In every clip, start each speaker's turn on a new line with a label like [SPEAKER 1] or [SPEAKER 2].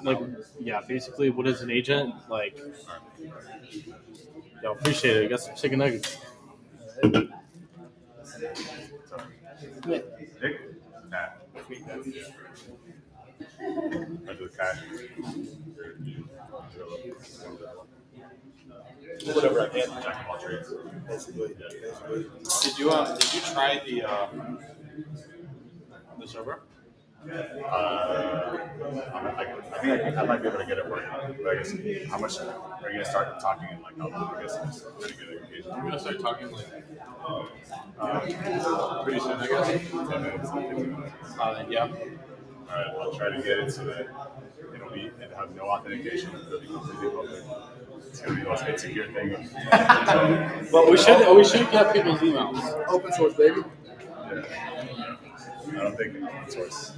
[SPEAKER 1] Like, yeah, basically, what is an agent? Like, yo, appreciate it. I got some chicken nuggets.
[SPEAKER 2] Nick? Cat. That's a cat. Whatever I can. Jack of all trades. Basically.
[SPEAKER 1] Did you try the server?
[SPEAKER 2] I might be able to get it working. But I guess, how much are you going to start talking in like how long? I guess it's pretty good engagement.
[SPEAKER 1] I'm gonna start talking like pretty soon, I guess.
[SPEAKER 2] 10 minutes, 15 minutes.
[SPEAKER 1] Yeah.
[SPEAKER 2] Alright, I'll try to get it so that it'll have no authentication. It'll be completely public. It's going to be the most insecure thing.
[SPEAKER 1] Well, we should get people's emails.
[SPEAKER 3] Open source, baby.
[SPEAKER 2] Yeah. I don't think open source.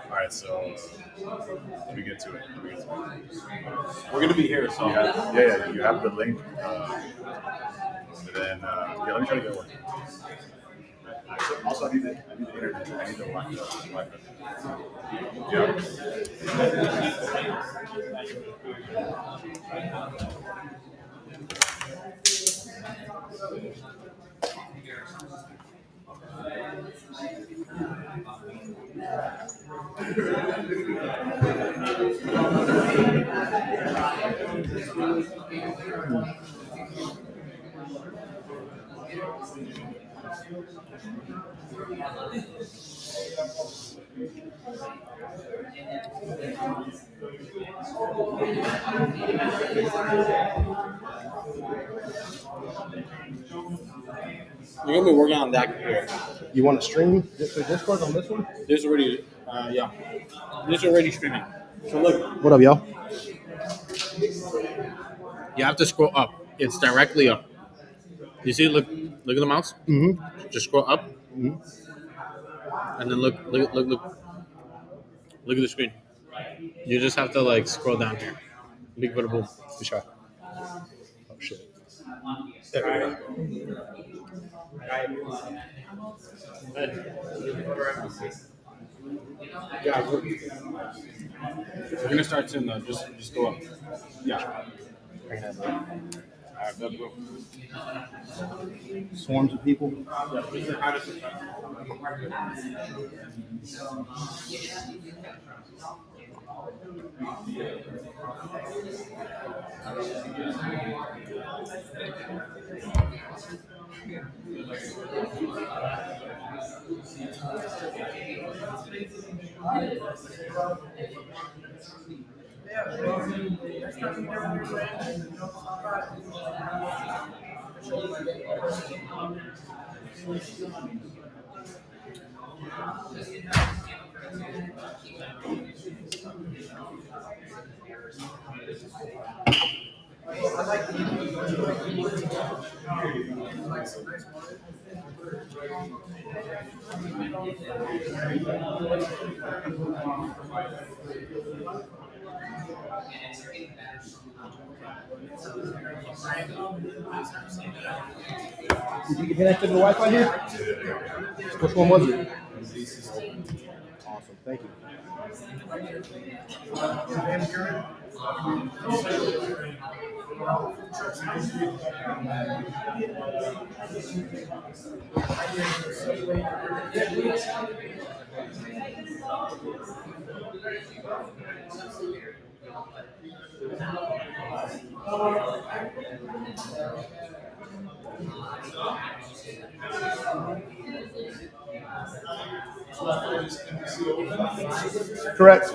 [SPEAKER 2] Alright, so let me get to it.
[SPEAKER 1] We're gonna be here, so
[SPEAKER 2] You have the link. And then, let me try to get one. Also, I need the internet. I need the Wi-Fi. Yeah.
[SPEAKER 1] we're gonna be working on that computer.
[SPEAKER 3] You want to stream this to Discord on this one?
[SPEAKER 1] There's already, there's already streaming. So look,
[SPEAKER 3] What up, y'all?
[SPEAKER 1] you have to scroll up. It's directly up. You see? Look at the mouse.
[SPEAKER 3] Mm-hmm.
[SPEAKER 1] Just scroll up,
[SPEAKER 3] Mm-hmm.
[SPEAKER 1] and then look at the screen. You just have to like scroll down here. Big bada boom.
[SPEAKER 3] For sure. Oh, shit. There we go.
[SPEAKER 1] Yeah, we're gonna start soon though. Just go up. Yeah. Alright, go.
[SPEAKER 3] Swarms of people. Did you get connected to the Wi-Fi here? Which one was it? Awesome, thank you. Correct.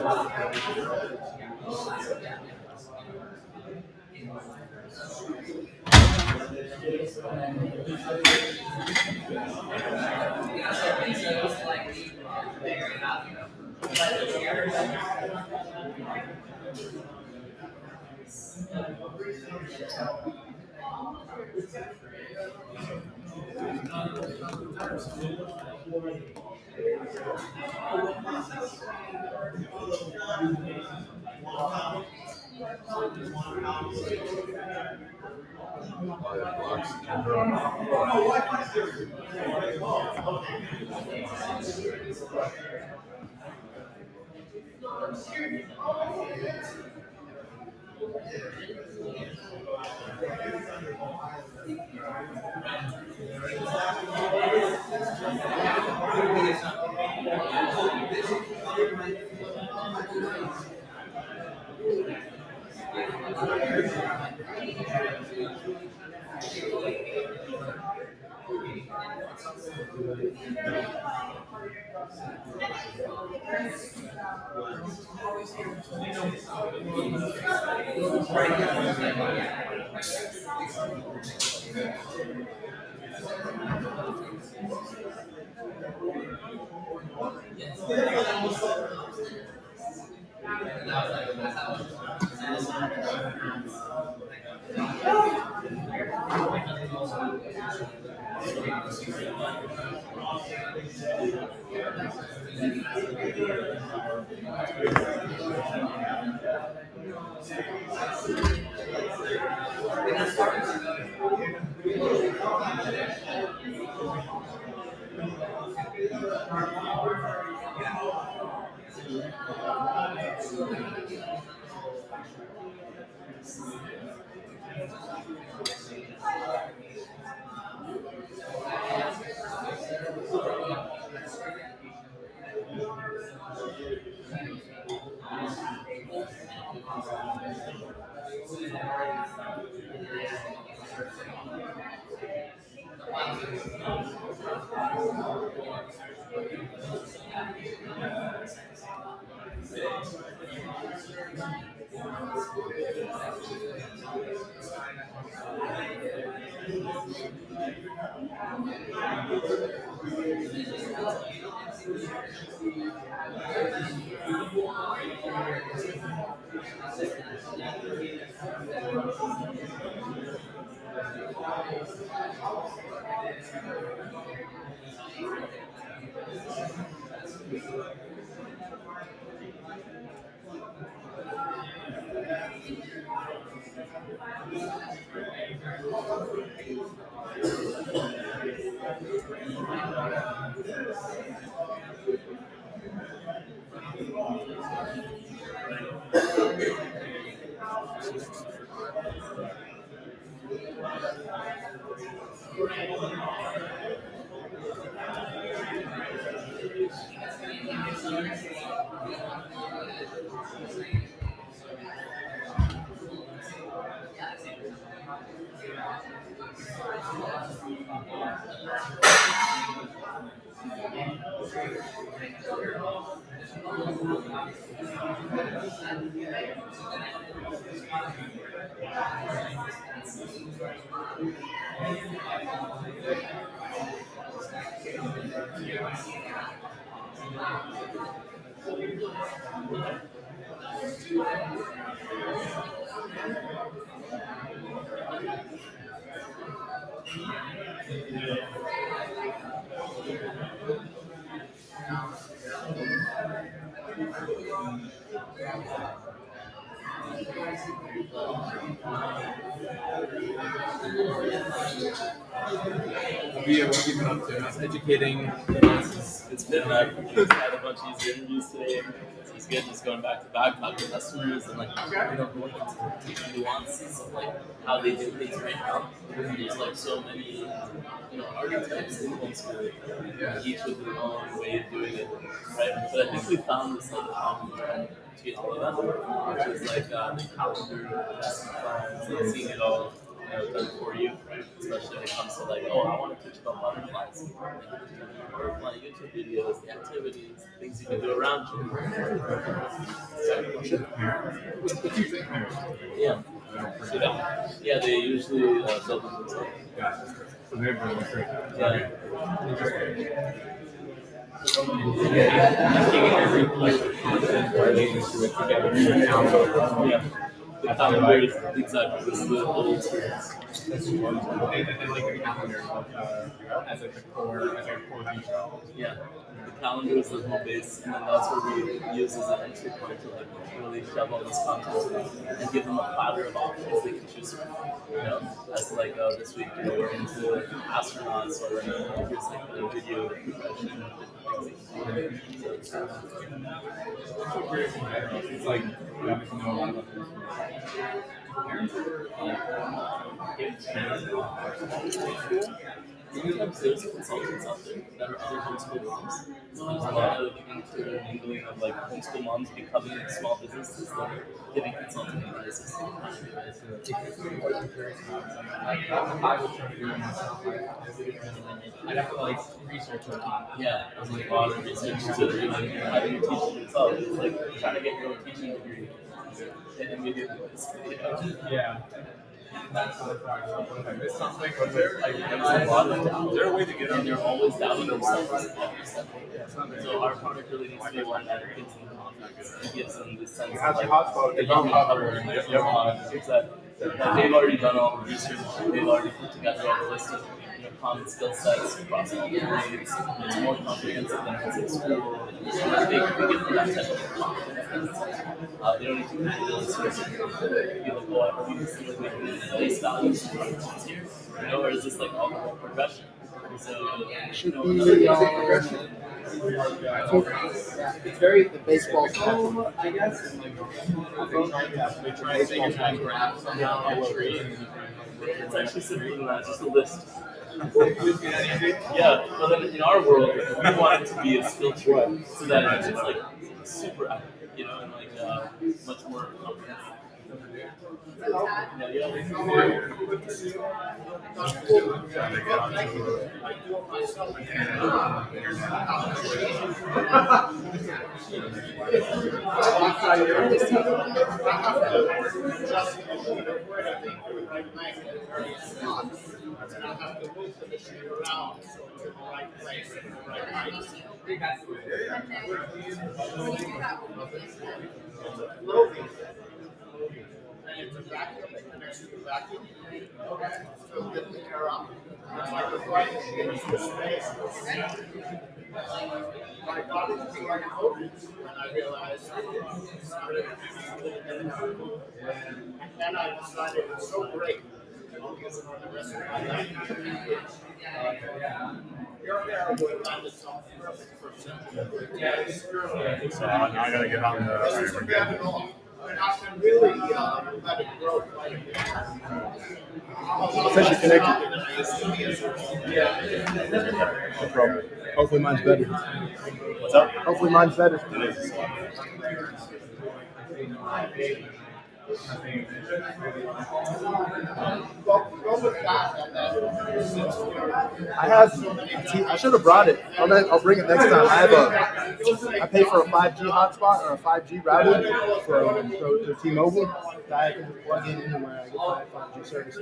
[SPEAKER 4] Yeah, what have you been up to? How's educating? It's been I've had a bunch of these interviews today. So it's good just going back to back, talking to customers and going into the nuances of how they do things right now. There's so many archetypes in homeschool, each with their own way of doing it, right? But I think we found this common thread between all of them, which is the calendar, lesson plans, and seeing it all done for you, right? Especially when it comes to I want to teach about butterflies. Butterfly YouTube videos, the activities, things you can do around you. Yeah. Yeah, they usually build them themselves.
[SPEAKER 2] So they've been great.
[SPEAKER 4] Yeah.
[SPEAKER 3] Every content related to it together in your account.
[SPEAKER 4] Yeah. calendars, exactly. This is the old experience.
[SPEAKER 5] And like a calendar as like a core detail.
[SPEAKER 4] Yeah. The calendar is the home base, and then that's where we use as an entry point to like really shove all this content and give them a platter of options they can choose from. You know, as like this week, you know, we're into astronauts, or here's like the video progression of different things. So it's
[SPEAKER 5] It's like you obviously know a lot about this.
[SPEAKER 4] Sometimes there's consultants out there that are other homeschool moms. There's a lot of intermingling of like homeschool moms becoming small businesses that are giving consulting advice.
[SPEAKER 5] I was trying to do it myself. I'd have to like research a lot.
[SPEAKER 4] Yeah, it was like a lot of research to do like having you teach it yourself. It's like trying to get your own teaching degree and immediately
[SPEAKER 5] Yeah. That's what I missed something. Was there like
[SPEAKER 4] there's a lot of doubt.
[SPEAKER 5] is there a way to get on
[SPEAKER 4] And
[SPEAKER 5] there?
[SPEAKER 4] they're always doubting themselves every step. So our product really needs to be one that gives them confidence and gives them this sense of like
[SPEAKER 2] hotspot.
[SPEAKER 4] that you can cover exactly. Like they've already done all the research, they've already put together all the list of common skill sets across all the grades. It's more comprehensive than it's in school. So they can give them that type of confidence. They don't need to be really specific. Be like, oh, are we just like making base values and functions here? You know, or is this like all the whole progression? So
[SPEAKER 3] Should be it's very the baseball stuff.
[SPEAKER 5] I guess. And like, they try to say you're trying to grab somehow a tree and then you try to
[SPEAKER 4] it's actually simpler than that, just a list.
[SPEAKER 5] Just get that easy.
[SPEAKER 4] Yeah, but then in our world, we want it to be a skill tree so that it's like super accurate, you know, and like much more comprehensive.
[SPEAKER 6] And it's a vacuum that connects to the vacuum. Okay. So lift the air up. It's like the flight into space. I got it to like open, and I realized and then I decided it's so great. I'll use it for the rest of my life. Your hair would find itself perfect for simple.
[SPEAKER 2] So now I gotta get on the.
[SPEAKER 6] This is a bad law. And I can really let it grow quite a bit.
[SPEAKER 3] Especially connected.
[SPEAKER 2] No problem.
[SPEAKER 3] Hopefully mine's better.
[SPEAKER 2] What's up?
[SPEAKER 3] Hopefully mine's better.
[SPEAKER 2] It is.
[SPEAKER 6] Go with that and then
[SPEAKER 3] I should have brought it. I'll bring it next time. I pay for a 5G hotspot or a 5G router for T-Mobile that I can plug in anywhere. I get my 5G service.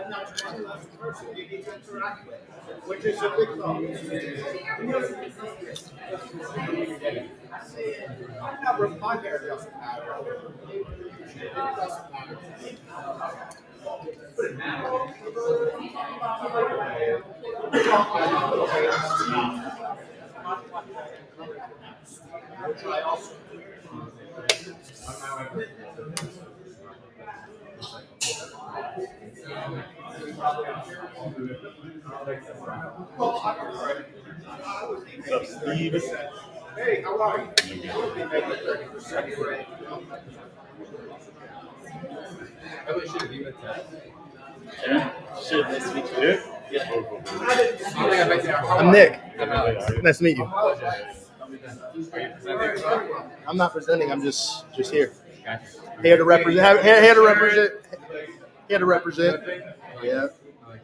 [SPEAKER 6] and that's one less person you need to interact with, which is a big problem. My hair doesn't matter. It doesn't matter. Which I also
[SPEAKER 2] What's up, Steve?
[SPEAKER 6] Hey, how are you? You'll be making 30% rate.
[SPEAKER 5] I really should have given it to
[SPEAKER 4] Yeah, should nice to meet you.
[SPEAKER 2] Yeah?
[SPEAKER 4] Yeah.
[SPEAKER 5] I think I bet you are.
[SPEAKER 3] I'm Nick.
[SPEAKER 5] I'm Alex.
[SPEAKER 3] Nice to meet you.
[SPEAKER 5] Are you presenting?
[SPEAKER 3] I'm not presenting. I'm just here.
[SPEAKER 5] Gotcha.
[SPEAKER 3] Here to represent. Here to represent. Here to represent. Yeah.
[SPEAKER 5] I like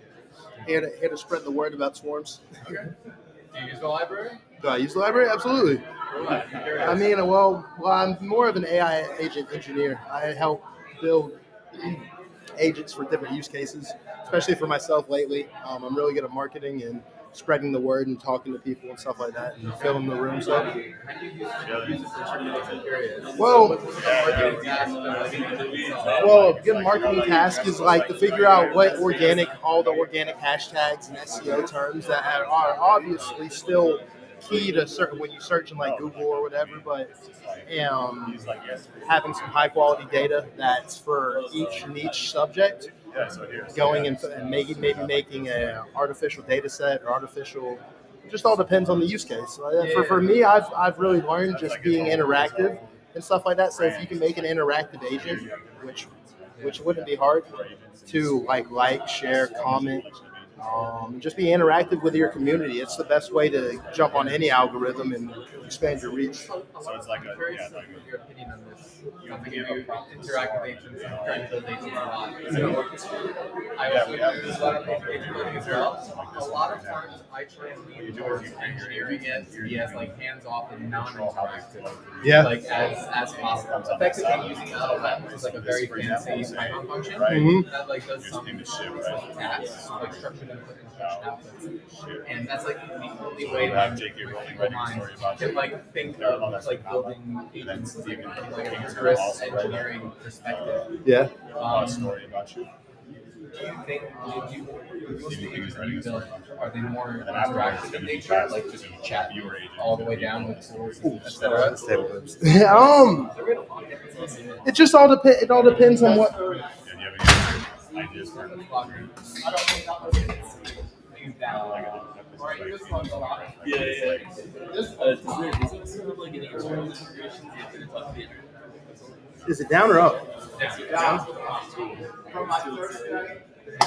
[SPEAKER 5] it.
[SPEAKER 3] Here to spread the word about swarms.
[SPEAKER 5] Okay. Do you use the library?
[SPEAKER 3] Do I use the library? Absolutely. I mean, well, I'm more of an AI agent engineer. I help build agents for different use cases, especially for myself lately. I'm really good at marketing and spreading the word and talking to people and stuff like that and filling the rooms up.
[SPEAKER 5] How do you use it for I'm curious.
[SPEAKER 3] Well,
[SPEAKER 5] Well,
[SPEAKER 3] a good marketing task is like to figure out what all the organic hashtags and SEO terms that are obviously still key to certain when you search in like Google or whatever, but having some high quality data that's for each subject, going and maybe making a artificial data set or artificial. It just all depends on the use case. For me, I've really learned just being interactive and stuff like that. So if you can make an interactive agent, which wouldn't be hard to like, share, comment, just be interactive with your community. It's the best way to jump on any algorithm and expand your reach.
[SPEAKER 2] So it's like a
[SPEAKER 5] your opinion on this. Something you interactive agents and trying to build agents a lot. So I also use a lot of agent building as well. A lot of times I try and lean towards engineering it to be as like hands-off and non-interactive.
[SPEAKER 3] Yeah.
[SPEAKER 5] Like as possible. Effectively using LLM, which is like a very fancy Python function
[SPEAKER 3] Mhm.
[SPEAKER 5] that like does some tasks, like structured input and structured outputs. And that's like the only way that people mind can like think of like building agents in like a rigorous engineering perspective.
[SPEAKER 3] Yeah.
[SPEAKER 2] story about you.
[SPEAKER 5] Do you think most of the agents that you build are they more interactive in nature, like just chat all the way down with tools, etc.?
[SPEAKER 3] It just all depends. It all depends on what.
[SPEAKER 2] And you have any ideas for it?
[SPEAKER 4] Yeah. Does it sort of like any internal integrations you have to talk to the internet?
[SPEAKER 3] Is it down or up?
[SPEAKER 6] From my first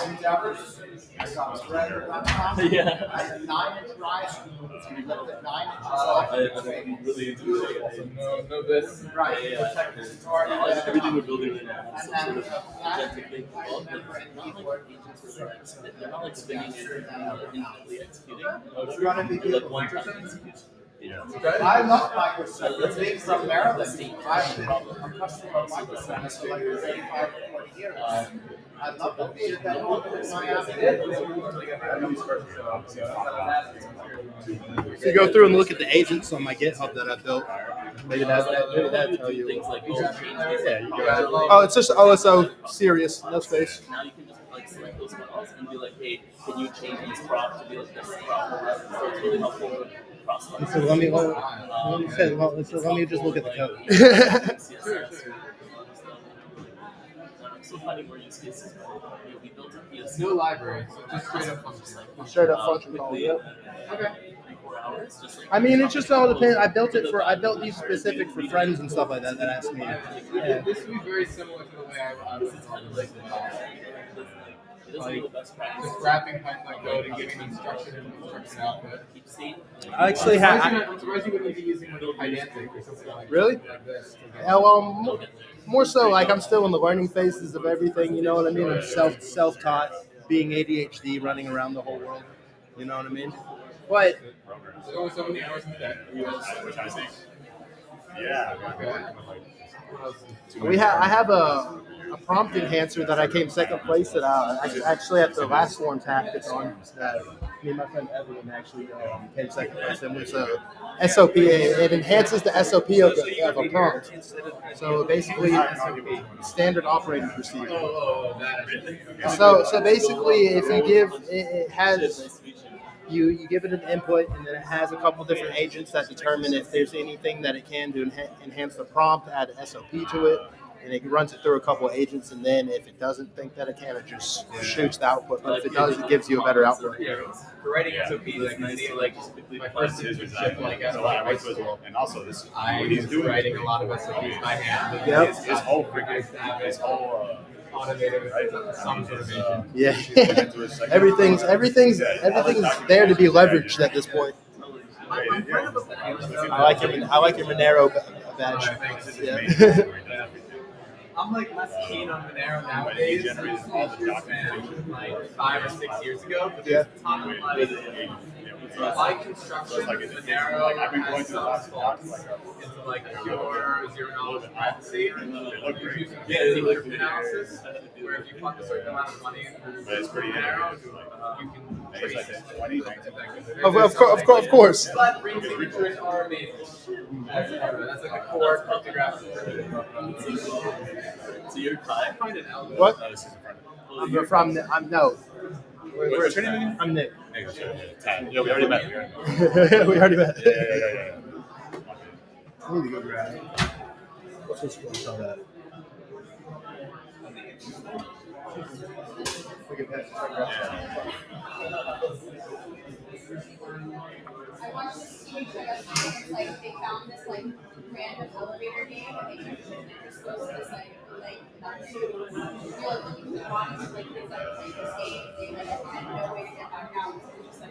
[SPEAKER 6] endeavors, I got spreader about time.
[SPEAKER 4] Yeah.
[SPEAKER 6] I had 9-inch rise, lifted 9 inches off.
[SPEAKER 4] I'm really into it.
[SPEAKER 5] No this.
[SPEAKER 6] Right. Protect the start.
[SPEAKER 4] Everything we're building right now is
[SPEAKER 6] And
[SPEAKER 4] some
[SPEAKER 6] then
[SPEAKER 4] sort of agentic thing. Well, not like agents are like, they're not like spinning it and independently executing.
[SPEAKER 6] It's gonna be
[SPEAKER 4] Like one time execution.
[SPEAKER 6] I love Microsoft. Being from Maryland, I've been a customer of Microsoft for like 35 or 40 years. I love the data that
[SPEAKER 3] If you go through and look at the agents on my GitHub that I built, maybe that tell you.
[SPEAKER 4] Things like, oh, change this.
[SPEAKER 3] Yeah, you go. Oh, it's just OSO serious, no space.
[SPEAKER 4] Now you can just like select those files and be like, hey, can you change this prop to be like this prop or whatever? So it's really helpful for prospects.
[SPEAKER 3] So let me just look at the code.
[SPEAKER 4] So finding more use cases. We built a POC.
[SPEAKER 5] No library, so just straight up function.
[SPEAKER 3] Straight up function call.
[SPEAKER 4] Quickly,
[SPEAKER 3] Yep.
[SPEAKER 5] Okay.
[SPEAKER 4] 3-4 hours. Just like
[SPEAKER 3] I mean, it just all depends. I built these specific for friends and stuff like that asked me. Yeah.
[SPEAKER 5] This would be very similar to the way I would like
[SPEAKER 4] it doesn't know the best practice.
[SPEAKER 5] just wrapping Python code and giving them structured input, structured output.
[SPEAKER 4] Keep state.
[SPEAKER 3] I actually have.
[SPEAKER 5] I'm surprised you wouldn't be using like Pydantic or something like
[SPEAKER 3] Really?
[SPEAKER 5] like this. to get-
[SPEAKER 3] More so, like I'm still in the learning phases of everything. You know what I mean? I'm self-taught, being ADHD, running around the whole world. You know what I mean? But
[SPEAKER 5] There's only so many hours in the day.
[SPEAKER 2] Which I think, yeah.
[SPEAKER 3] I have a prompt enhancer that I came second place at actually at the last Swarms hackathon. Me and my friend Evelyn actually came second place, and it's a SOP. It enhances the SOP of a prompt. So basically, standard operating procedure.
[SPEAKER 5] Oh, that is
[SPEAKER 3] So basically, if you give it has. You give it an input, and then it has a couple different agents that determine if there's anything that it can do enhance the prompt, add an SOP to it, and it runs it through a couple of agents, and then if it doesn't think that it can, it just shoots the output. But if it does, it gives you a better output.
[SPEAKER 5] for writing SOPs, like I see, like my first internship, like at high school,
[SPEAKER 2] And also this,
[SPEAKER 5] I
[SPEAKER 2] what
[SPEAKER 5] was
[SPEAKER 2] he's doing,
[SPEAKER 5] writing a lot of SOPs by hand.
[SPEAKER 3] Yep.
[SPEAKER 2] his whole freaking, his whole,
[SPEAKER 5] Automated with some sort of agent.
[SPEAKER 3] Yeah, everything's there to be leveraged at this point. I like it. I like your Monero badge. Yeah.
[SPEAKER 5] I'm like less keen on Monero nowadays. I used to be a huge fan like 5 or 6 years ago, but there's a ton of like my construction of Monero has some faults into like pure zero-knowledge privacy. You're using fancy cryptanalysis, where if you fund a certain amount of money through Monero, you can
[SPEAKER 2] Maybe like 20, 19.
[SPEAKER 3] Of course.
[SPEAKER 5] But ring signatures are amazing. That's part of it. That's like the core cryptographic.
[SPEAKER 4] So you're Kai?
[SPEAKER 5] Find an algorithm.
[SPEAKER 3] What?
[SPEAKER 2] Oh, this is in front of
[SPEAKER 3] I'm from. I'm no.
[SPEAKER 2] What's your name again?
[SPEAKER 3] I'm Nick.
[SPEAKER 2] Hey, that's right. Tad. Yeah, we already met.
[SPEAKER 3] We already met.
[SPEAKER 2] Yeah.
[SPEAKER 3] I need to go grab. What's this one? That. Look at that.
[SPEAKER 7] I watched this TV show that's like they found this like random elevator game and they turned it into supposed to this like nothing. You're like looking for the bodies of like kids that played this game. They like had no way to get back out. So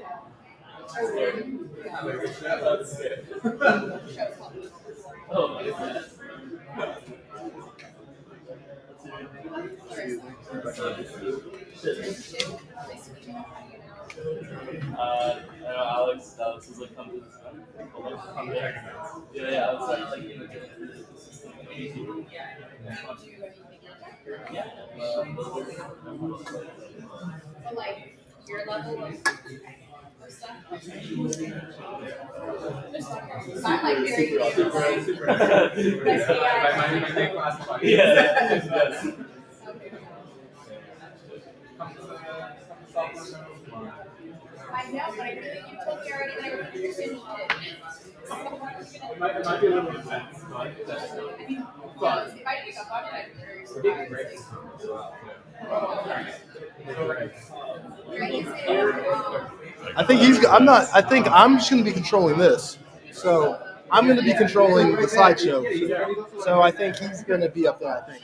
[SPEAKER 7] it was just like show's called
[SPEAKER 4] Oh my god. I know Alex is like come to this one. Yeah, I was like you know get through the system. Yeah.
[SPEAKER 7] But like your level of stuff. I'm like very
[SPEAKER 5] Super. My big classifier.
[SPEAKER 4] Yes.
[SPEAKER 7] I know, but I feel like you told me already that I would finished it.
[SPEAKER 5] It might be a little intense, but
[SPEAKER 7] I mean, if I pick up on it, I'd be very surprised.
[SPEAKER 3] I think he's. I'm not. I think I'm just going to be controlling this. So I'm going to be controlling the slideshow. So I think he's going to be up there. I think.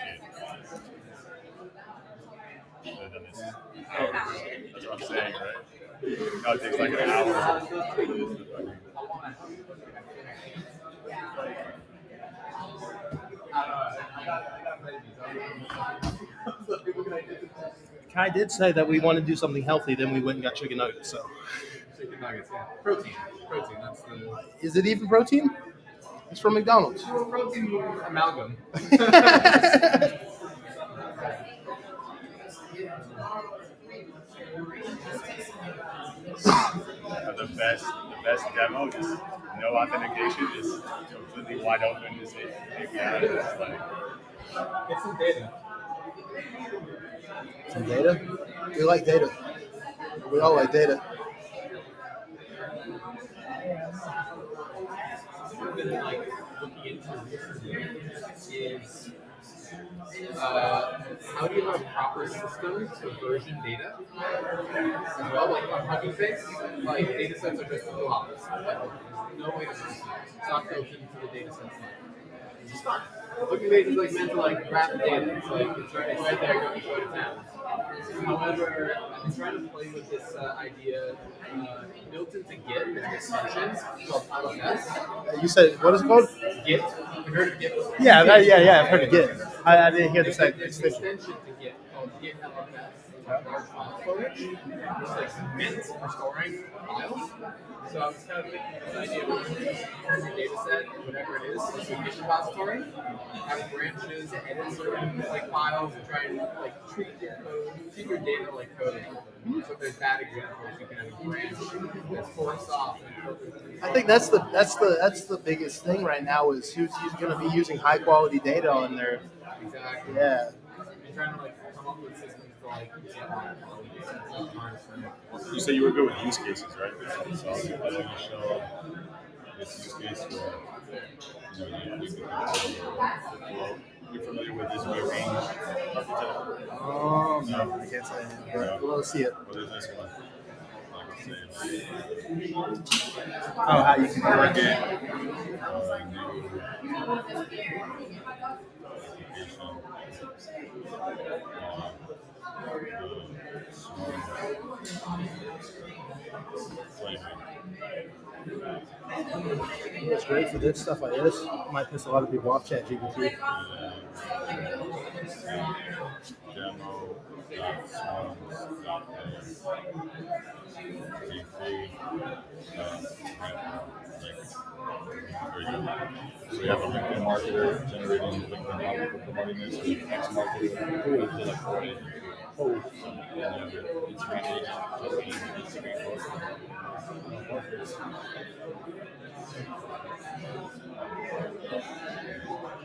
[SPEAKER 2] That's what I'm saying, right? No, it takes like an hour.
[SPEAKER 3] Kai did say that we want to do something healthy. Then we went and got chicken nuggets. So
[SPEAKER 5] Chicken nuggets, yeah. Protein. That's the
[SPEAKER 3] is it even protein? It's from McDonald's.
[SPEAKER 5] protein amalgam.
[SPEAKER 2] The best demo is no authentication, just completely wide open. Just API. It's like
[SPEAKER 5] Get some data.
[SPEAKER 3] Some data. We like data. We all like data.
[SPEAKER 5] I've been like looking into recently is how do you have a proper system to version data as well? Like on Hugging Face, like data sets are just blobs. Like, no way to system. It's not built into the data sets. It's just fine. Hugging Face is like meant to like grab the data. It's like it's right there. Go to town. However, I've been trying to play with this idea built into Git. There's an extension called LFS.
[SPEAKER 3] You said what is it called?
[SPEAKER 5] Git. Have you heard of Git before?
[SPEAKER 3] Yeah. I've heard of Git. I didn't hear the second
[SPEAKER 5] There's an
[SPEAKER 3] extension.
[SPEAKER 5] extension to Git called Git LFS. It's like large file storage, which like meant for storing files. So I was kind of thinking of this idea of your data set, whatever it is, like a Git repository, have branches, edit certain like files, and try and like treat your code, treat your data like code. So if there's bad examples, you can have a branch that's forced off.
[SPEAKER 3] I think that's the biggest thing right now is who's going to be using high quality data on there.
[SPEAKER 5] Exactly.
[SPEAKER 3] Yeah.
[SPEAKER 5] You're trying to like come up with systems to like get high quality data.
[SPEAKER 2] you said you were good with use cases, right? So I want to show this use case where you're familiar with this rearrange architecture?
[SPEAKER 3] No, I can't say it. We'll see it.
[SPEAKER 2] What is this one?
[SPEAKER 3] Oh, how you can
[SPEAKER 2] Work
[SPEAKER 3] do
[SPEAKER 2] it.
[SPEAKER 3] it. It's great for this stuff like this. It might piss a lot of people off ChatGPT.
[SPEAKER 2] So we have a LinkedIn marketer generating LinkedIn model for promoting this, X marketer, like 40.
[SPEAKER 3] Oh.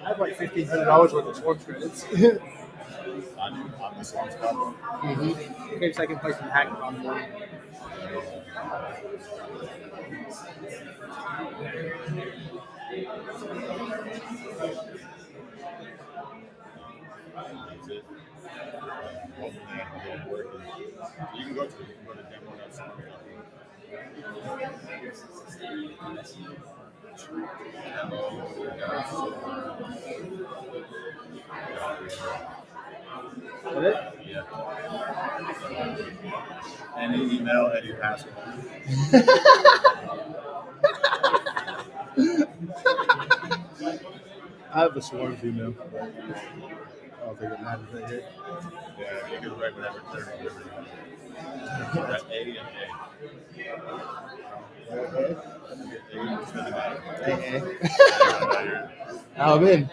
[SPEAKER 3] I have like $1,500 worth of sports credits.
[SPEAKER 2] On the Swamp platform.
[SPEAKER 3] In case I can play some hackathon for you.
[SPEAKER 2] That's it. Hopefully that'll work. You can go to demo.com.
[SPEAKER 3] Is it?
[SPEAKER 2] Yeah. Any email, any password.
[SPEAKER 3] I have the Swarms email. I don't think it matters right here.
[SPEAKER 2] Yeah, you can write whatever 30 whatever you want. That's A and A.
[SPEAKER 3] I'm in.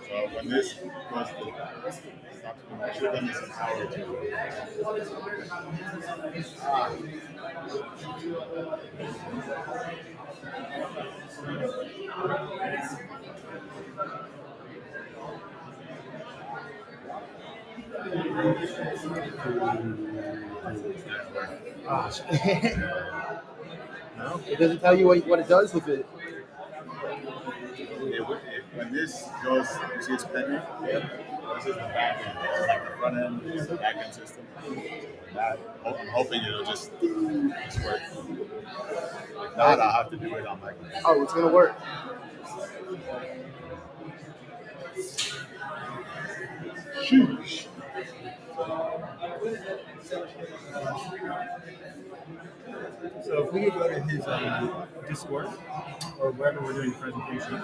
[SPEAKER 2] So when this was I should have done this an hour or two.
[SPEAKER 3] No, it doesn't tell you what it does with it.
[SPEAKER 2] When this goes, you see it's pending? This is the back end. This is like the front end, this is the back end system. I'm hoping it'll just work. If not, I'll have to do it on my computer.
[SPEAKER 3] Oh, it's gonna work. Sheesh.
[SPEAKER 8] So if we could go to his Discord or wherever we're doing the presentation.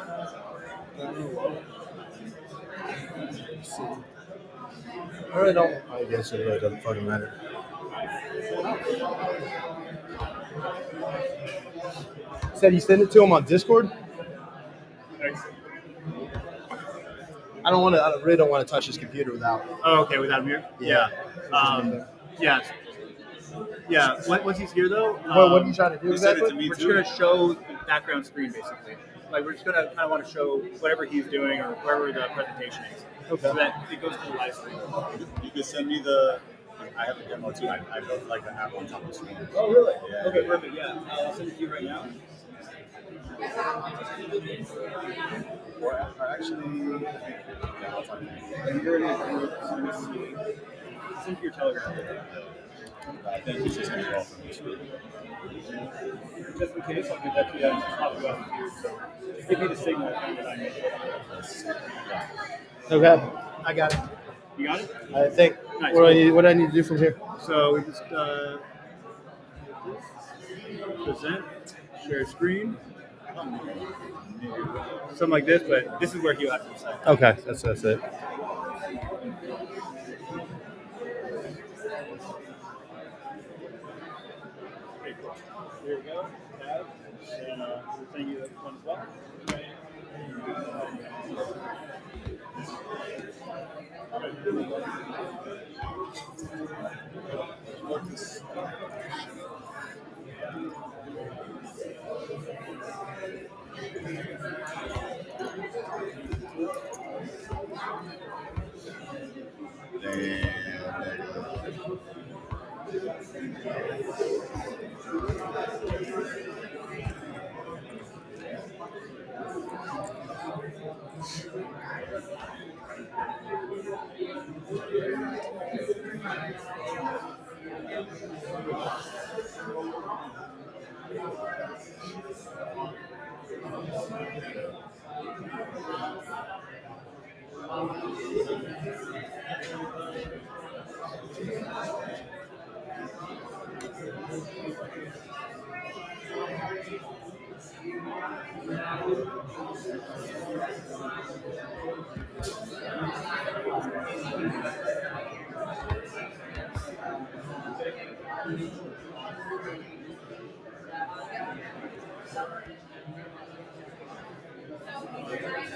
[SPEAKER 3] I really don't. I guess it really doesn't fucking matter. Said you send it to him on Discord? I really don't want to touch his computer without.
[SPEAKER 8] Oh, okay, without him here?
[SPEAKER 3] Yeah.
[SPEAKER 8] Yeah. Yeah. Once he's here, though,
[SPEAKER 3] What are you trying to do
[SPEAKER 2] You sent it
[SPEAKER 3] exactly?
[SPEAKER 2] to me
[SPEAKER 8] we're just
[SPEAKER 2] too.
[SPEAKER 8] going to show the background screen, basically. Like, we're just going to kind of want to show whatever he's doing or wherever the presentation is.
[SPEAKER 3] Okay.
[SPEAKER 8] So that it goes to the live stream.
[SPEAKER 2] You could send me the. I have a demo too. I built like an app on top of the screen.
[SPEAKER 8] Oh, really?
[SPEAKER 2] Yeah.
[SPEAKER 8] Okay, perfect. Yeah. I'll send it to you right now.
[SPEAKER 2] Or actually, yeah, I'll talk to you.
[SPEAKER 8] You're in a group, so let's see. Send to your Telegram.
[SPEAKER 2] I think it's just going to go from this room.
[SPEAKER 8] Just in case, I'll give that to you guys. I'll go up here. So just give me the signal that I need.
[SPEAKER 3] Okay. I got it.
[SPEAKER 8] You got it?
[SPEAKER 3] I think.
[SPEAKER 8] Nice.
[SPEAKER 3] What do I need to do from here?
[SPEAKER 8] So we just present, share screen, something like this, but this is where he'll have to decide.
[SPEAKER 3] Okay, that's it.
[SPEAKER 8] Okay, cool. Here we go. Tab. And we'll send you this one as well.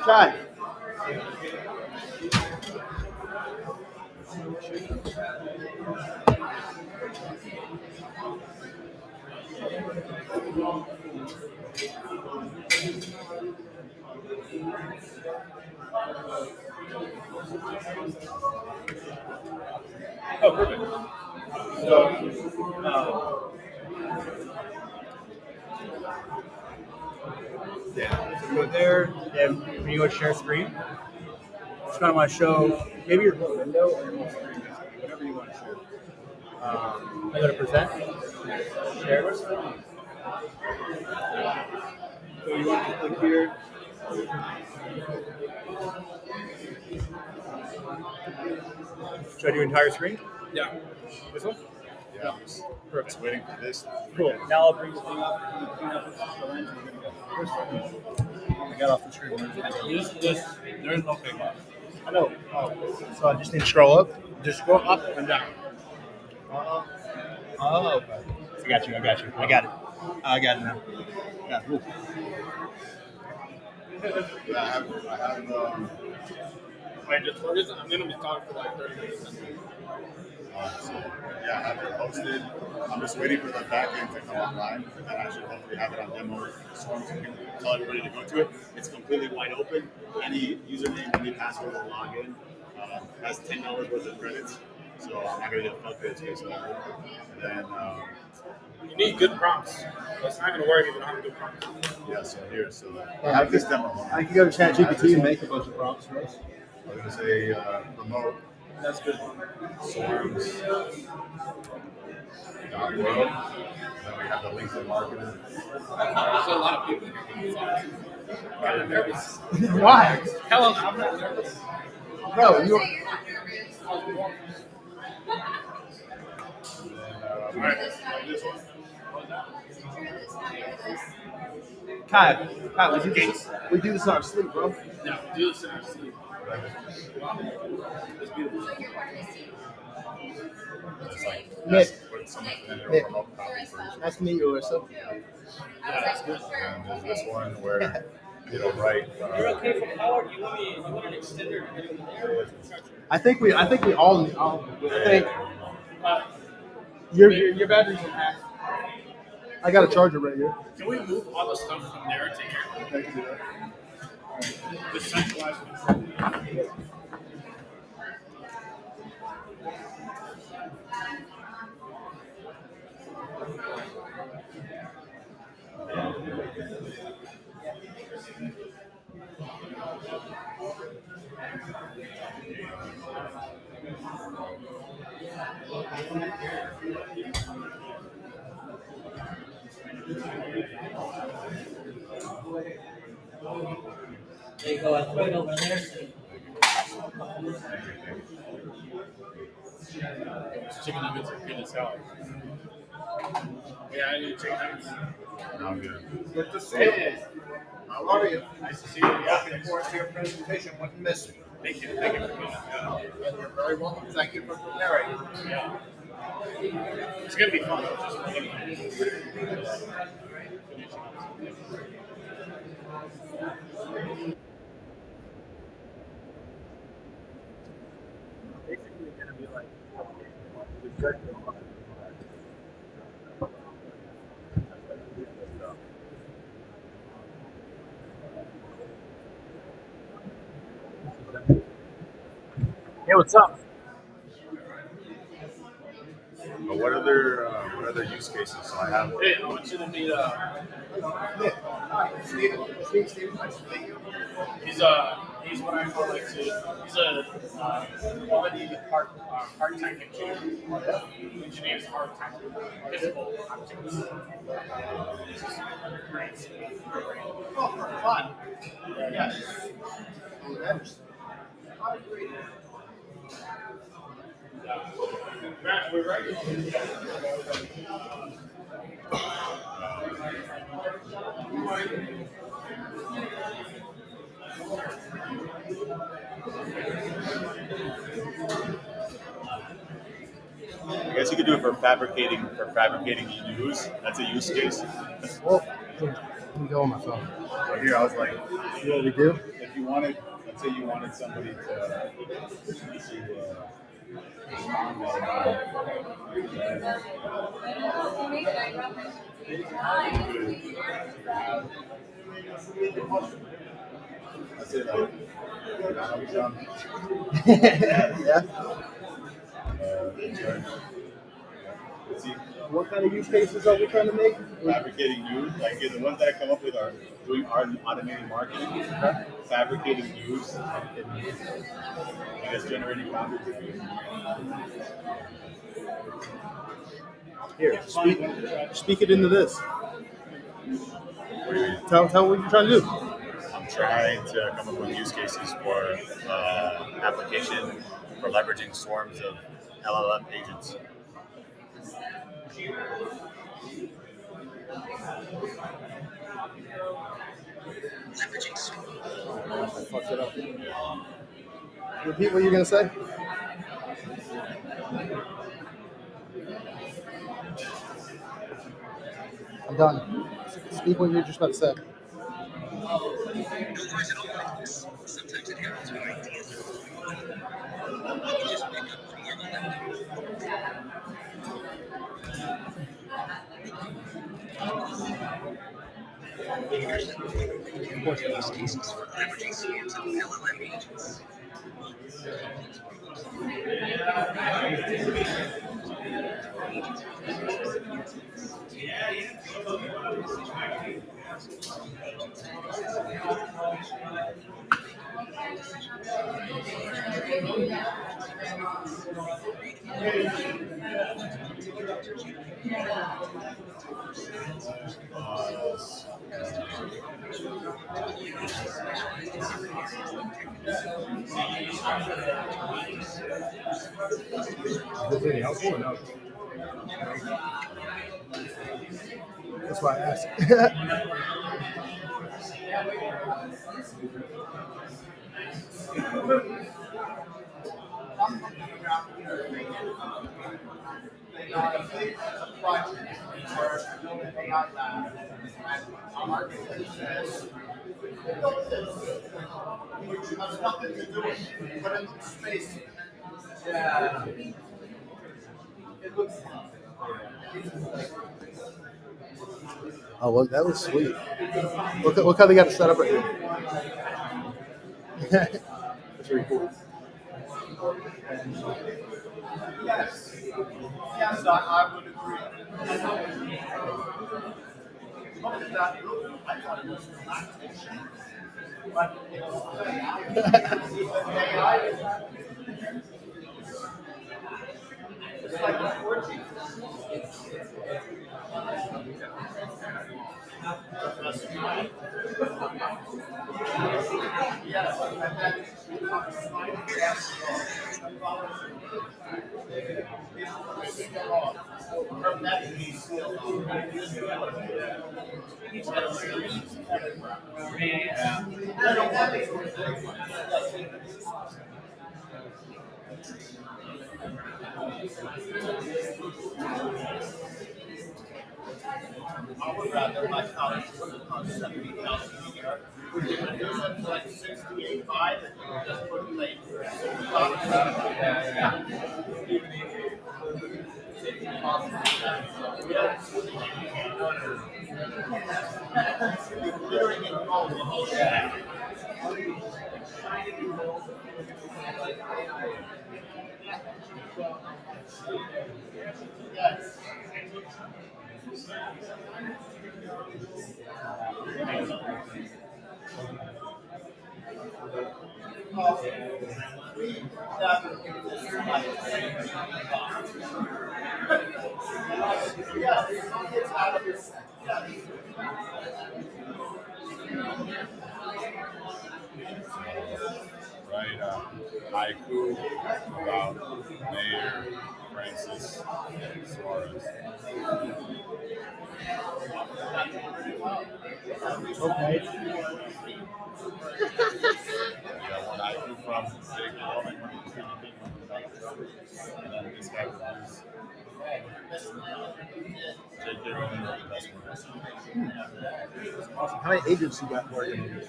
[SPEAKER 3] Try.
[SPEAKER 8] Oh, perfect. So, yeah, so go there, and when you go to share screen, just kind of want to show maybe your whole window or your whole screen, basically, whatever you want to share. I go to present, share. So you want to click here. Should I do entire screen?
[SPEAKER 1] Yeah.
[SPEAKER 8] This one?
[SPEAKER 2] Yeah, I'm just waiting for this.
[SPEAKER 8] Cool. Now I'll bring the thing up. The lens, and we're gonna go. I got off the screen.
[SPEAKER 1] There is no fake box.
[SPEAKER 8] I know. Oh, so I just need to scroll up.
[SPEAKER 1] Just go up and down.
[SPEAKER 8] Oh, okay. I got you. I got it. I got it now. Yeah. Cool.
[SPEAKER 2] I have
[SPEAKER 1] Wait, just I'm gonna be talking for like 30 minutes.
[SPEAKER 2] so, yeah, I have it posted. I'm just waiting for the back end to come online, and then I should hopefully have it on demo so you can tell everybody to go to it. It's completely wide open. Any username, any password will log in. Has $10 worth of credits, so I'm not gonna get fucked with it. And then
[SPEAKER 1] You need good prompts. It's not gonna work if you don't have good prompts.
[SPEAKER 2] yeah, so here, so I have this demo.
[SPEAKER 3] I can go to ChatGPT and make a bunch of prompts for us.
[SPEAKER 2] I'm gonna say remote
[SPEAKER 8] That's good.
[SPEAKER 2] Swarms .world. Then we have the link to marketing.
[SPEAKER 1] There's a lot of people here. Kind of nervous.
[SPEAKER 3] Why?
[SPEAKER 1] Hell, I'm not nervous.
[SPEAKER 3] Bro, you
[SPEAKER 7] Say you're not nervous.
[SPEAKER 2] All right, this one.
[SPEAKER 3] Kyle, we do this in our sleep, bro.
[SPEAKER 1] No, do this in our sleep. It's beautiful.
[SPEAKER 7] So you're part of this team.
[SPEAKER 2] Just like
[SPEAKER 3] Nick.
[SPEAKER 2] put something in a
[SPEAKER 3] Nick.
[SPEAKER 2] remote copy for each.
[SPEAKER 3] Nice to meet you, Larissa.
[SPEAKER 7] I was like, sure.
[SPEAKER 2] And there's this one where it'll write.
[SPEAKER 8] You're okay from power? You want an extender to get in there?
[SPEAKER 3] I think we all need. I think
[SPEAKER 8] Your battery's in half.
[SPEAKER 3] I got a charger right here.
[SPEAKER 1] Can we move all the stuff from there to here?
[SPEAKER 3] I can do that.
[SPEAKER 1] Just centralize it.
[SPEAKER 9] There you go, I throw it over there.
[SPEAKER 1] Chicken nuggets are good as hell. Yeah, I need chicken nuggets.
[SPEAKER 2] I'm good.
[SPEAKER 6] Good to see you. How are you?
[SPEAKER 1] Nice to see you. Yeah,
[SPEAKER 6] Looking forward to your presentation. Wouldn't miss it.
[SPEAKER 1] thank you. Thank you for coming. Yeah.
[SPEAKER 6] You're very welcome. Thank you for preparing.
[SPEAKER 1] Yeah. It's gonna be fun.
[SPEAKER 8] Basically, gonna be like the good. Hey, what's up?
[SPEAKER 2] But what other use cases? So I have.
[SPEAKER 1] Hey, I want you to meet
[SPEAKER 6] Steve, nice to meet you.
[SPEAKER 1] he's what I call like he's a quality hard tech engineer. Engineers hard tech physical objects. This is great.
[SPEAKER 6] Oh, for fun. Yes. That's, I agree.
[SPEAKER 1] Matt, we're ready.
[SPEAKER 2] I guess you could do it for fabricating news. That's a use case.
[SPEAKER 3] Well, let me go on my phone.
[SPEAKER 2] So here I was like,
[SPEAKER 3] See what we do?
[SPEAKER 2] if you wanted, let's say you wanted somebody That's it. Like,
[SPEAKER 3] Yeah.
[SPEAKER 2] intern. See,
[SPEAKER 3] What kind of use cases are we trying to make?
[SPEAKER 2] fabricating news, like the ones that I come up with are doing automated marketing, fabricating news, and I guess generating content.
[SPEAKER 3] Here, speak it into this. Tell what you're trying to do.
[SPEAKER 2] I'm trying to come up with use cases for application for leveraging swarms of LLM agents.
[SPEAKER 3] I fucked it up. Repeat what you're gonna say. I'm done. Speak what you're just about to say.
[SPEAKER 10] Sometimes it happens when ideas are flowing. You can just pick up from where we left Here's the use cases for leveraging swarms of LLM agents.
[SPEAKER 3] Is it helpful or no? That's why I asked.
[SPEAKER 6] Has nothing to do with it, but it looks spacey.
[SPEAKER 5] Yeah. It looks.
[SPEAKER 3] Oh, look, that was sweet. Look how they got it set up right here. That's really cool.
[SPEAKER 6] Yes. Yes, I would agree. Look at that. I thought it was lactation. But it's like a 14. Yes, and then from that piece still I would rather my college would cost $70,000 a year. We're gonna do it for like 68.5 and just put like Yes.
[SPEAKER 2] Right, haiku about Mayor Francis Suarez.
[SPEAKER 3] Okay.
[SPEAKER 2] Yeah, one haiku from Big Woman, and then this guy reviews J.K. Rowling is the best one.
[SPEAKER 3] Awesome. How many agents you got working?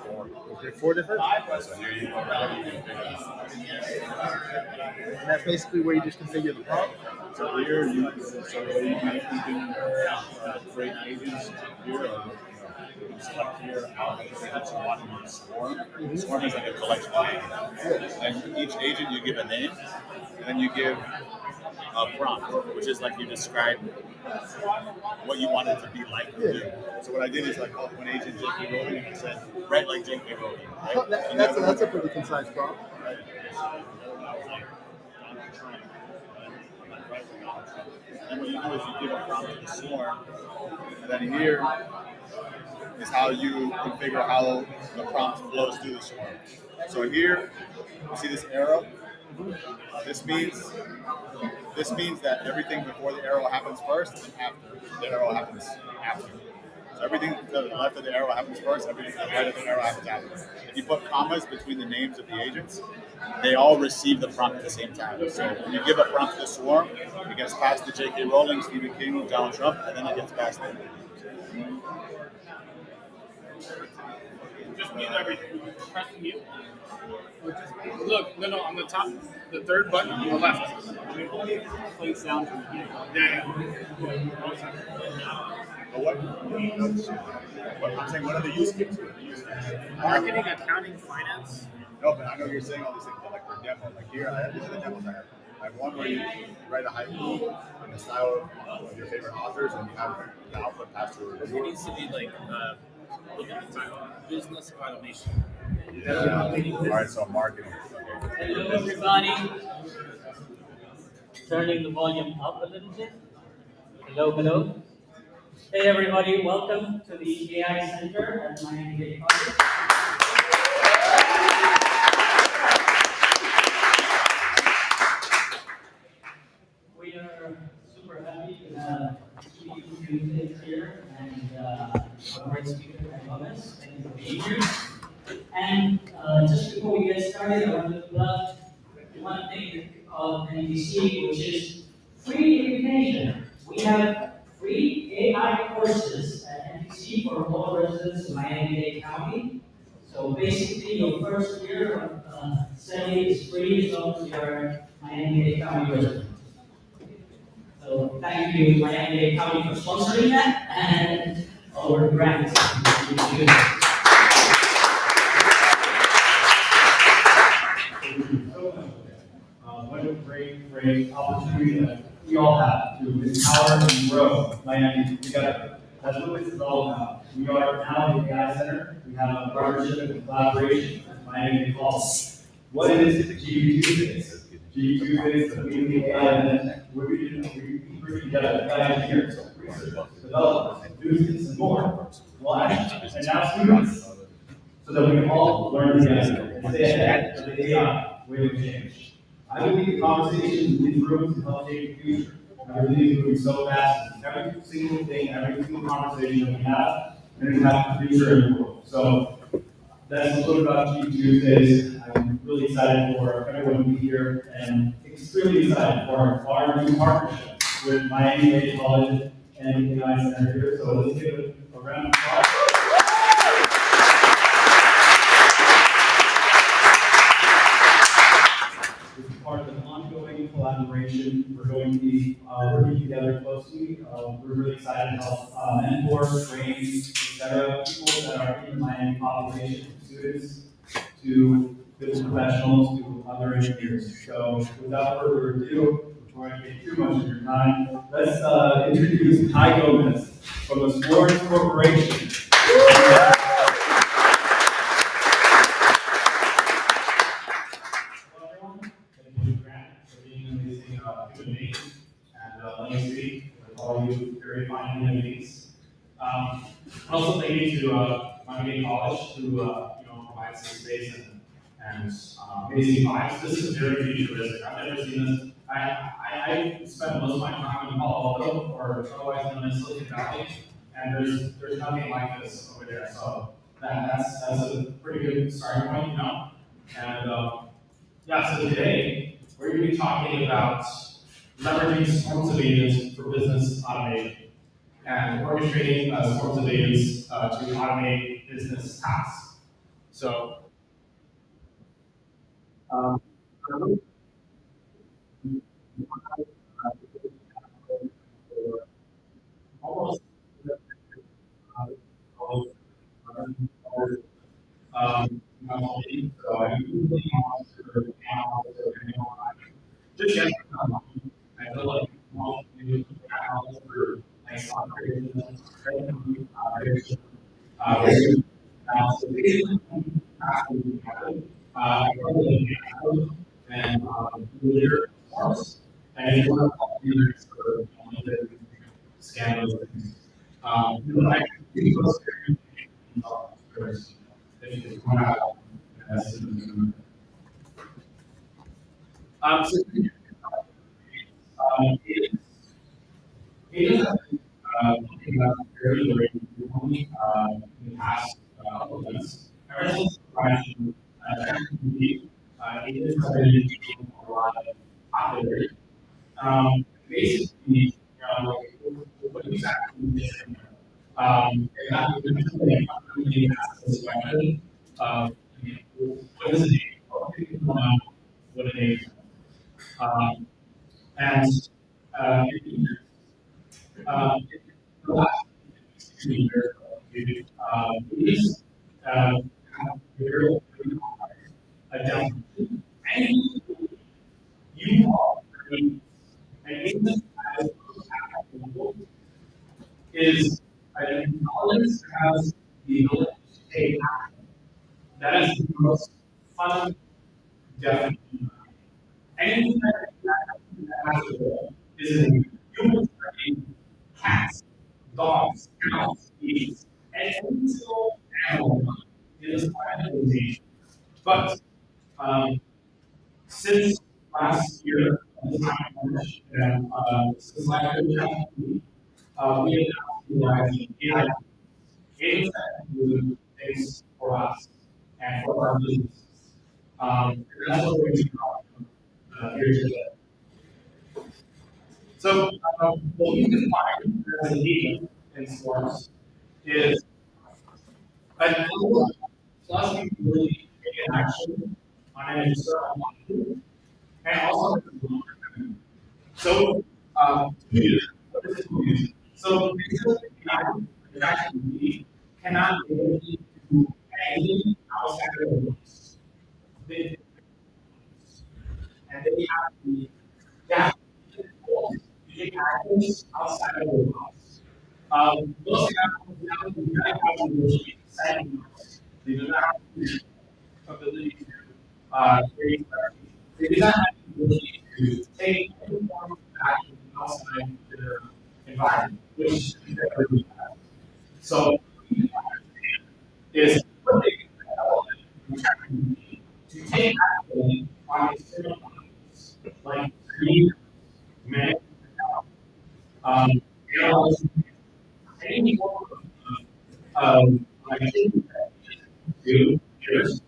[SPEAKER 3] Four. Okay, 4 different?
[SPEAKER 2] So here you go. You can figure
[SPEAKER 3] And that's basically where you just configure the prompt.
[SPEAKER 2] so here you can create agents here. You can select here how many agents you want in your swarm. Swarm is like a collection of agents. And each agent you give a name, and then you give a prompt, which is like you describe what you want it to be like to do. So what I did is I called one agent J.K. Rowling and I said, write like J.K. Rowling. Right?
[SPEAKER 3] Oh, that's a pretty concise prompt.
[SPEAKER 2] Right. I was like, Donald Trump. Like, write like Donald Trump. And what you do is you give a prompt to the swarm, and then here is how you configure how the prompt flows through the swarm. So here, you see this arrow? This means that everything before the arrow happens first and after the arrow happens after. So everything to the left of the arrow happens first, everything to the right of the arrow happens after. If you put commas between the names of the agents, they all receive the prompt at the same time. So when you give a prompt to the swarm, it gets past the J.K. Rowling, Stephen King, Donald Trump, and then it gets past them.
[SPEAKER 1] Just mute everything. Press mute. Look, no, on the top, the third button on the left. Play sound from here. Yeah.
[SPEAKER 2] What? I'm saying, what are the use cases?
[SPEAKER 1] Marketing, accounting, finance.
[SPEAKER 2] No, but I know you're saying all these things, but like for demo, like here, these are the demos I have. I have one where you write a haiku in the style of your favorite authors, and you have the output pass through a
[SPEAKER 1] It
[SPEAKER 2] reviewer.
[SPEAKER 1] needs to be like, look at the title, business automation.
[SPEAKER 2] All right, so marketing.
[SPEAKER 9] Hello, everybody. Turning the volume up a little bit. Hello, hello. Hey, everybody. Welcome to the AI Center at Miami Dade College. We are super happy to have Chief Tuesdays here and a great speaker, Gomez. Thank you for being here. And just before we get started, I want to plug one thing of NBC, which is free education. We have free AI courses at NBC for all residents of Miami-Dade County. So basically, your first year of study is free as long as you're Miami-Dade County resident. So thank you, Miami-Dade County, for sponsoring that and our grants.
[SPEAKER 8] What a great opportunity that we all have to empower and grow Miami together. That's what this is all about. We are now the AI Center. We have a partnership and collaboration with Miami College. What is GU Tuesdays? GU Tuesdays is a weekly AI event where we bring together AI engineers, researchers, developers, enthusiasts, and more. Well, actually, and now students, so that we can all learn together and stay ahead of the AI wave of change. I believe the conversations in these rooms can help shape the future. Everything is moving so fast. Every single thing, every single conversation that we have, and we have the future in the world. So that's a little bit about GU Tuesdays. I'm really excited for everyone to be here and extremely excited for our new partnership with Miami-Dade College and the AI Center here. So let's give it a round of applause. This is part of an ongoing collaboration. We're going to be working together closely. We're really excited to help mentor, train, etc. people that are in the Miami population, students to business professionals to other engineers. So without further ado, before I take too much of your time, let's introduce Ty Gomez from the Florence Corporation. All you very fine human beings. Also, thank you to Miami College who provides this space and amazing vibes. This is very futuristic. I've never seen this. I spent most of my time in Palo Alto, or otherwise known as Silicon Valley, and there's nothing like this over there. So that's a pretty good starting point, And yeah, so today we're going to be talking about
[SPEAKER 1] leveraging swarms of agents for business automation, and orchestrating swarms of agents to automate business tasks. So, almost just yesterday, I feel like most new analysts for like software and later forms, and it's one of the for scan those things. I think those so it is looking at very frequently in the past couple of months. Ever since the question, it is been getting a lot of popularity. Basically, what exactly is it? And that would be really ask this question of what is it? What it is? And the last 2 years, these have very adjustment. And you all, and in this is knowledge has the ability to take action. That is the most fundamental definition. Anything that has a goal is in humans, cats, dogs, cows, pigs, and every single animal in this planet is nature. But since last year, this time and since last year, we have utilizing AI agents that do things for us and for our business. And that's what we're going to talk about here today. So, what we define as an agent in Swarms is an LLM plus the ability to take an action on an external module and also so so basically the action cannot really do anything outside of the box. And they have the to take actions outside of the box. Most examples now do not have the ability to set box. They do not have the ability to create therapy. They do not have the ability to take any form of action outside their environment, which is really bad. So, is what they can to take action on external models, like screen, manage, analyze, any form of activity that you do is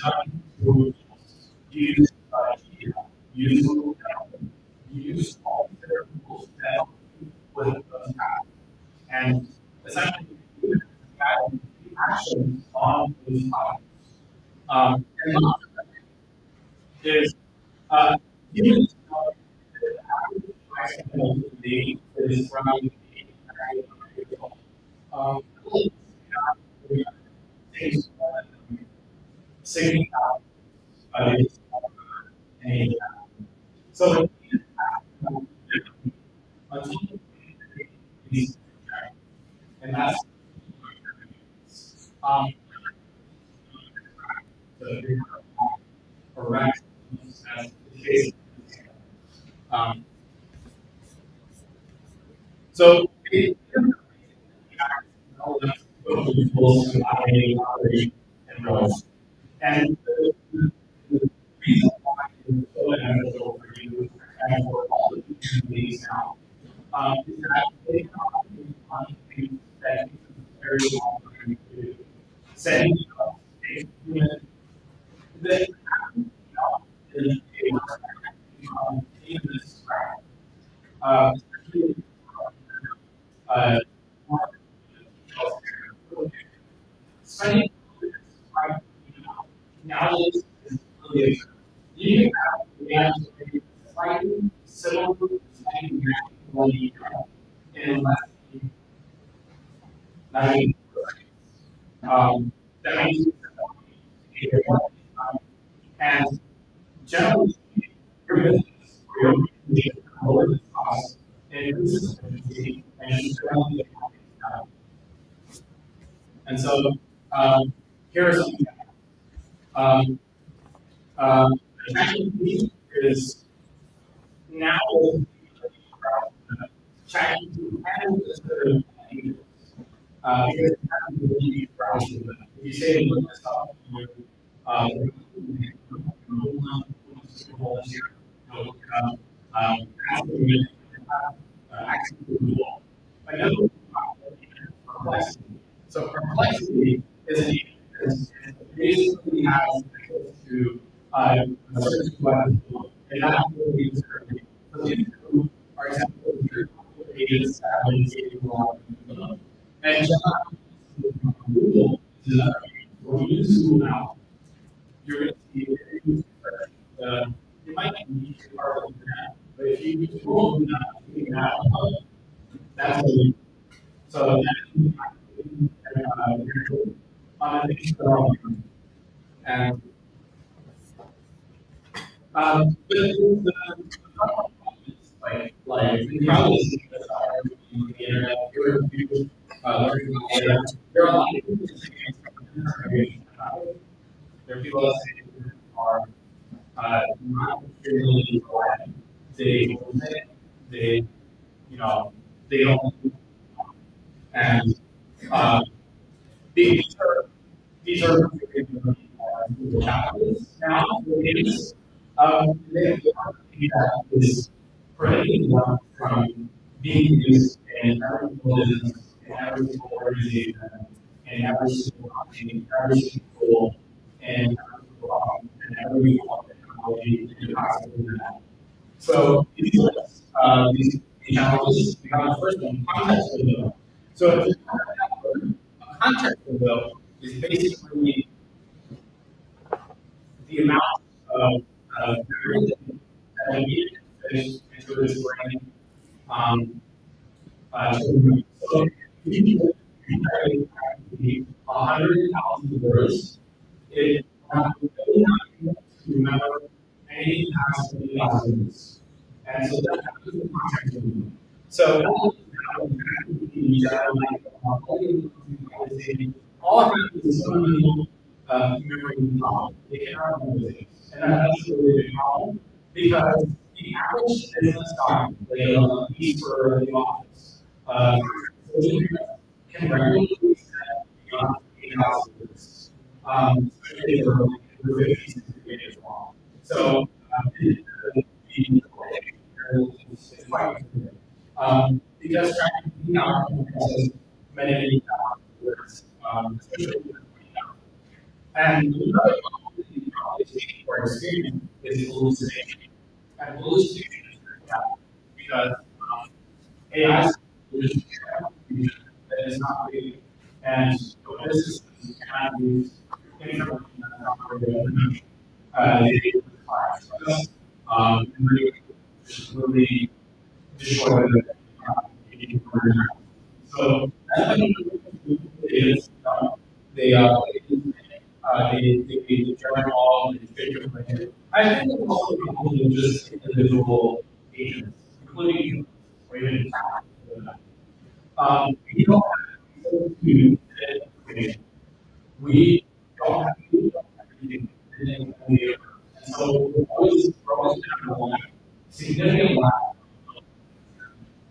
[SPEAKER 1] done through use use all the variables that help with those tasks. And essentially, the actions on those topics. And is humans the is from singing so and that's correct as the case. So operation and roles. And the reason why it's so beneficial for you and for all of the communities now is that they can operate on things that it's very long time to do. Setting up a human that is in this track. Spending nowadays is really you have slightly similar spending money in less than that means and generally your business or your business lowers costs and increases efficiency and you surround the economy. And so here are some ChatGPT is now ChatGPT if you say look this up, so perplexity is basically has access to a certain web and that will be serving. So these two are examples of agents that have been saving a lot of people. And Google is another when you use Google now, you're going to see you might need to part of the internet, but if you use Google, that's what you so and but the problem is like the problem is the internet, learning data. There are a lot of people that say there are people that say are not really correct. They they they don't and these are challenges now. They is preventing them from being used in every business, in every single organization, in every single company, every single and every technology that you possibly have. So these challenges become the first one, context window. So if you a context window is basically the amount of memory that we need to finish into this brain. So if you carry 100,000 words, it really not to remember anything past 20,000 words. And so that's the context window. So all happens is so many memory problem. They cannot remember things. And that's a really big problem because the average business document, a piece for the office, can regularly set beyond 8,000 words. Especially for 50, 60 pages long. So it's quite clear. Because tracking now has many words, especially and another for experience is hallucination. And hallucination is very bad because AI that is not real. And those systems cannot use information that's not real. They require trust, really destroy the so that's is they turn all the figure plan. I think it's also including just individual agents, including you, or even we don't have to information. We don't have to do everything. And so we're always down the line, significant lack of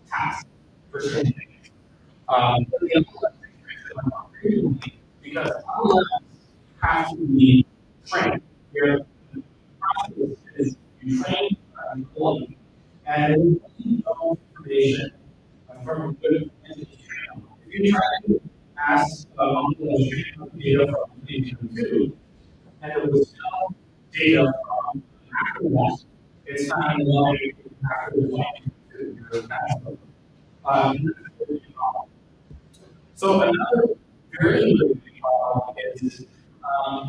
[SPEAKER 1] tasks for certain things. Because LLMs have to be trained. Where the process is you train an employee, and then you know information from a good entity. If you try to ask data from two, and it was still data from after that, it's not allowing you to after the to your
[SPEAKER 11] So another very big problem is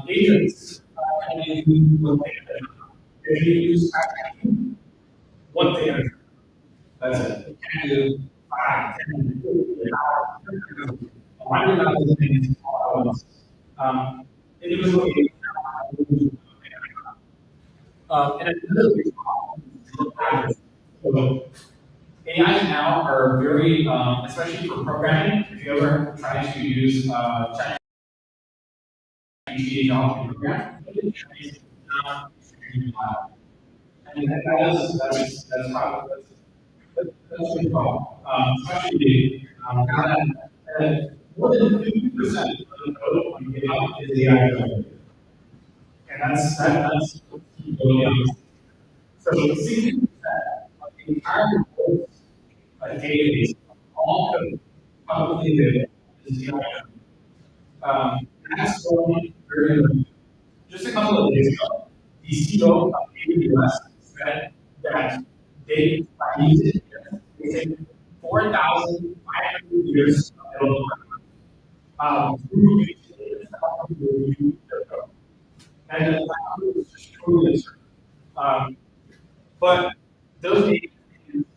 [SPEAKER 11] agents can use one thing at a time. If you use tracking, one thing at a time. That's it. You can't do 5, 10, 15, an hour. Why do not those things all at once? Individual agents and another big problem is so AIs now are very, especially for programming, if you ever try to use ChatGPT to program, it's not extremely loud. And that's probably that's a big problem. Especially now that more than 50% of the code on GitHub is AI generated. And that's really honest. So 60% of the entire code database, all code publicly available is AI. That's growing very rapidly. Just a couple of days ago, the CEO of AWS said that they are using they say 4,500 years of development to review their code. And the cloud is just truly absurd. But those data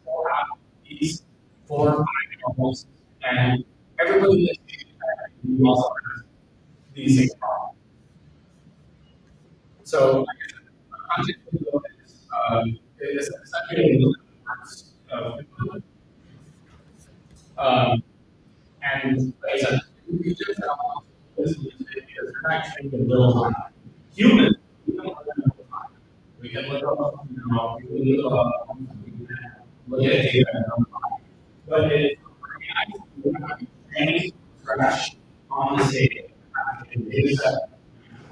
[SPEAKER 11] will have these 4 or 5 models, and everybody that's using that also has these same problems. So, context window is essentially a parts of and like I said, we just have this is because they're actually in real time. Humans, we can look at real time. We can look up, we can look at data in real time. But it's training scratch on this data set,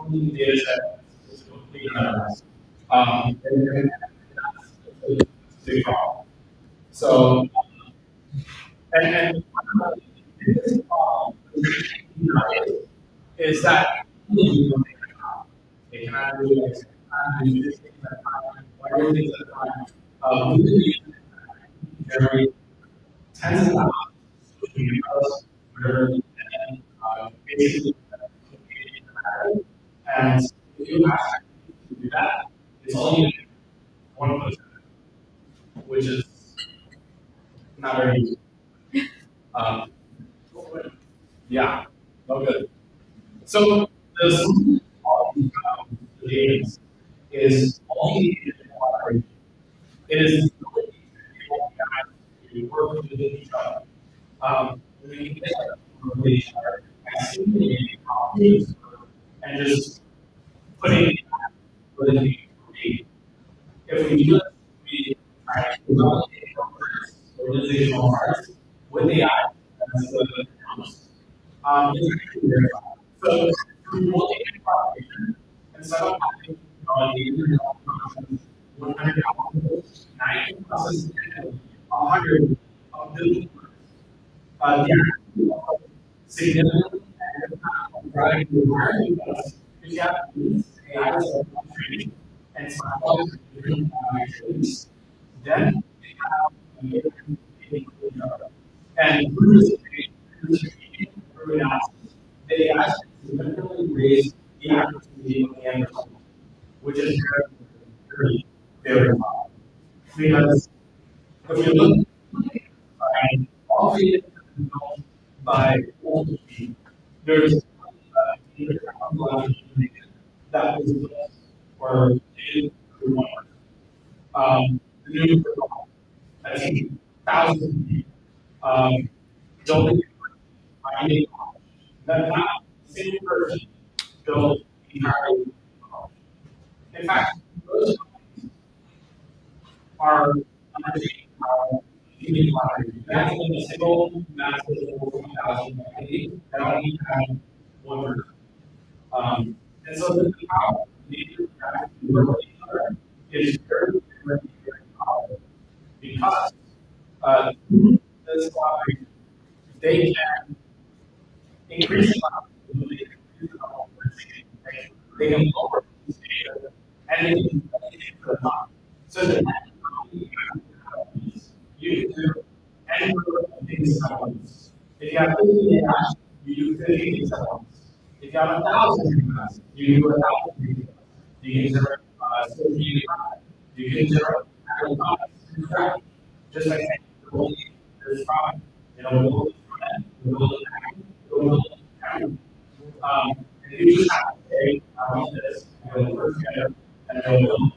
[SPEAKER 11] data set is completely unrealized. And that's a big problem. So, and this problem is that they cannot do this, things at a time, whatever things at a time. We can generate tens of thousands of social media posts, and basically, and if you ask to do that, it's only one post, which is not very easy. Yeah, no good. So the solution to all these problems for the agents is only in collaboration. It is the ability to enable guys to work with each other. We can get with each other by simulating problems and just putting it where they can create. If we do it, we try to replicate organizational parts with AI as the promise. It's actually very fun. So through multi-integration and some of the 100 algorithms, 90 processes, and 100 of those significantly and driving the environment because you have to use AI training and some other different activities. Then they have each other. And through this through analysis, they actually significantly raise the accuracy of the end result, which is very, very high. Because if you look at all the results by old speed, there's that was or is one. The new protocol, that's thousands of people. Building finding that not a single person built the entire college. In fact, those companies are undertaking how human collaboration. That's in a single massive 14,000 entity that only have one person. And so the power needed to work with each other is very, very, very powerful because through this collaboration, they can increase the amount of ability, increase the amount of they can lower the data, and they can study it for the time. So that you can do any number of things at once. If you have 50 tasks, you do 50 setups. If you have 1,000 tasks, you do 1,000. You can zero 15. You can zero from scratch. Just like this product. Build it front end, build it back end, build it back end. And you just have to say, I want this, and it'll work together, and it'll build.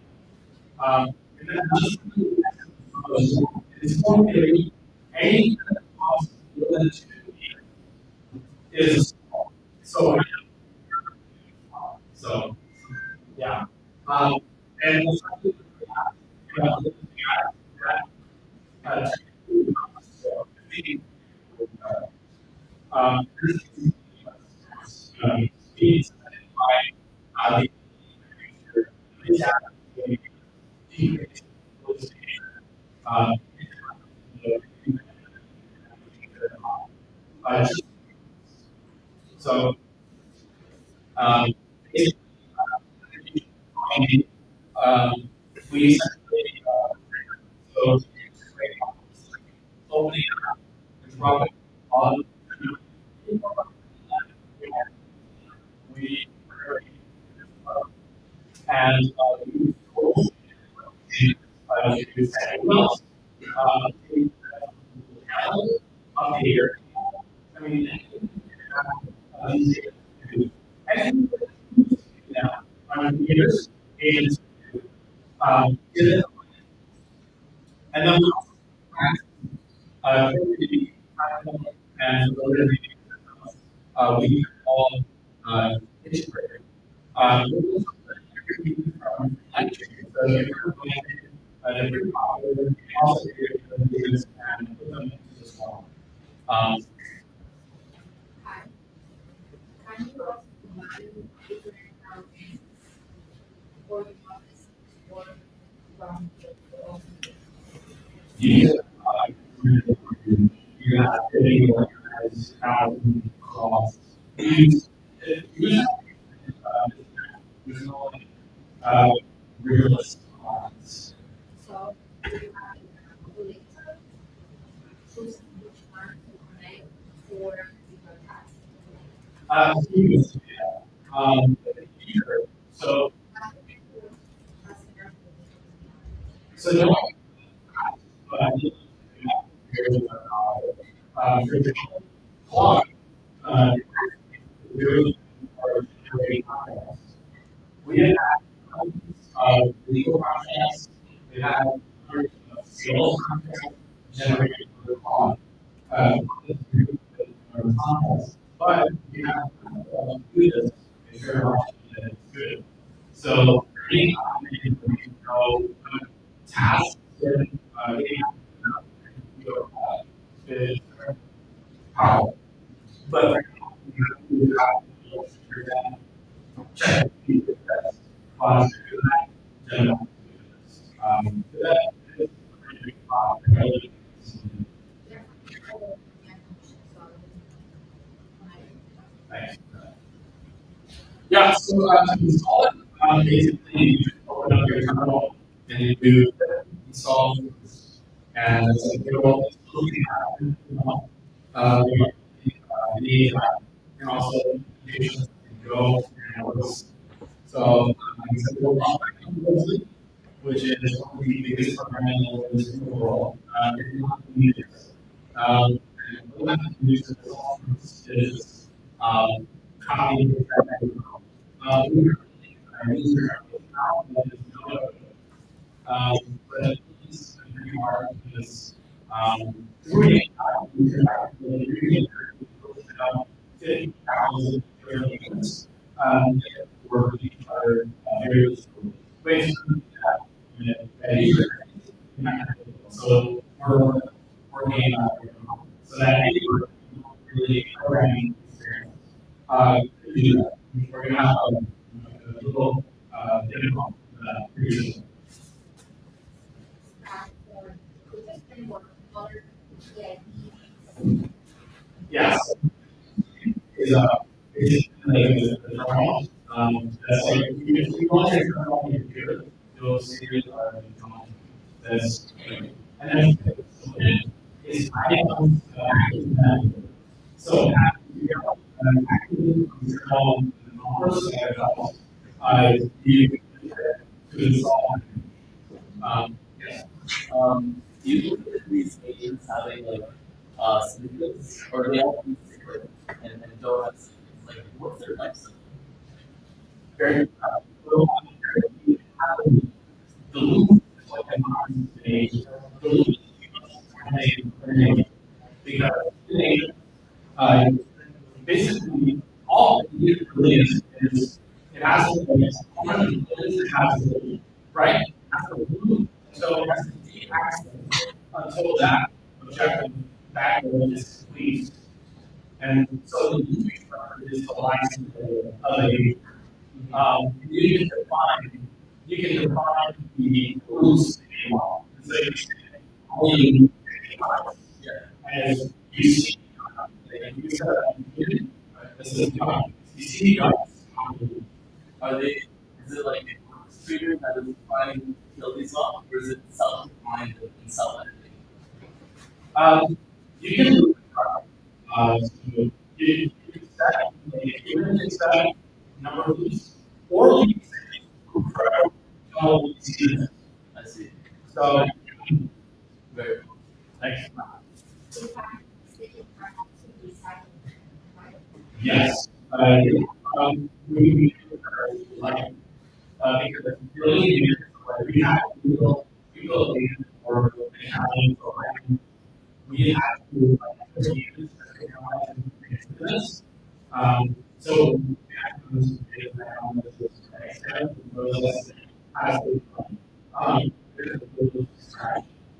[SPEAKER 11] And then it's going to be anything that costs more than 2 is so yeah. And speeds by so we essentially so opening up and dropping on we and up here. I mean, now on computers is and then and we all integrated. So different popular also and put them into this one.
[SPEAKER 7] Can you also combine different or office or from the
[SPEAKER 11] Yeah, you're not getting organized out costs. There's no realist costs.
[SPEAKER 7] so you have to calculate choose which one to connect for different tasks.
[SPEAKER 11] So no. We have legal contracts, we have sales contracts generated for the law. But we have do this in very much that it's good. So any know tasks and is powerful. But you have to check the best class to that general. That is a big problem. Thanks. Yeah, so to install it, basically you just open up your terminal and you do install and it's like looking at the and also applications can go and works. So which is the biggest programming language in the world. If you want to use this. And what I can use is copy but it's pretty hard because doing 50,000 units for each other areas. So we're working so that really programming experience. We're going to have a little demo pretty soon. Yes. Is the terminal. That's like if you want to turn on your computer, you'll see this. And then is items So actively control the numbers and I you to install. Yes.
[SPEAKER 4] Do you look at these agents having like snippets, or do they all be secret and don't have snippets? Like, what's their life?
[SPEAKER 11] Very the loop is like a non-stage. The loop is because basically all it really is it has to be it has to be right. It has to loop, so it has to deactivate until that objective backbone is complete. And so the looping structure is the license of a user. You can define the rules model. So you say only as you see you set up this is you see
[SPEAKER 4] Are they? Is it like a trigger that is trying to kill these off, or is it self-defined and self-editing?
[SPEAKER 11] You can do so you can set number of loops, or you can say all these.
[SPEAKER 4] I see.
[SPEAKER 11] So
[SPEAKER 4] Very cool.
[SPEAKER 11] thanks. Yes. We like because really we have to build data for accounting for we have to use this. So we have to use data analysis as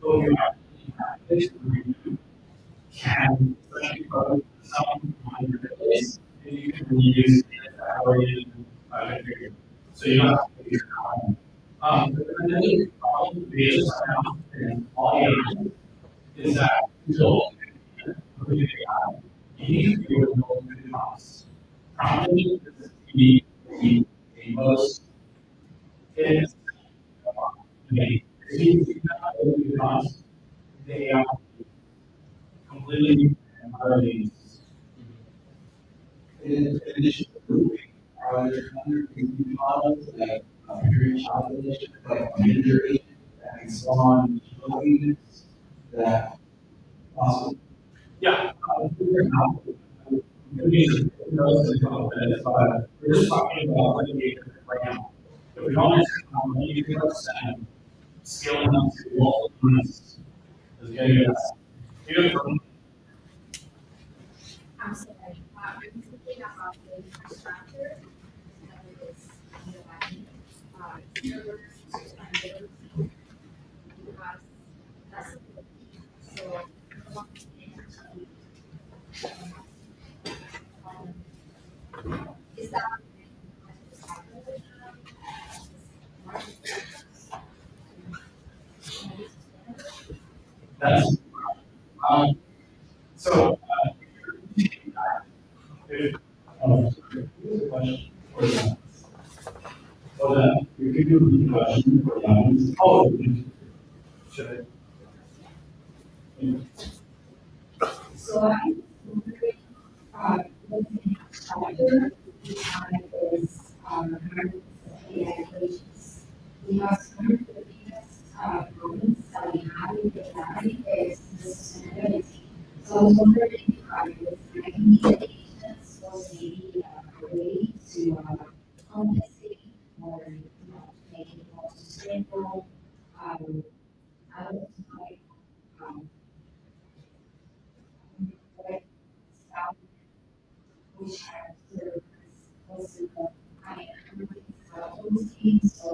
[SPEAKER 11] so you have this review can especially for some minor days and you can reuse data already configured. So you don't have to use the problem with data science and audio is that you don't you need to be able to know the costs. Probably this is the most is the costs. They are completely and utterly.
[SPEAKER 12] In addition to grouping, are there other grouping models like period population, like manager agent that can spawn agents that possible?
[SPEAKER 11] Yeah, we're just talking about litigation right now. If we don't understand scaling up to all units is getting us.
[SPEAKER 7] I'm sorry. I'm thinking about the infrastructure that is servers and those because that's the key. So is that
[SPEAKER 11] That's so if question for that. So that you can do the question for that. Oh, should I?
[SPEAKER 13] So I'm wondering, looking at chapter is hundreds of AI equations. Because one of the biggest problems that we have in the AI is the sustainability. So I was wondering with recommendations was maybe a way to compensate or make it more sustainable. I would like what stuff which have served most of the those things. So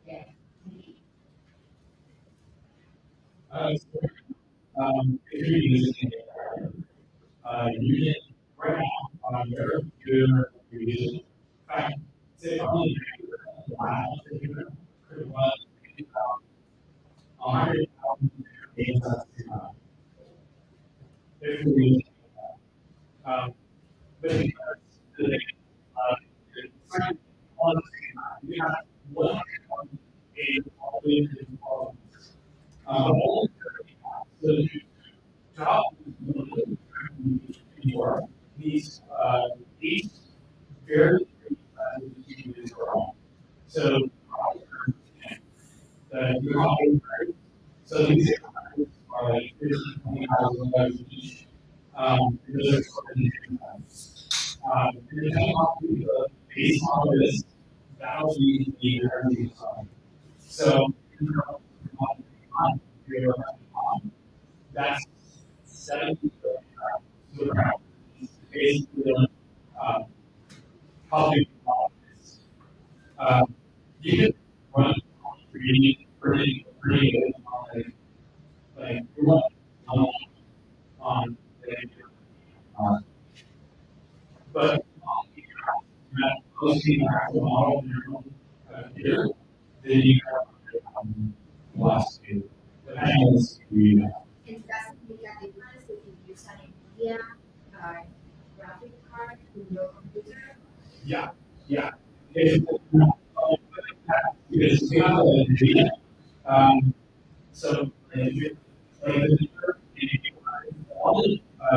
[SPEAKER 13] yeah.
[SPEAKER 11] If you're using use it right now on your computer, you're using it. In fact, say probably could run 100,000 data if you're using but because on the same time, we have one a population of so to help before. These very distributed for all. So so these are like 20,000 each. Those are sort of different times. Depending on the base model is, that'll be the energy side. So that's 70 basically how big the model is. You can run pretty good like you want on but those people have the model in your own computer, then you have philosophy. The panels we
[SPEAKER 13] It doesn't make a difference if you use an NVIDIA graphic card in your computer.
[SPEAKER 11] yeah. It's we have a NVIDIA. So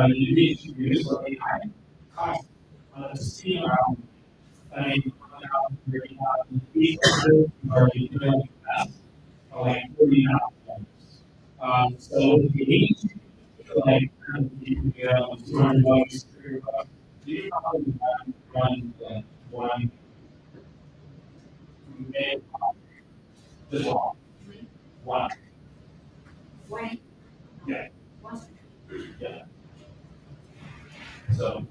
[SPEAKER 11] you need to use what AI cost to see around. I mean, these are doing best like 40 hours. So you need to like $200, $300. You probably run like one mid just one.
[SPEAKER 13] When
[SPEAKER 11] Yeah.
[SPEAKER 13] once
[SPEAKER 11] Yeah. So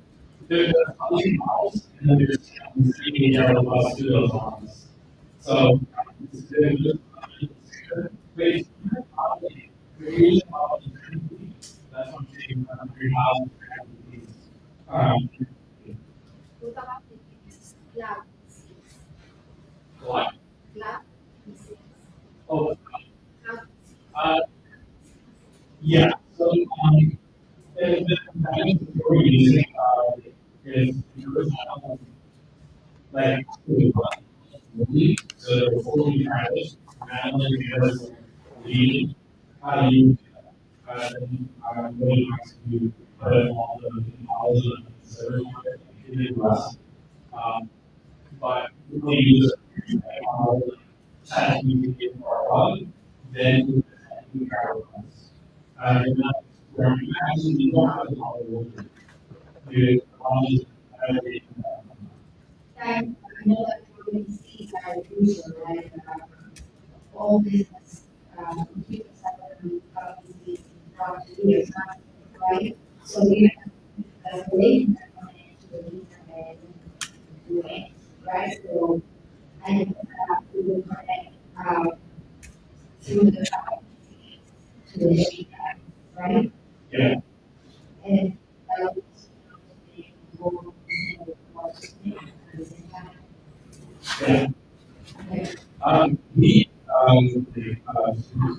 [SPEAKER 11] there's other models and then there's 3 plus 2 of those models. So wait, that's what I'm saying. 3,000.
[SPEAKER 13] what about the cloud physics?
[SPEAKER 11] What?
[SPEAKER 13] Cloud physics.
[SPEAKER 11] Oh,
[SPEAKER 13] Cloud
[SPEAKER 11] yeah. So the we're using is like so fully private, manually because we how do you really have to put all the knowledge and service in the US. But we use ChatGPT for one, then we try to and where you actually don't have the knowledge, you
[SPEAKER 13] I know that communities are usually like all business computers have communities from the years, right? So we have the relation that come into the internet and do it, right? So I we will connect through the to the data, right?
[SPEAKER 11] Yeah.
[SPEAKER 13] And that was more at the same time.
[SPEAKER 11] Yeah.
[SPEAKER 13] Okay.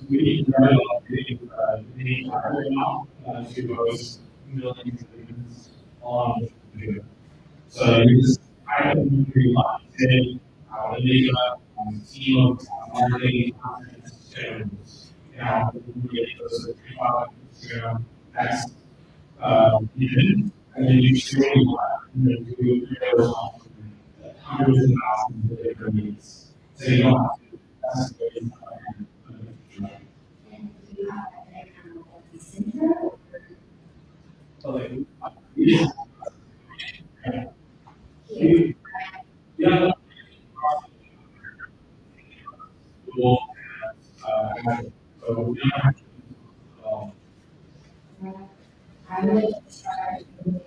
[SPEAKER 11] We learn a lot of the hardware now to host millions of things on the computer. So you just I don't really like say the data team of marketing and we get those that's even and then you show do hundreds of thousands of different needs. So you don't have to that's the way
[SPEAKER 13] And do you have an account at the center?
[SPEAKER 11] so like yeah. Cool. So
[SPEAKER 13] I will try to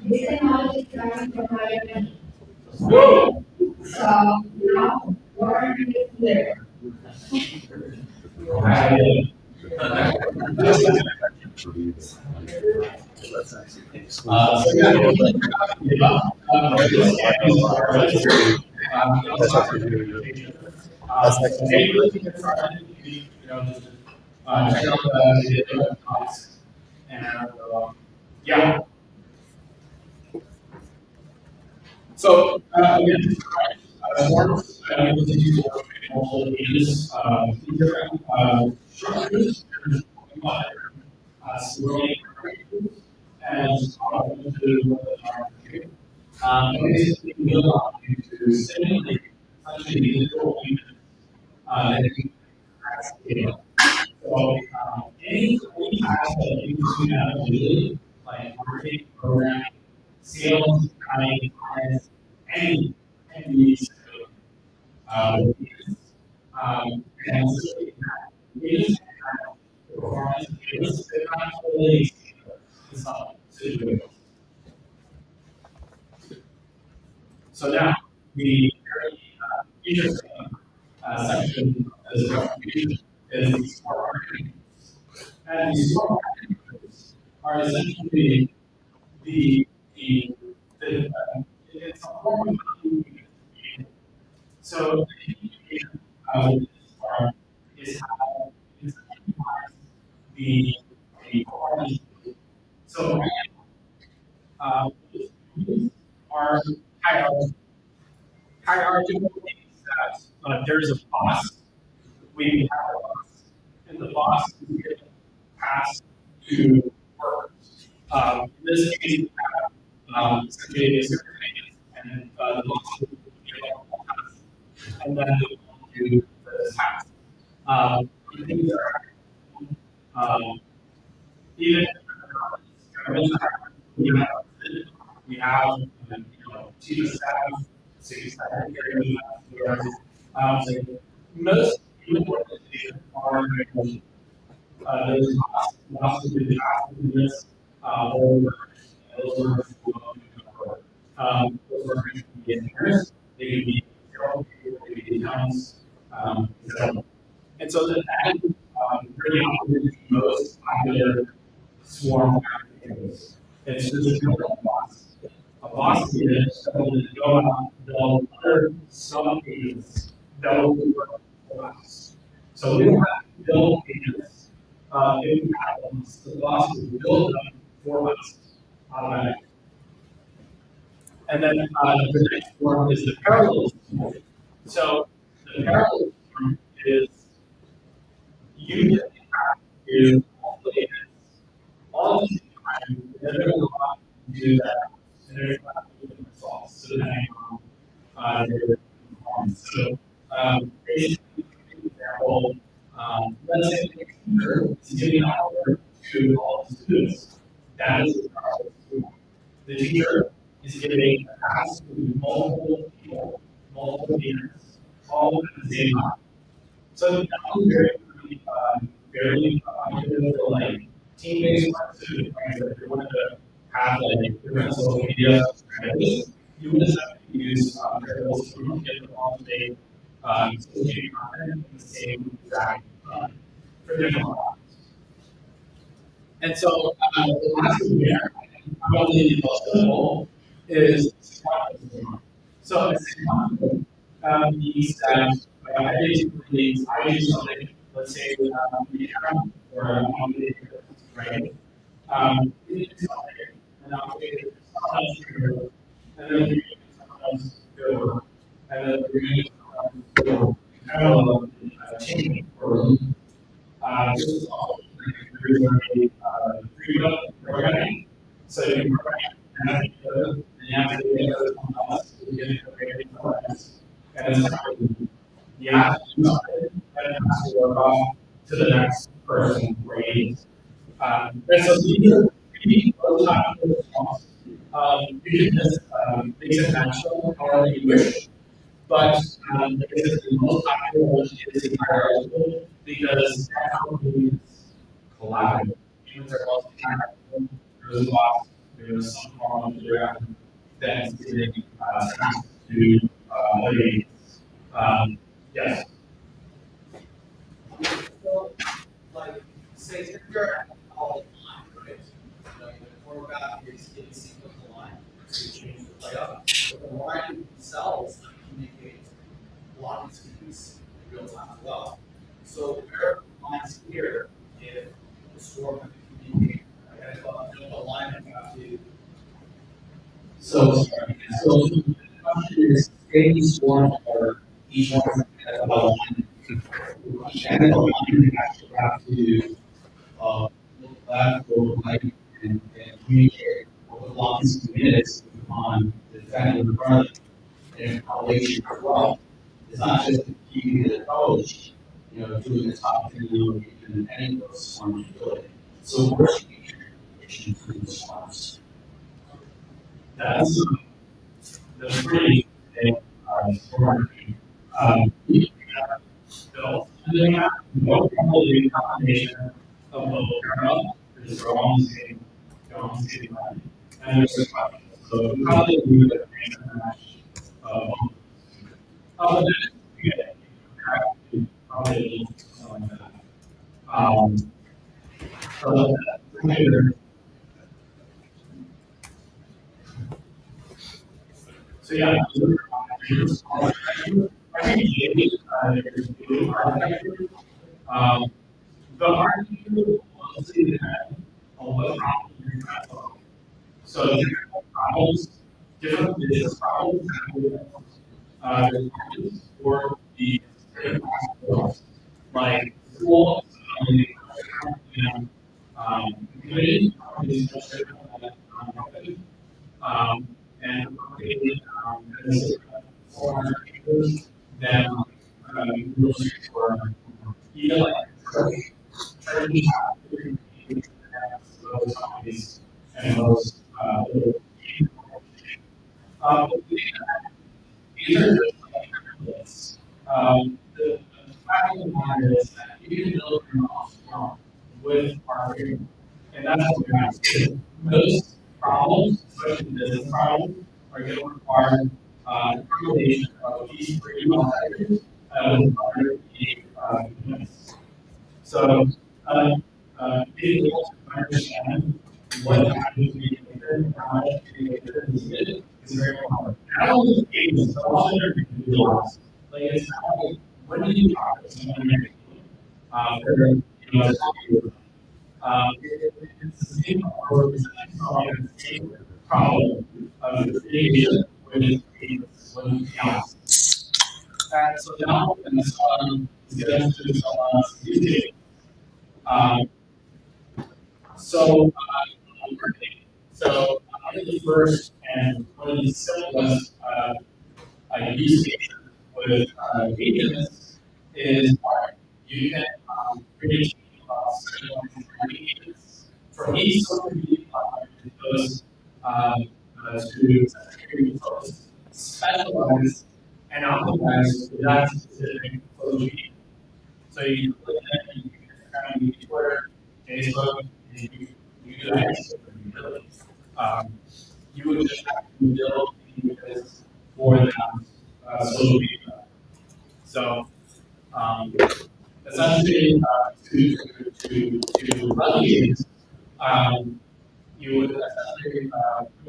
[SPEAKER 13] this technology is coming from my so now we're here.
[SPEAKER 11] Yeah. So again, forms, I use also is structures, swirling and basically we allow you to simulate essentially these little units that you can scale. So any task that you do now visually, like marketing, programming, sales, accounting, finance, any these and so it is performance, it is not really situation. So now the very interesting section of this presentation is the smart marketing. And the smart marketing are essentially it's a form of communication. So the communication is how it's the performance. So are hierarchical means that there's a boss. We have a boss, and the boss is given task to workers. In this case, we have essentially a certificate, and the boss will give all tasks, and then they will do the task. Things are even we have chief of staff, city secretary, most organizations are there's lots of good this those are engineers, they can be they can be accountants, and so that really often the most popular swarm applications. It's just a boss. A boss is someone that go out, build other sub-agents that will work for us. So we don't have to build agents. If we have them, the boss will build them for us automatically. And then the next form is the parallelism form. So the parallelism form is you have to all the agents all the time, and they're going to do that, and they're going to do results. So depending on their performance. So basically, for example, let's say the teacher is giving an hour to all the students. That is the parallel. The teacher is giving a task to multiple people, multiple leaders, all at the same time. So that was very like team-based student, right? So if you wanted to have like different social media strategies, you would just have to use variables to get them all to make social media content in the same exact for different products. And so the last thing here, probably the most simple, is sequentialism. So a sequentialism means that I do something, let's say or a right? We do something, and I'll create sometimes trigger, and then we sometimes go, and then we go, kind of changing or this is also programming. So you program and you have to get someone else to get and it's you have to do something and it has to work off to the next person grades. And so those types of response. You can just make it natural however you wish, but because it's the most popular one is the hierarchical because that's how humans collaborate. Humans are multi-talented. There's a lot. There's some form of direction that is giving tasks to yes.
[SPEAKER 5] So, like, say if you're at all the line, right? The quarterback is in sequence the line, so you change the play up. But the line themselves communicate a lot of these things in real time as well. So where lines here, if the swarm can communicate, okay, the line that you have to.
[SPEAKER 12] So the question is, any swarm or each one has And the line you actually have to look left, go right, and communicate over the longest 2 minutes on the defendant in front of you. And correlation as well. It's not just keeping the coach, doing the top thing, and any of those swarms you do it. So where's the communication between the swarms?
[SPEAKER 11] That's pretty important. We have built doing that. Probably a combination of both parallel, because they're all on the same line. And there's a question. So probably we would have made a match of both. Other than that, probably a little something like that. So later. So yeah, I think the architecture mostly depends on what problem you're trying to solve. So different problems, different business problems, or the like schools, community, and then really for either like those companies and those these are just the fact of the matter is that you can build your own strong with our and that's what we have to do. Most problems, especially business problems, are going to require a combination of these three factors with units. So, being able to understand what happens to be and how much is needed is very important. Not only the agents, but also their individuals. Like, it's not like, when do you talk to someone it's the same problem of creation with chaos. And so now, let's get into someone's use case. So I think the first and one of the simplest use cases with agents is you can create agents for each social media platform goes to security folks, specialize and optimize for that specific social media. So you can click that, you can kind of use Twitter, Facebook, and you do that. You would just have to build images for them social media. So essentially, to run these, you would essentially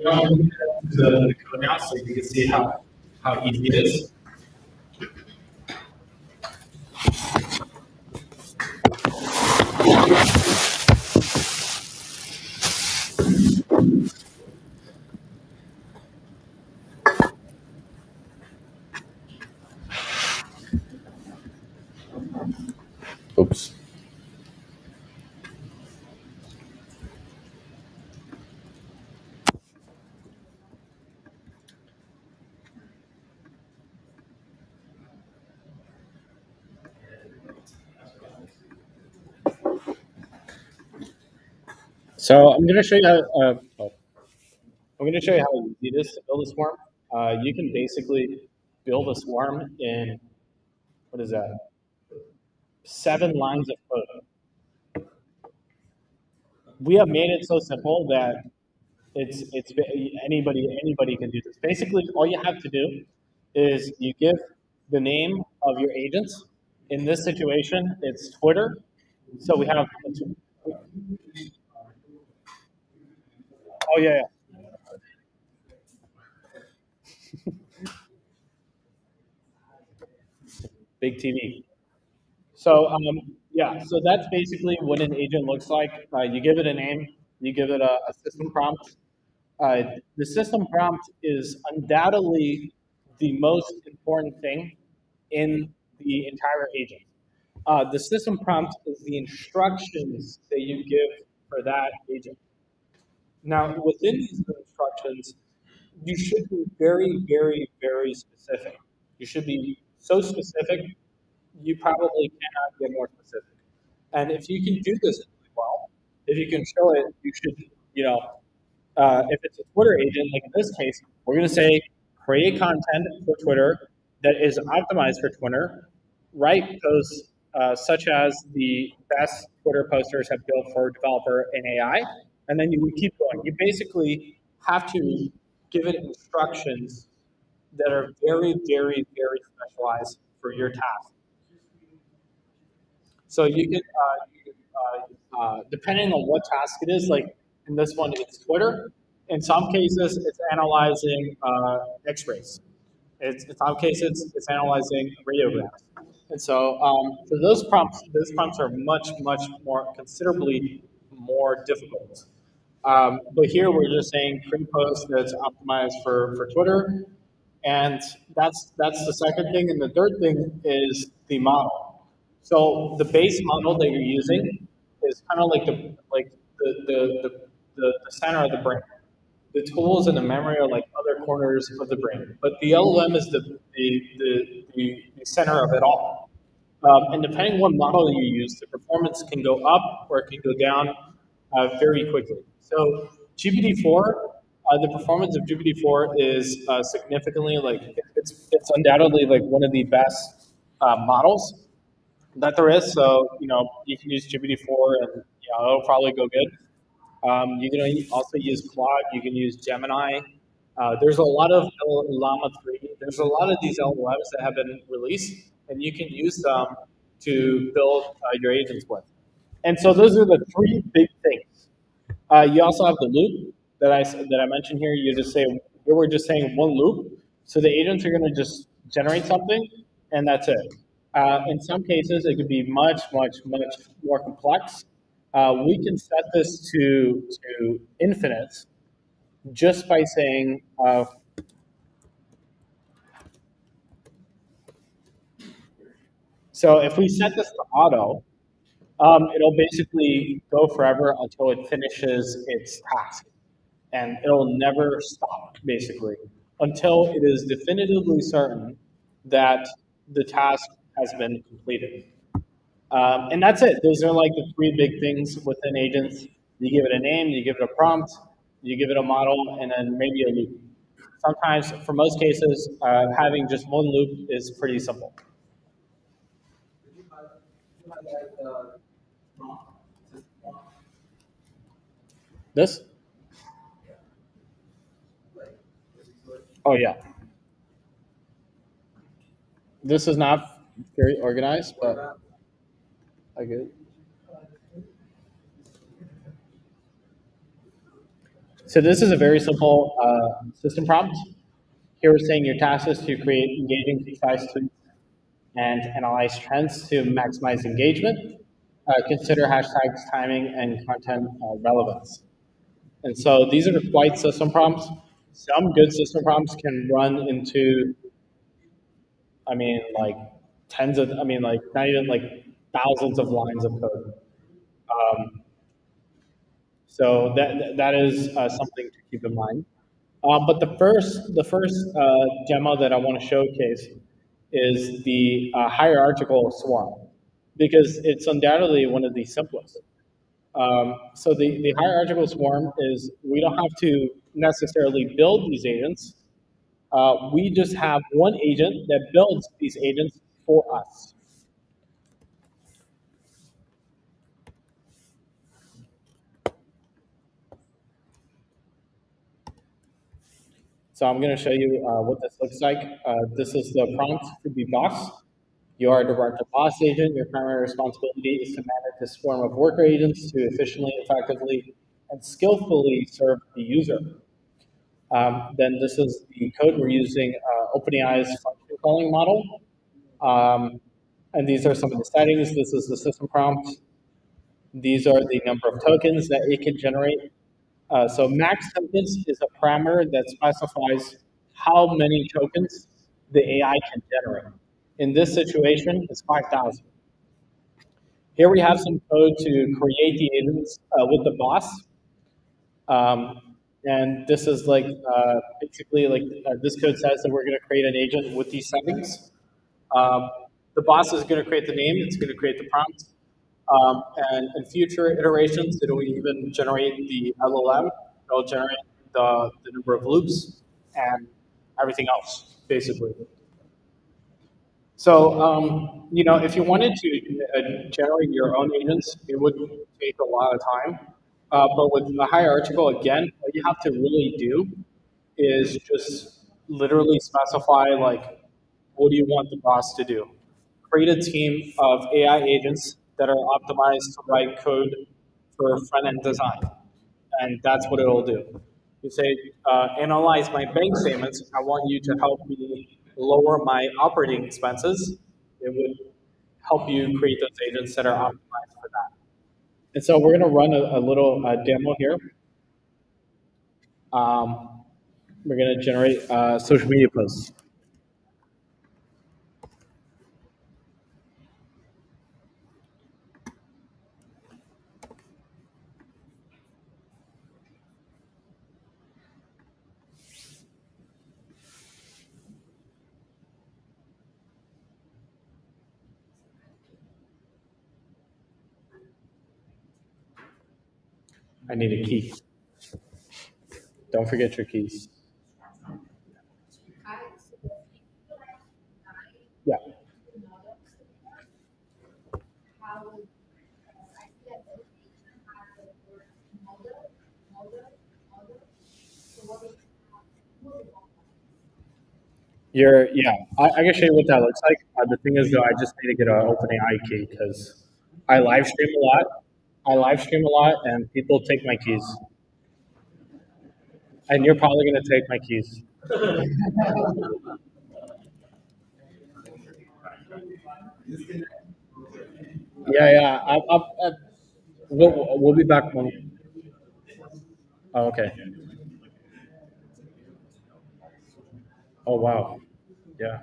[SPEAKER 11] go into the code now so you can see how easy it is.
[SPEAKER 14] Oops. So I'm going to show you how. I'm going to show you how easy it is to build a swarm. You can basically build a swarm in, what is that? 7 lines of code. We have made it so simple that it's anybody can do this. Basically, all you have to do is you give the name of your agents. In this situation, it's Twitter. So we have. Oh yeah. Big TV. So yeah, so that's basically what an agent looks like. You give it a name, you give it a system prompt. The system prompt is undoubtedly the most important thing in the entire agent. The system prompt is the instructions that you give for that agent. Now, within these instructions, you should be very, very, very specific. You should be so specific, you probably cannot get more specific. And if you can do this really well, if you can show it, you should, if it's a Twitter agent, like in this case, we're going to say create content for Twitter that is optimized for Twitter, write posts such as the best Twitter posters have built for developer and AI, and then you would keep going. You basically have to give it instructions that are very, very, very specialized for your task. So you can, depending on what task it is, like in this one, it's Twitter. In some cases, it's analyzing X-rays. In some cases, it's analyzing radiographs. And so for those prompts are much, much more, considerably more difficult. But here we're just saying create post that's optimized for Twitter. And that's the second thing. And the third thing is the model. So the base model that you're using is kind of like the center of the brain. The tools and the memory are like other corners of the brain, but the LLM is the center of it all. And depending on what model you use, the performance can go up or it can go down very quickly. So GPT-4, the performance of GPT-4 is significantly it's undoubtedly like one of the best models that there is. So you can use GPT-4 and it'll probably go good. You can also use Claude. You can use Gemini. There's a lot of Llama 3. There's a lot of these LLMs that have been released, and you can use them to build your agents with. And so those are the three big things. You also have the loop that I mentioned here. We're just saying one loop. So the agents are going to just generate something, and that's it. In some cases, it could be much, much, much more complex. We can set this to infinite just by saying so if we set this to auto, it'll basically go forever until it finishes its task. And it'll never stop, basically, until it is definitively certain that the task has been completed. And that's it. Those are like the three big things within agents. You give it a name, you give it a prompt, you give it a model, and then maybe a loop. Sometimes, for most cases, having just one loop is pretty simple. This? Oh, yeah. This is not very organized, but I get it. So this is a very simple system prompt. Here we're saying your task is to create engaging, concise tweets and analyze trends to maximize engagement. Consider hashtags, timing, and content relevance. And so these are quite system prompts. Some good system prompts can run into, not even like thousands of lines of code. So that is something to keep in mind. But the first demo that I want to showcase is the hierarchical swarm, because it's undoubtedly one of the simplest. So the hierarchical swarm is, we don't have to necessarily build these agents. We just have one agent that builds these agents for us. So I'm going to show you what this looks like. This is the prompt to be boss. You are a direct boss agent. Your primary responsibility is to manage a swarm of worker agents to efficiently, effectively, and skillfully serve the user. Then this is the code. We're using OpenAI's function calling model. And these are some of the settings. This is the system prompt. These are the number of tokens that it can generate. So max tokens is a parameter that specifies how many tokens the AI can generate. In this situation, it's 5,000. Here we have some code to create the agents with the boss. And this is like basically like this code says that we're going to create an agent with these settings. The boss is going to create the name. It's going to create the prompt. And in future iterations, it'll even generate the LLM. It'll generate the number of loops and everything else, basically. So, if you wanted to generate your own agents, it would take a lot of time. But with the hierarchical, again, what you have to really do is just literally specify, like, what do you want the boss to do? Create a team of AI agents that are optimized to write code for front-end design. And that's what it'll do. You say, analyze my bank statements. I want you to help me lower my operating expenses. It would help you create those agents that are optimized for that. And so we're going to run a little demo here. We're going to generate social media posts. I need a key. Don't forget your keys. Yeah. I can show you what that looks like. The thing is, though, I just need to get an OpenAI key because I live stream a lot. And people take my keys. And you're probably going to take my keys. Yeah. We'll be back when. Oh, okay. Oh, wow. Yeah.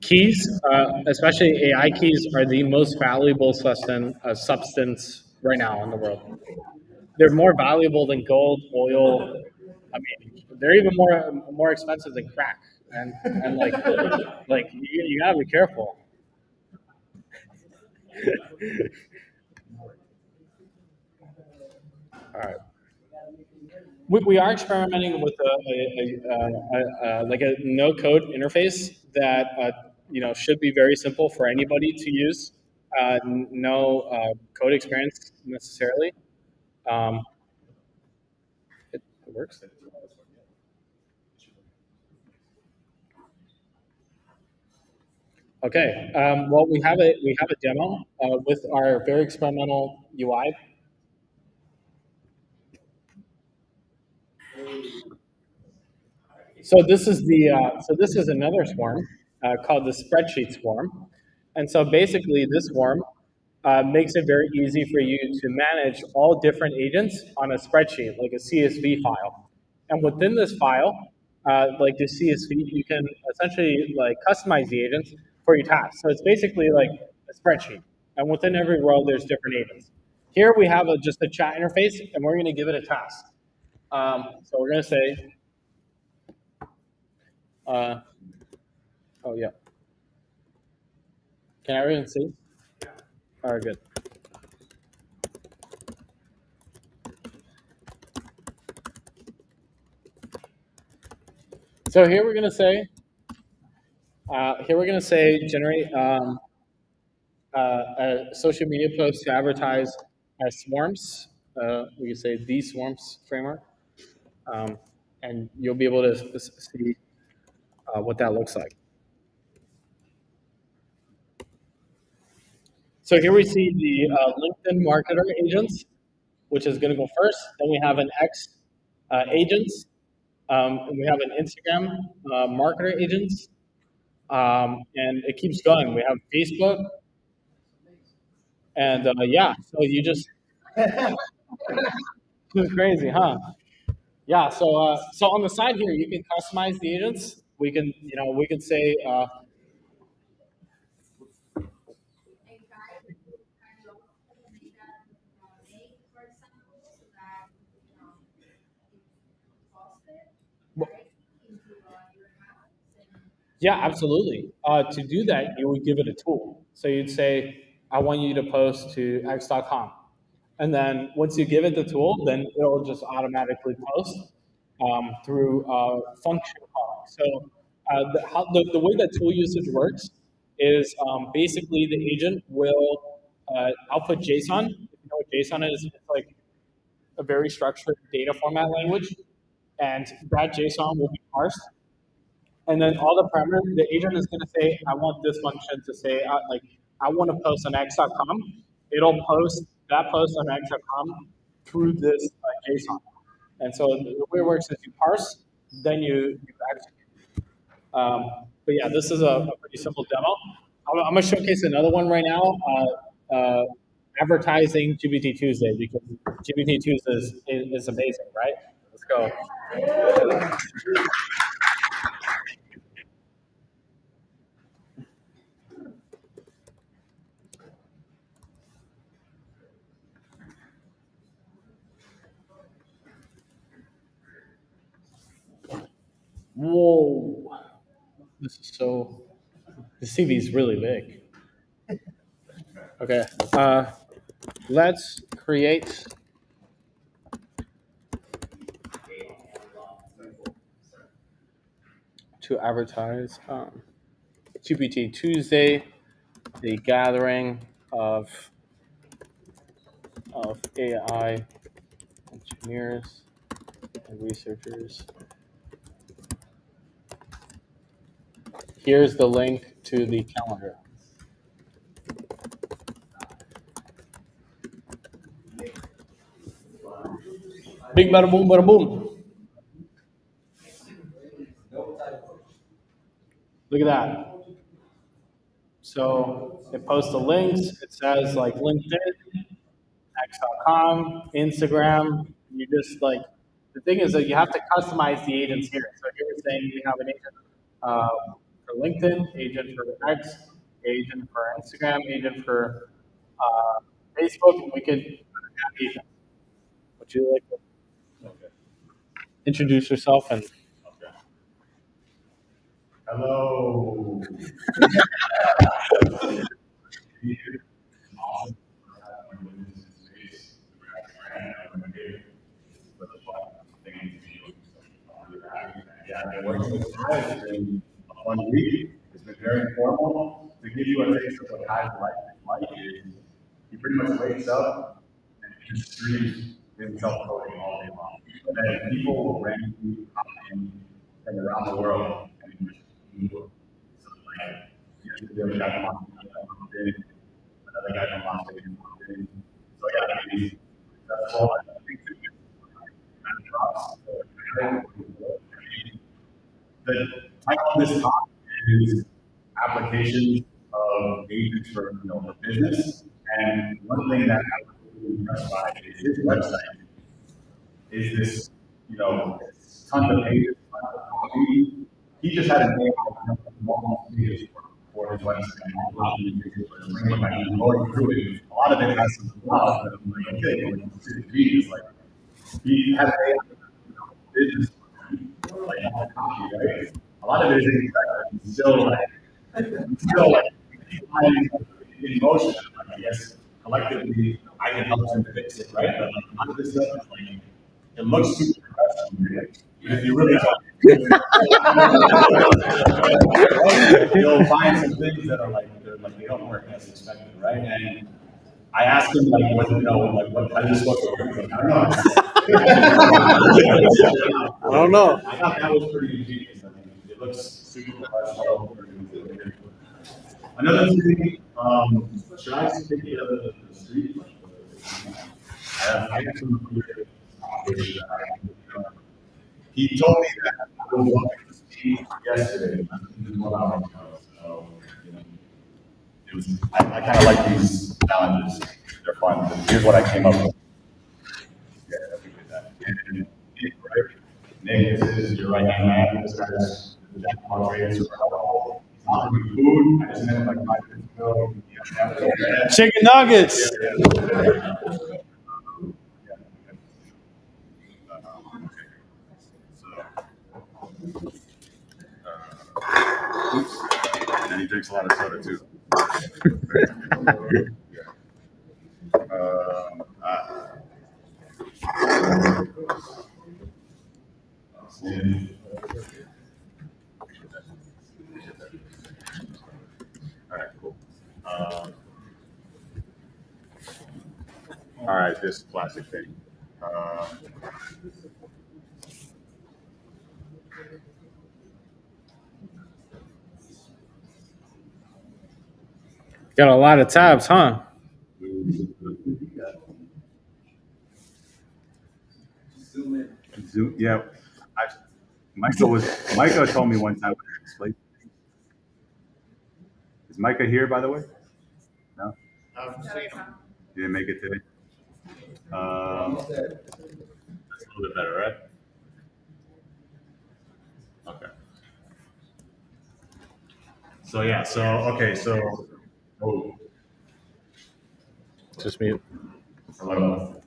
[SPEAKER 14] Keys, especially AI keys, are the most valuable substance right now in the world. They're more valuable than gold, oil. I mean, they're even more expensive than crack. And like you gotta be careful. All right. We are experimenting with a no-code interface that should be very simple for anybody to use. No code experience necessarily. It works. Okay. Well, we have a demo with our very experimental UI. So this is another swarm called the spreadsheet swarm, and so basically this swarm makes it very easy for you to manage all different agents on a spreadsheet, like a CSV file. And within this file, like the CSV, you can essentially like customize the agents for your tasks. So it's basically like a spreadsheet, and within every row there's different agents. Here we have just a chat interface, and we're going to give it a task. So we're going to say. Oh yeah. Can everyone see? All right, good. So here we're gonna say generate a social media post to advertise as swarms. We can say the swarms framework, and you'll be able to see what that looks like. So here we see the LinkedIn marketer agents, which is going to go first. Then we have an X agents. And we have an Instagram marketer agents. And it keeps going. We have Facebook. And yeah, so you just, it's crazy, huh? Yeah. So on the side here, you can customize the agents. We can say, yeah, absolutely. To do that, you would give it a tool. So you'd say, I want you to post to X.com. And then once you give it the tool, then it'll just automatically post through function calling. So the way that tool usage works is basically the agent will output JSON. If you know what JSON is, it's like a very structured data format language. And that JSON will be parsed. And then all the parameters, the agent is going to say, I want this function to say, I want to post on X.com. It'll post that post on X.com through this JSON. And so the way it works is you parse, then you execute. But yeah, this is a pretty simple demo. I'm going to showcase another one right now, advertising GPT Tuesday, because GPT Tuesday is amazing, right? Let's go. Whoa. This is so, the CV is really big. Okay. Let's create to advertise GPT Tuesday, the gathering of AI engineers and researchers. Here's the link to the calendar. Big bada boom, bada boom. Look at that. So it posts the links. It says like LinkedIn, X.com, Instagram. You just like, the thing is that you have to customize the agents here. So here we're saying you have an agent for LinkedIn, agent for X, agent for Instagram, agent for Facebook, and we could have agents. Would you like to introduce yourself and?
[SPEAKER 15] Hello. Yeah, I've been working with Hive. It's been a fun week. It's been very informal. To give you a taste of what Hive life is like, is he pretty much wakes up and he just streams himself coding all day long. And then people will randomly pop in from around the world and he just do it. So like, yesterday we got another guy from Las Vegas popped in. So yeah, that's all I think to do. The title of this talk is applications of agents for for business. And one thing that I was really impressed by is his website. Is this, tons of pages, tons of copy. He just had a name of multiple pages for his website. Going through it, a lot of it has some flaws, but I'm like, okay, like he had a business. Like copy, right? A lot of it is still like in motion. I guess collectively I can help him fix it, right? But a lot of this stuff is like it looks super professional. If you really you'll find some things that are like they don't work as expected, right? And I asked him like what how this supposed to work? I don't know.
[SPEAKER 14] I don't know.
[SPEAKER 15] I thought that was pretty ingenious. I mean, it looks super professional. Another thing, should I take it to the street? I got some weird he told me that I was walking the street yesterday. So, it was. I kind of like these challenges. They're fun. Here's what I came up with. Yeah, we did that. And, right? Nick, this is your right hand man. This guy's the jack of all trades, super helpful. He's not doing food. I just met him like 5 minutes ago.
[SPEAKER 14] Chicken nuggets.
[SPEAKER 15] And he drinks a lot of soda too. All right, cool. All right, this classic thing.
[SPEAKER 14] Got a lot of tabs, huh?
[SPEAKER 15] Zoom, yeah. Micah told me one time. Is Micah here, by the way? No? You didn't make it today? That's a little bit better, right? Okay. Oh.
[SPEAKER 14] Just mute.
[SPEAKER 15] Hello.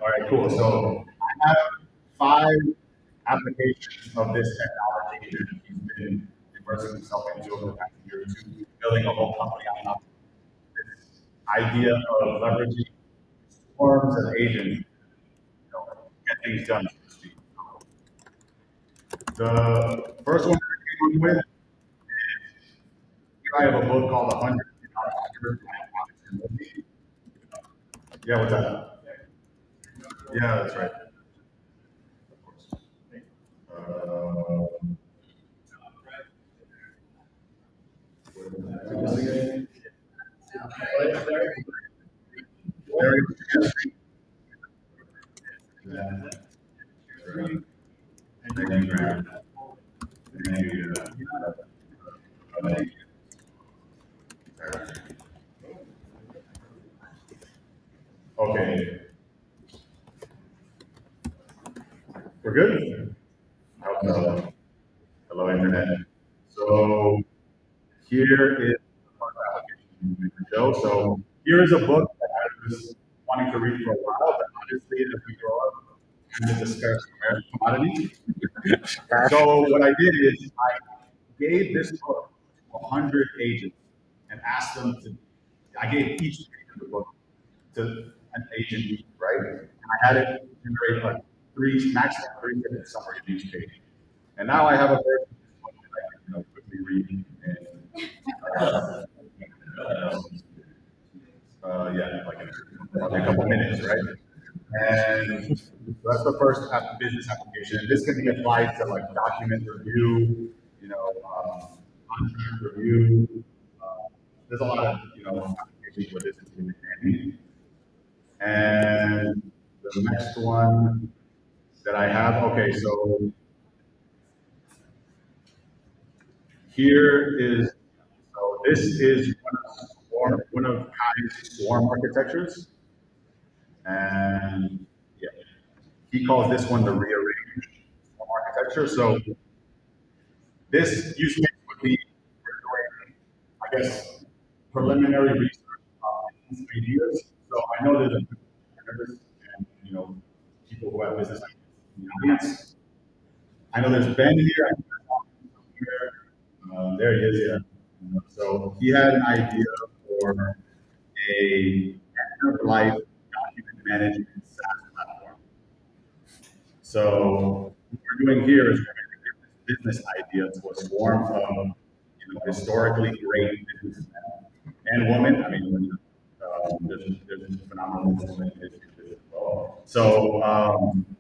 [SPEAKER 15] All right, cool. So I have 5 applications of this technology that he's been immersing himself into over the past year or 2, building a whole company on this idea of leveraging forms of agents, get things done. The first one that I came up with is, here I have a book called 100. Yeah, what's that? Yeah, that's right. Okay. We're good? Hello, Internet. So here is the first application to show. So here is a book that I was wanting to read for a while, but honestly, as we grow up, it's a scarce commodity. So what I did is I gave this book to 100 agents and asked them to, I gave each page of the book to an agent, right? And I had it generate like maximum 3-minute summary of each page. And now I have a version of this book that I can quickly read and like in a couple minutes, right? And so that's the first business application. And this can be applied to like document review, contract review. There's a lot of applications where this is really handy. And the next one that I have, okay, so here is, so this is one of Kai's swarm architectures. And yeah, he calls this one the rearranged swarm architecture. So this use case would be for doing, I guess, preliminary research on ideas. So I know there's entrepreneurs and people who have business ideas in the audience. I know there's Ben here. There he is. Yeah. So he had an idea for a end-of-life document management SaaS platform. So what we're doing here is we're going to give this business idea to a swarm of historically great businessmen and women. I mean, there's phenomenal women in history as well. So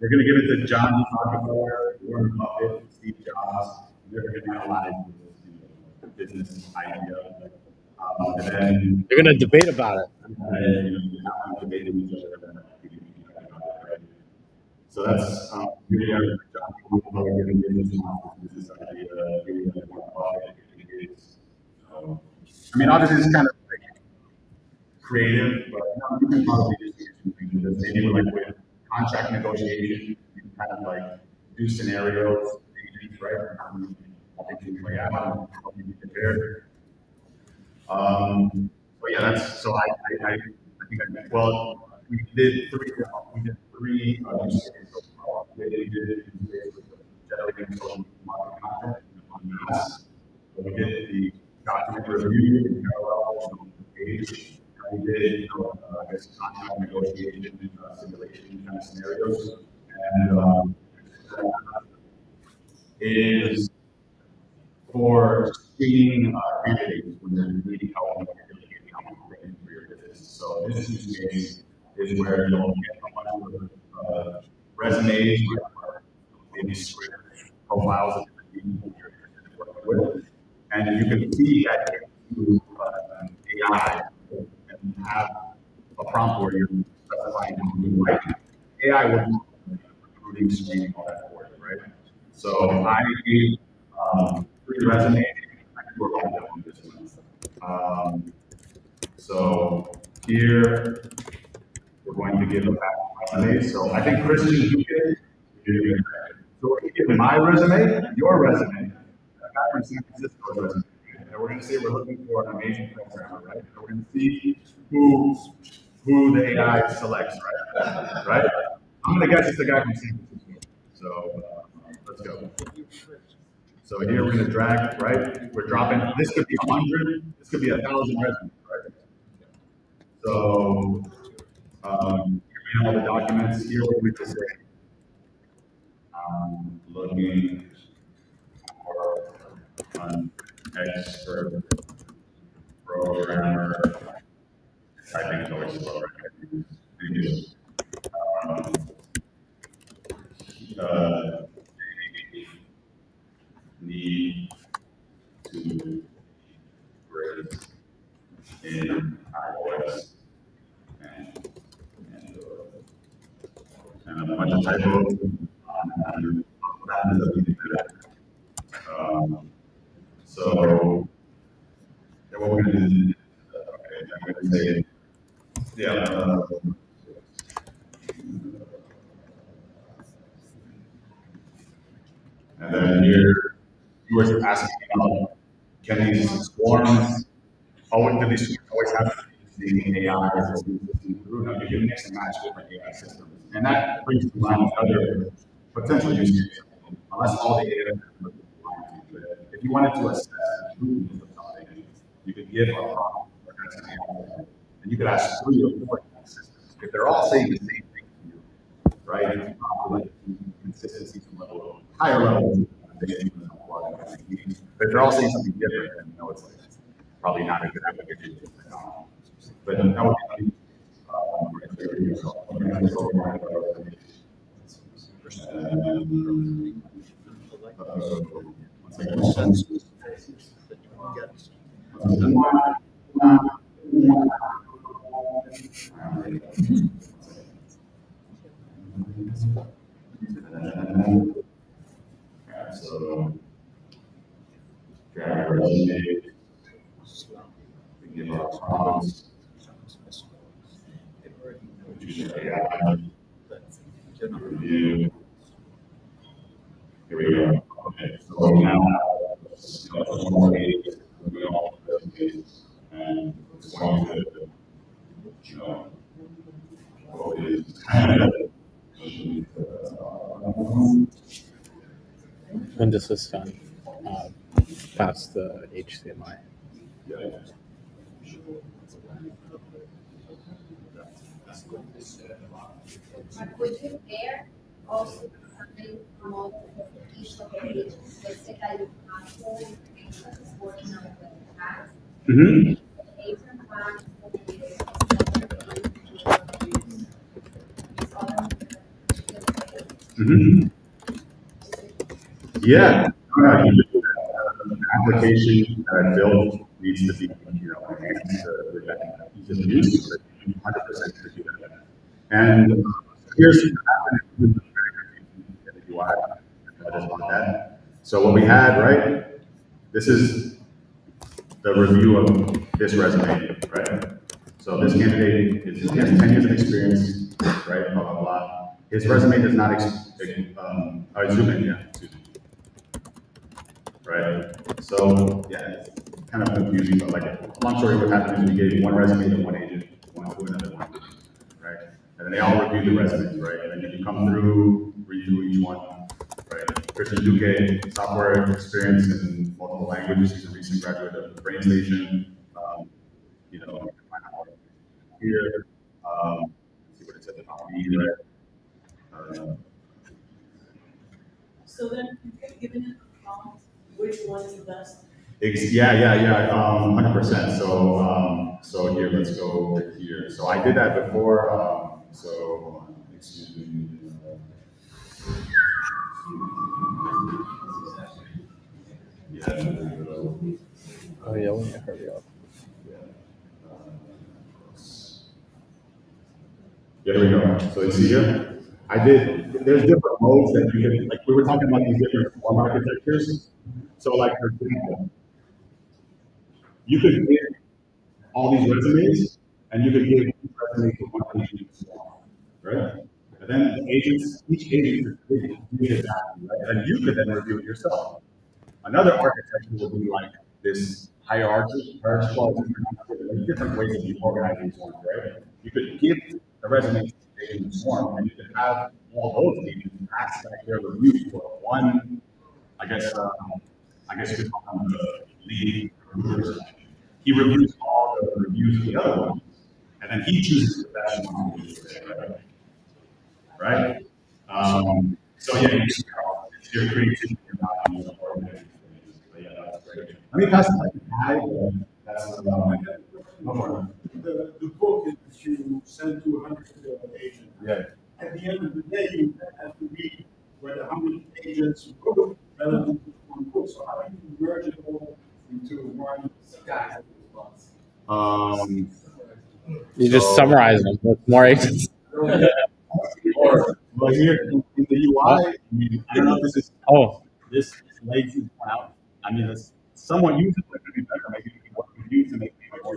[SPEAKER 15] we're going to give it to John D. Rockefeller, Warren Buffett, Steve Jobs. They're going to analyze the business idea. And then
[SPEAKER 14] They're going to debate about it.
[SPEAKER 15] Debating each other. So that's really our John D. Rockefeller giving business idea. I mean, obviously, it's kind of creative, but you can probably just use this. Maybe with contract negotiation, you can kind of like do scenarios, right? I think you play out, help you be prepared. But yeah, that's so I think well, we did three use cases. We did generating social marketing content on mass. So we did the document review in parallel to the page. And we did, I guess, content negotiation, simulation kind of scenarios. And is for screening candidates when they're needing help and communicating how to for your business. So this use case is where you'll get someone with resumes, maybe script profiles of the people you're working with, and you can feed that to AI and have a prompt where you're specifying who like AI will do recruiting, screening, all that for you, right? So if I need 3 resumes, I can work on that one this one. So here we're going to give a back resume. So I think Christian, you get it. So we're going to give my resume, your resume, a guy from San Francisco's resume. And we're going to say we're looking for an amazing programmer, right? And we're going to see who the AI selects, right? Right? I'm going to guess it's the guy from San Francisco. So let's go. So here we're going to drag, right? We're dropping, this could be 100, this could be 1,000 resumes, right? So here we have all the documents. Here we're going to say, looking for an expert programmer. Typing is always slow, right? Need to break in iOS and a bunch of typos. So yeah, what we're going to do, okay, I'm going to say, yeah, and then here, you were asking about, can these swarms, do these swarms always have to be using AI as no, you can mix and match different AI systems. And that brings to mind other potential use cases, unless all the data is if you wanted to assess who is something, you could give a prompt, and you could ask 3 or 4 systems. If they're all saying the same thing to you, right? And you probably like consistency from level, higher level. But if they're all saying something different, then you know it's like probably not a good application. But that would be so grab our resume, give our prompts, choose AI, review. Here we go. Okay, so now and it's going to, you know, what is
[SPEAKER 14] When this is done, past the HDMI.
[SPEAKER 7] Would you dare also something from each of the pages? Let's say that you have 4 pages working on the task.
[SPEAKER 15] Mm-hmm. Mm-hmm. Yeah. The application that I built needs to be, you know, enhanced with that ease of use, but 100% to do that. And here's the UI. I just want that. So what we had, right? This is the review of this resume, right? So this candidate he has 10 years of experience, right? Blah blah blah. His resume does not All right, zoom in, yeah. Excuse me. Right. So yeah, it's kind of confusing, but like long story, what happened is we gave one resume to one agent, one to another one, right? And then they all reviewed the resumes, right? And then you come through, review each one, right? Christian Duque, software experience in multiple languages. He's a recent graduate of the Brain Station. You know, you can find out here. See what it says about me, right?
[SPEAKER 16] So then, given it which one is the best?
[SPEAKER 15] Yeah, 100%. So here, let's go over here. So I did that before. Excuse me.
[SPEAKER 14] Oh yeah, we need to hurry up.
[SPEAKER 15] Yeah, here we go. So you see here, there's different modes that you can, like we were talking about these different form architectures. So like for example, you could give all these resumes and you could give each resume to one agent as well, right? And then each agent could review it back, right? And you could then review it yourself. Another architecture would be like this hierarchical, different ways of organizing these ones, right? You could give a resume to the agent form, and you could have all those agents ask back their reviews for one. I guess you could call him the lead reviewer. He reviews all the reviews of the other ones, and then he chooses the best one. Right? So yeah, it's your creativity and not organizing. But yeah, that's great. I mean, that's like that's
[SPEAKER 11] the book is that you send to 100 agents.
[SPEAKER 15] Yeah.
[SPEAKER 11] At the end of the day, you have to read where the 100 agents wrote relevant to one book. So how do you merge it all into one guy?
[SPEAKER 14] You just summarize them with more agents.
[SPEAKER 15] Well, here in the UI, I don't know if this lazy out. I mean, it's somewhat usable, but it could be better. Maybe we can work with you to make it more.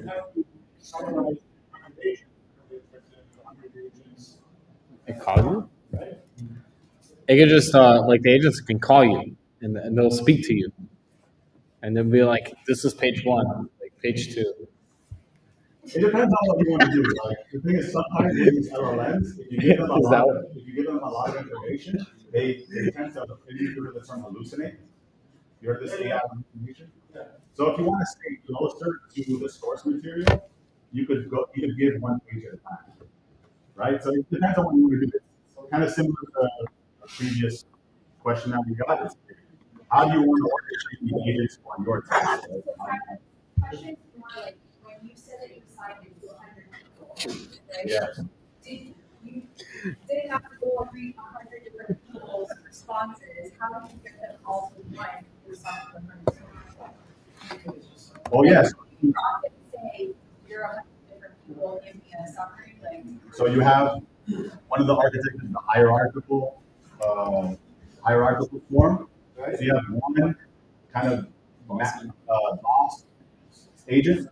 [SPEAKER 14] It calls you? It could just, like, the agents can call you and they'll speak to you. And they'll be like, this is page 1, like page 2.
[SPEAKER 15] It depends on what you want to do. Like, the thing is, sometimes with these LLMs, if you give them a lot of information, they tend to, you heard the term hallucinate. You heard this AI hallucination? So if you want to stay closer to the source material, you could give one page at a time. Right? So it depends on what you want to do. It's kind of similar to the previous question that we got. Is how do you want to orchestrate the agents on your task?
[SPEAKER 7] Question is more like when you said that you signed it to 100 people, right?
[SPEAKER 15] Yeah.
[SPEAKER 7] Didn't have to go and read 100 different people's responses. How do you get them all to one who signed the 100 people?
[SPEAKER 15] Oh yes.
[SPEAKER 7] You're not going to say you're 100 different people, give me a summary. Like,
[SPEAKER 15] so you have one of the architectures, the hierarchical form. So you have one kind of boss agent,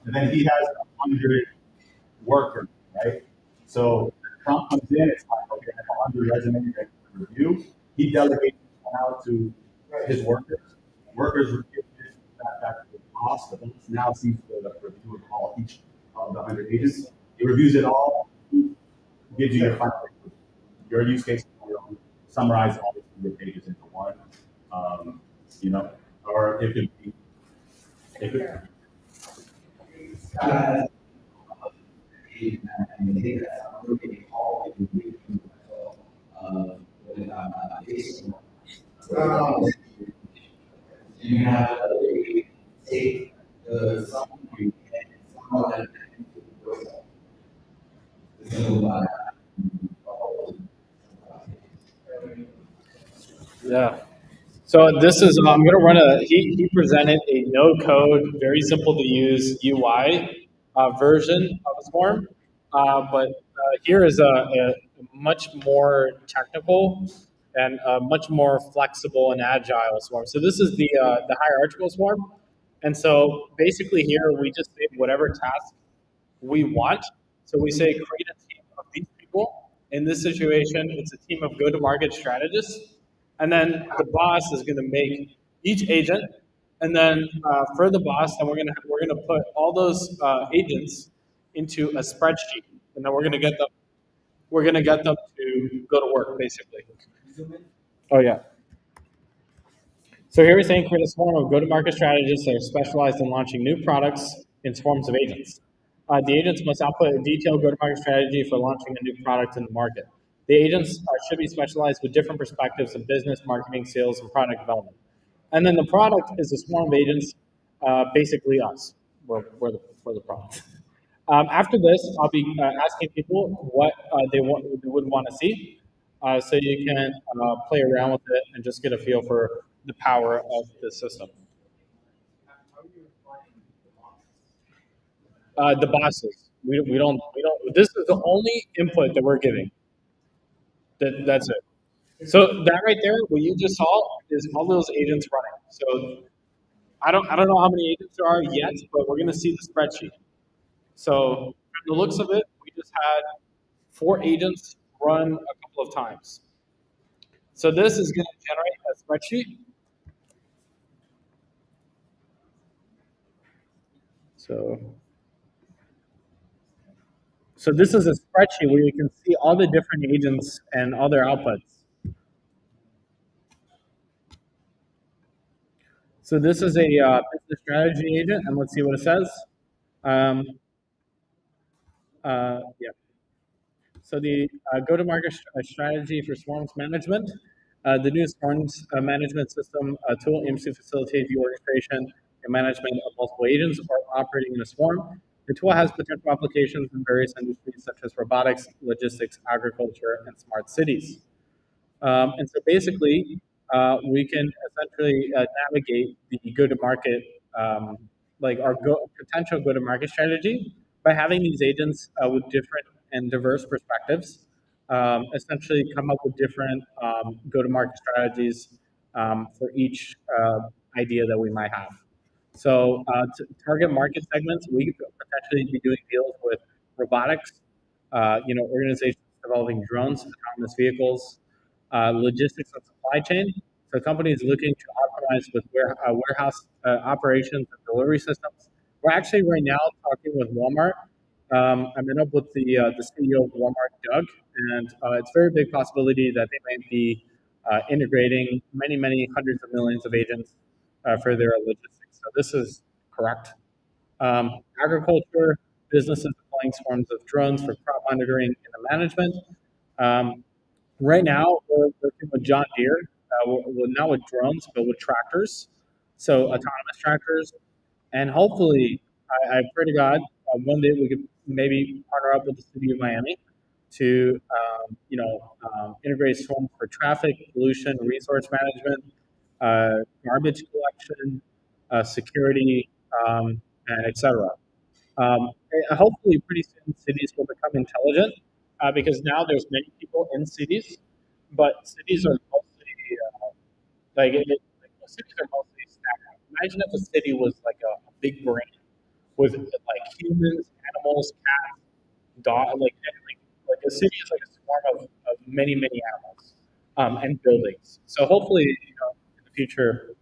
[SPEAKER 15] and then he has 100 workers, right? So the prompt comes in, it's like, okay, I have 100 resumes that to review. He delegates one out to his workers. Workers review that back to the boss. The boss now sees the review of each of the 100 agents. He reviews it all, gives you your final your use case, summarize all the pages into one. Or it could be.
[SPEAKER 12] You have to take the summary and somehow that
[SPEAKER 14] Yeah. So this is, I'm going to run he presented a no-code, very simple to use UI version of a Swarm. But here is a much more technical and much more flexible and agile Swarm. So this is the hierarchical Swarm. And so basically here we just say whatever task we want. So we say create a team of these people. In this situation, it's a team of go-to-market strategists. And then the boss is going to make each agent, and then for the boss, then we're gonna put all those agents into a spreadsheet, and then we're gonna get them to go to work basically. Oh yeah. So here we're saying create a swarm of go-to-market strategists that are specialized in launching new products in swarms of agents. The agents must output a detailed go-to-market strategy for launching a new product in the market. The agents should be specialized with different perspectives of business, marketing, sales, and product development. And then the product is a swarm of agents, basically us. We're the product. After this, I'll be asking people what they would want to see, so you can play around with it and just get a feel for the power of the system. The bosses. We don't. This is the only input that we're giving. That's it. So that right there, what you just saw, is all those agents running. So I don't know how many agents there are yet, but we're going to see the spreadsheet. So from the looks of it, we just had 4 agents run a couple of times. So this is going to generate a spreadsheet. So this is a spreadsheet where you can see all the different agents and all their outputs. So this is a business strategy agent, and let's see what it says. Yeah. So the go-to-market strategy for swarms management. The new swarms management system tool aims to facilitate the orchestration and management of multiple agents operating in a swarm. The tool has potential applications in various industries such as robotics, logistics, agriculture, and smart cities. And so basically, we can essentially navigate the go-to-market, like our potential go-to-market strategy by having these agents with different and diverse perspectives, essentially come up with different go-to-market strategies for each idea that we might have. So to target market segments, we could potentially be doing deals with robotics, organizations developing drones, autonomous vehicles, logistics and supply chain. So companies looking to optimize with warehouse operations and delivery systems. We're actually right now talking with Walmart. I met up with the CEO of Walmart, Doug, and it's a very big possibility that they might be integrating many hundreds of millions of agents for their logistics. So this is correct. Agriculture, businesses deploying swarms of drones for crop monitoring and management. Right now, we're working with John Deere, not with drones, but with tractors, so autonomous tractors. And hopefully, I pray to God, one day we could maybe partner up with the city of Miami to, integrate swarms for traffic, pollution, resource management, garbage collection, security, and etc. Hopefully, pretty soon, cities will become intelligent because now there's many people in cities, but cities are mostly cities are mostly stagnant. Imagine if a city was like a big brain with like humans, animals, cats, dogs, like a city is like a swarm of many animals and buildings. So hopefully, in the future,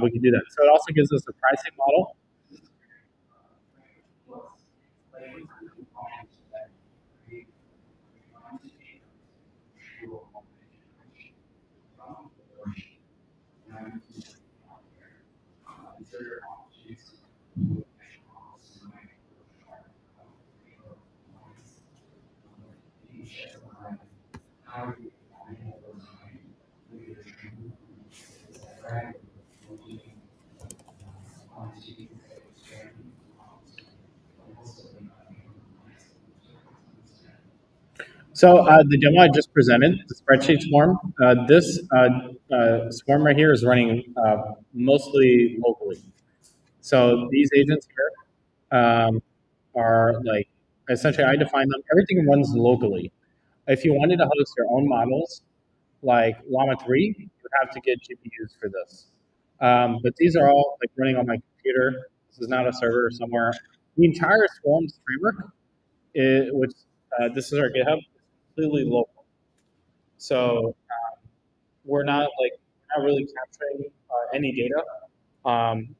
[SPEAKER 14] we can do that. So it also gives us a pricing model. So the demo I just presented, the spreadsheet swarm, this swarm right here is running mostly locally. So these agents here are like, essentially I define them, everything runs locally. If you wanted to host your own models, like Llama 3, you would have to get GPUs for this. But these are all like running on my computer. This is not a server somewhere. The entire Swarms framework, which this is our GitHub, is completely local. So we're not really capturing any data,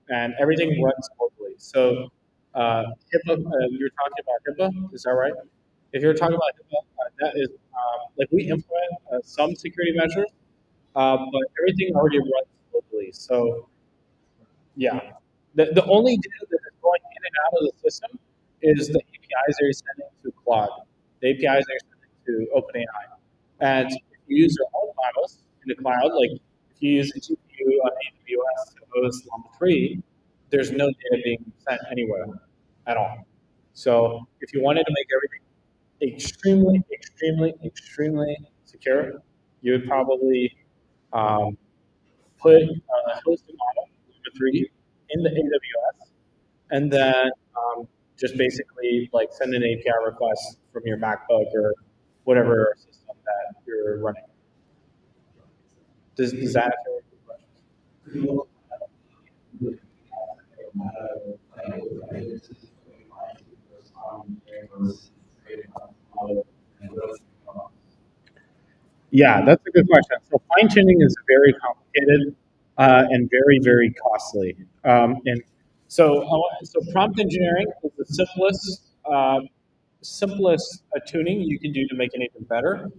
[SPEAKER 14] and everything runs locally. So HIPAA, you're talking about HIPAA, is that right? If you're talking about HIPAA, that is like we implement some security measures, but everything already runs locally. So yeah, the only data that is going in and out of the system is the APIs that you're sending to Claude, the APIs that you're sending to OpenAI. And if you use your own models in the cloud, like if you use a GPU on AWS to host Llama 3, there's no data being sent anywhere at all. So if you wanted to make everything extremely, extremely, extremely secure, you would probably put host a model, Llama 3, in the AWS, and then just basically like send an API request from your MacBook or whatever system that you're running. Does that answer your question? Yeah, that's a good question. So fine tuning is very complicated and very, very costly. And so prompt engineering is the simplest tuning you can do to make an agent better.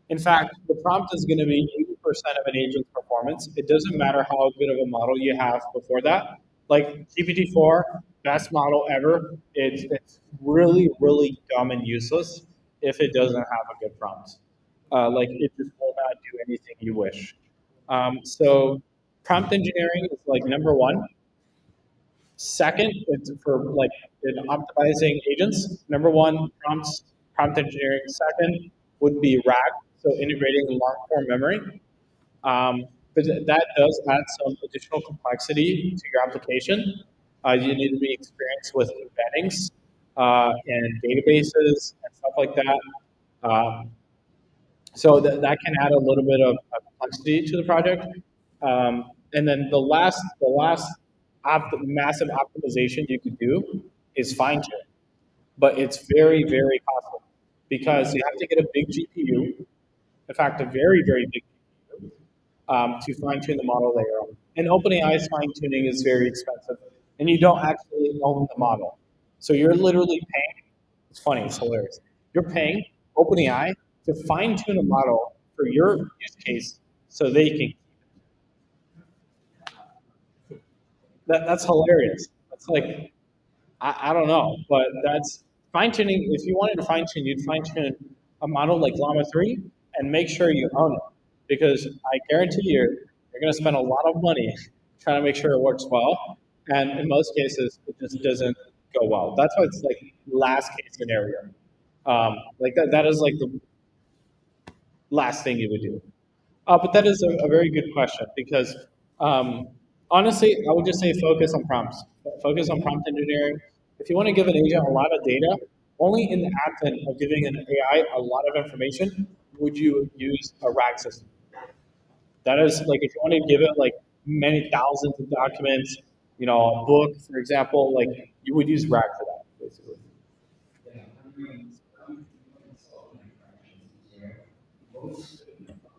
[SPEAKER 14] In fact, the prompt is going to be 80% of an agent's performance. It doesn't matter how good of a model you have before that. Like GPT-4, best model ever. It's really, really dumb and useless if it doesn't have a good prompt. Like it just will not do anything you wish. So prompt engineering is like number one. Second, it's for like in optimizing agents. Number one, prompt engineering. Second would be RAG, so integrating long-form memory. But that does add some additional complexity to your application. You need to be experienced with embeddings and databases and stuff like that. So that can add a little bit of complexity to the project. And then the last massive optimization you could do is fine tune, but it's very, very costly because you have to get a big GPU, in fact, a very, very big GPU, to fine tune the model that you're on. And OpenAI's fine tuning is very expensive, and you don't actually own the model. So you're literally paying, it's funny, it's hilarious. You're paying OpenAI to fine tune a model for your use case so they can keep it. That's hilarious. That's like, I don't know, but that's fine tuning. If you wanted to fine tune, you'd fine tune a model like Llama 3 and make sure you own it. Because I guarantee you're going to spend a lot of money trying to make sure it works well. And in most cases, it just doesn't go well. That's why it's like last case scenario. Like that is like the last thing you would do. But that is a very good question because honestly, I would just say focus on prompts. Focus on prompt engineering. If you want to give an agent a lot of data, only in the advent of giving an AI a lot of information would you use a RAG system. That is like if you want to give it like many thousands of documents, you know, a book, for example, like you would use RAG for that, basically.
[SPEAKER 12] Most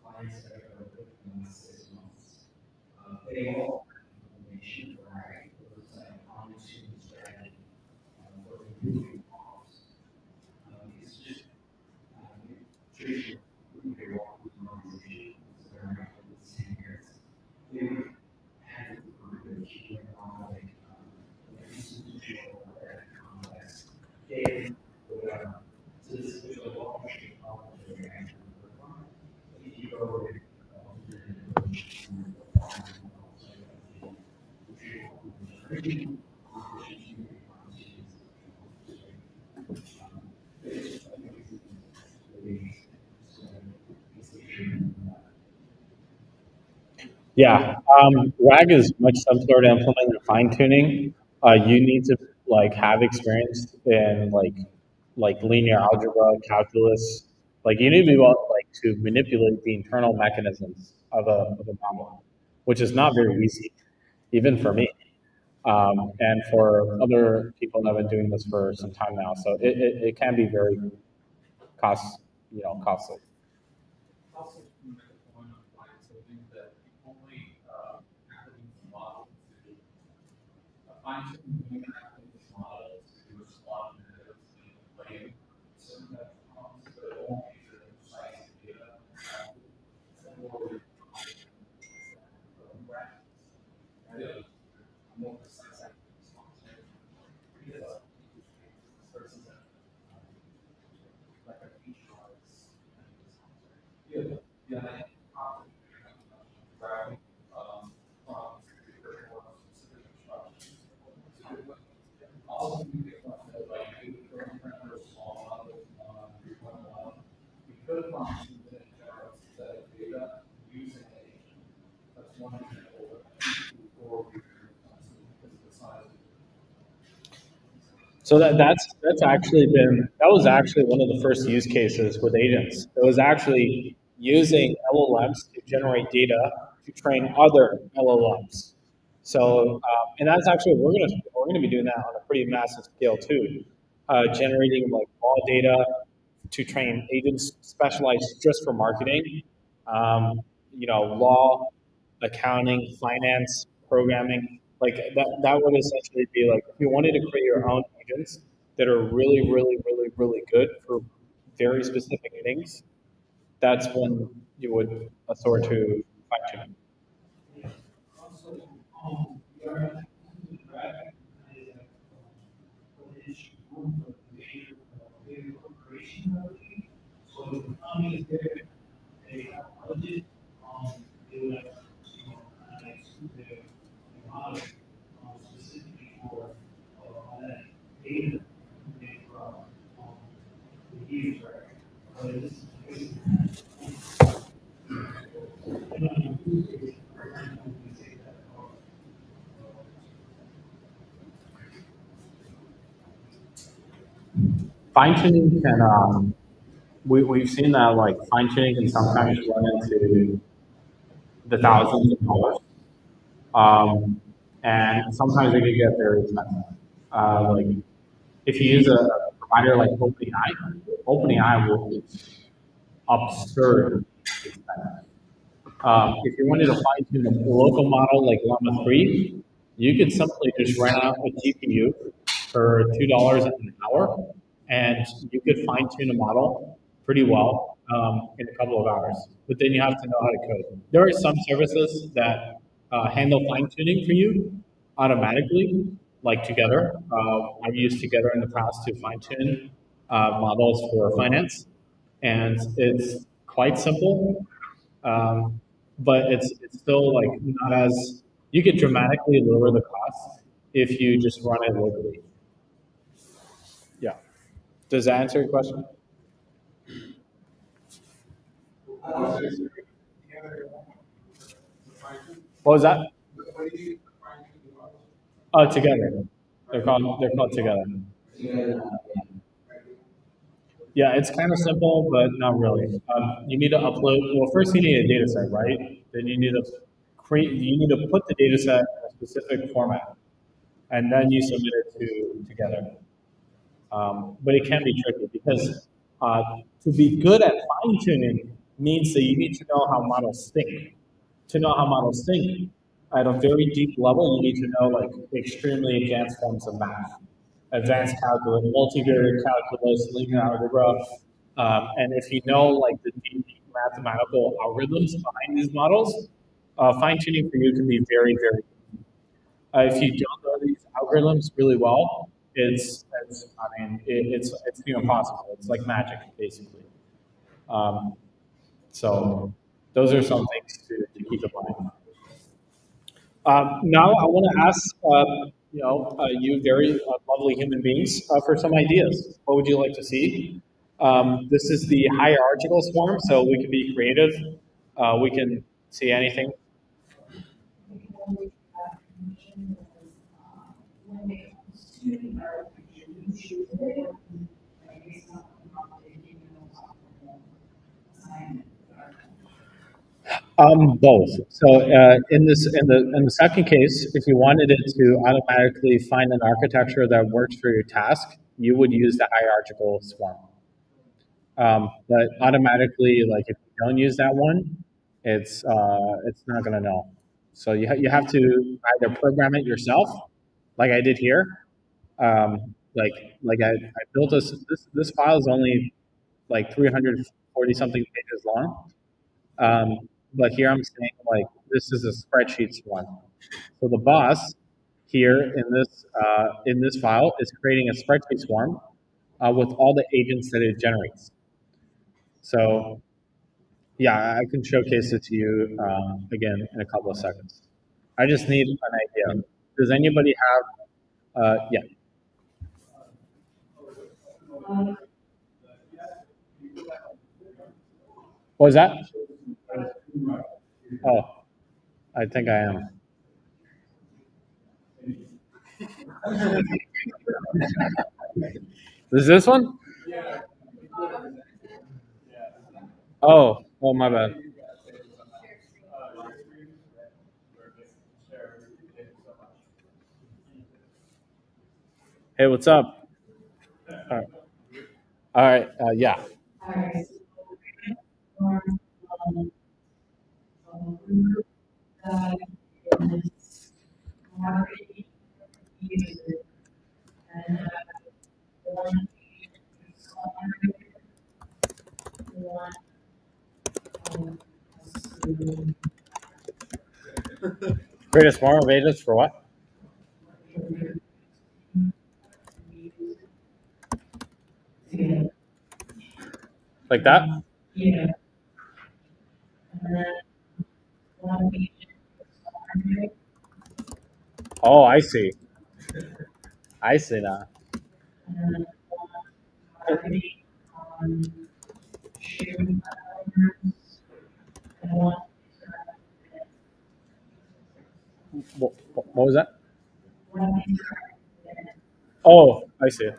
[SPEAKER 12] clients that are open in the last 6 months, they all have information right on to strategy for improving models. It's just traditional payroll organizations that are not the same areas. They have to prove keeping on like institutional or complex data, whatever. So this is a long problem that you're actually
[SPEAKER 14] Yeah, RAG is much simpler to implement than fine tuning. You need to like have experience in like linear algebra, calculus. Like you need to be able like to manipulate the internal mechanisms of a model, which is not very easy, even for me, and for other people that have been doing this for some time now. So it can be very costly. So that's actually that was actually one of the first use cases with agents. It was actually using LLMs to generate data to train other LLMs. So and that's actually we're gonna be doing that on a pretty massive scale too, generating like raw data to train agents specialized just for marketing, law, accounting, finance, programming. Like that would essentially be like if you wanted to create your own agents that are really, really, really, really good for very specific things, that's when you would sort to fine tune. Fine tuning can we've seen that like fine tuning can sometimes run into the thousands of dollars, and sometimes it can get very expensive. Like if you use a provider like OpenAI will be absurd expensive. If you wanted to fine tune a local model like Llama 3, you could simply just rent out a GPU for $2 an hour, and you could fine tune a model pretty well in a couple of hours. But then you have to know how to code. There are some services that handle fine tuning for you automatically, like Together. I've used Together in the past to fine tune models for finance, and it's quite simple. But it's still like not as you could dramatically lower the cost if you just run it locally. Yeah. Does that answer your question? What was that? Together. They're called Together. Yeah, it's kind of simple, but not really. You need to upload. Well, first you need a data set, right? Then you need to create. You need to put the data set in a specific format, and then you submit it to Together. But it can be tricky because to be good at fine tuning means that you need to know how models think. To know how models think at a very deep level, you need to know like extremely advanced forms of math. Advanced calculus, multivariate calculus, linear algebra, and if you know like the deep mathematical algorithms behind these models, fine tuning for you can be very, very easy. If you don't know these algorithms really well, it's impossible. It's like magic, basically. So those are some things to keep in mind. Now I want to ask you very lovely human beings for some ideas. What would you like to see? This is the hierarchical swarm, so we can be creative. We can see anything. Both. So in the second case, if you wanted it to automatically find an architecture that works for your task, you would use the hierarchical swarm. But automatically, like if you don't use that one, it's not going to know. So you have to either program it yourself, like I did here. Like I built this file is only like 340 something pages long. But here I'm saying like this is a spreadsheet swarm. So the boss here in this file is creating a spreadsheet swarm with all the agents that it generates. So yeah, I can showcase it to you again in a couple of seconds. I just need an idea. Does anybody have? Yeah. What was that? Oh, I think I am. Is this one? Oh, my bad. Hey, what's up? All right. Yeah. Create a swarm of agents for what? Like that?
[SPEAKER 13] Yeah.
[SPEAKER 14] Oh, I see. I see now. What was that? Oh, I see.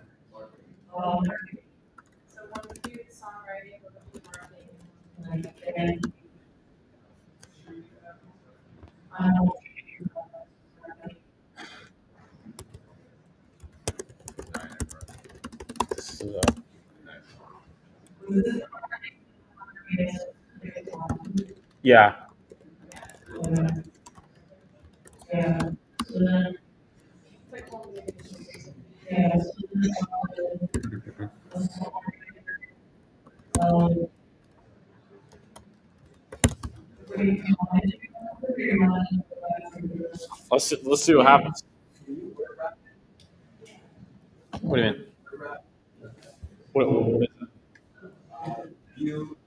[SPEAKER 16] So when we do songwriting, we're going to be marketing.
[SPEAKER 14] This is, yeah. Let's see what happens. What do you mean? What is it?
[SPEAKER 5] You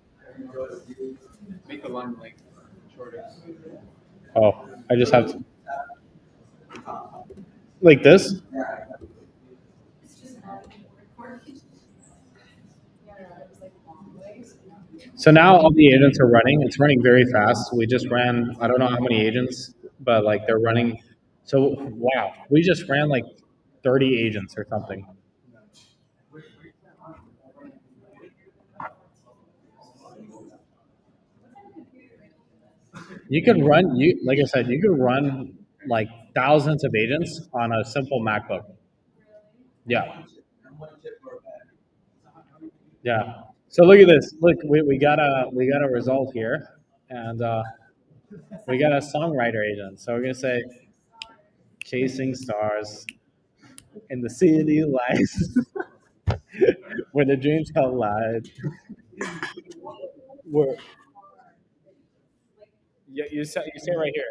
[SPEAKER 5] make the line like shorter.
[SPEAKER 14] Oh, I just have to. Like this? So now all the agents are running. It's running very fast. We just ran, I don't know how many agents, but like they're running. So, wow, we just ran like 30 agents or something. You can run, like I said, you can run like thousands of agents on a simple MacBook. Yeah. Yeah. So look at this. Look, we got a result here, and we got a songwriter agent. So we're gonna say, chasing stars in the city lights, where the dreams collide. We're, yeah, you say right here.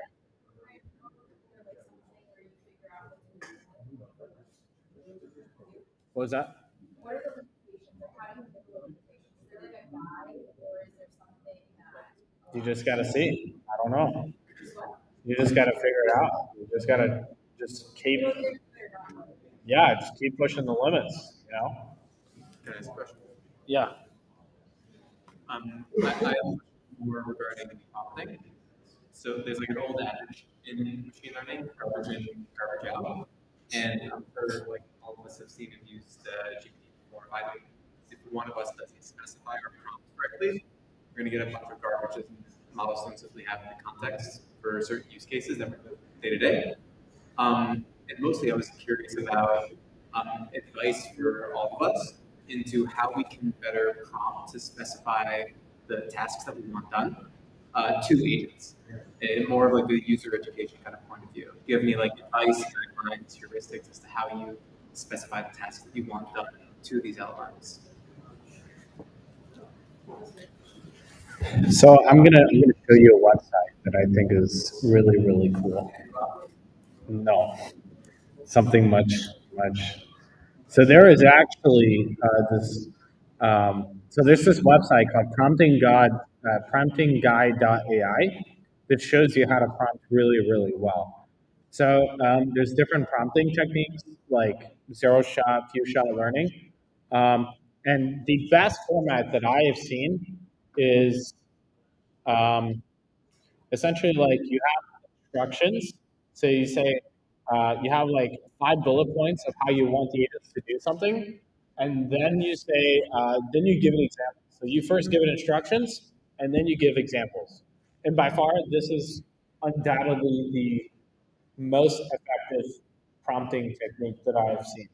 [SPEAKER 14] What was that? You just gotta see. I don't know. You just gotta figure it out. You just gotta just keep. Yeah, just keep pushing the limits. You know.
[SPEAKER 5] Can I ask a question?
[SPEAKER 14] Yeah.
[SPEAKER 5] I have more regarding prompting. So there's like an old adage in machine learning, garbage in, garbage out. And I'm sure like all of us have seen and used GPT before. If one of us doesn't specify our prompt correctly, we're going to get a bunch of garbage that models don't simply have in the context for certain use cases that we do day to day. And mostly I was curious about advice for all of us into how we can better prompt to specify the tasks that we want done to agents in more of like the user education kind of point of
[SPEAKER 17] with you? Do you have any like advice, guidelines, heuristics as to how you specify the tasks that you want done to these LLMs?
[SPEAKER 14] So I'm gonna show you a website that I think is really cool. No, something much. So there is actually this. So there's this website called promptingguide.ai that shows you how to prompt really well. So there's different prompting techniques like zero shot, few shot learning, and the best format that I have seen is essentially like you have instructions. So you say you have like 5 bullet points of how you want the agents to do something, and then you say then you give an example. So you first give it instructions, and then you give examples. And by far, this is undoubtedly the most effective prompting technique that I have seen.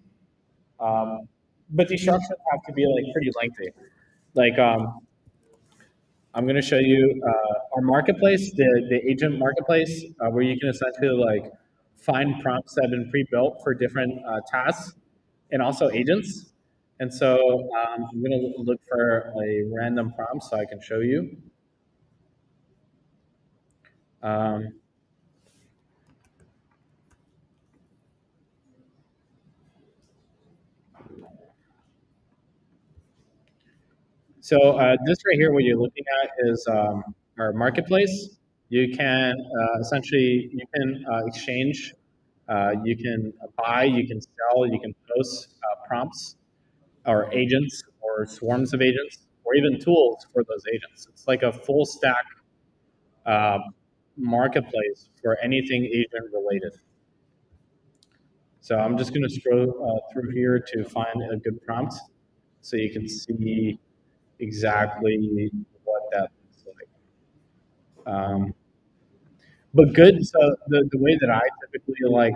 [SPEAKER 14] But the instructions have to be like pretty lengthy. Like I'm going to show you our marketplace, the agent marketplace, where you can essentially like find prompts that have been pre-built for different tasks and also agents. And so I'm going to look for a random prompt so I can show you. So this right here, what you're looking at is our marketplace. You can essentially exchange, you can buy, you can sell, you can post prompts or agents or swarms of agents or even tools for those agents. It's like a full stack marketplace for anything agent related. So I'm just going to scroll through here to find a good prompt so you can see exactly what that looks like. But good, so the way that I typically like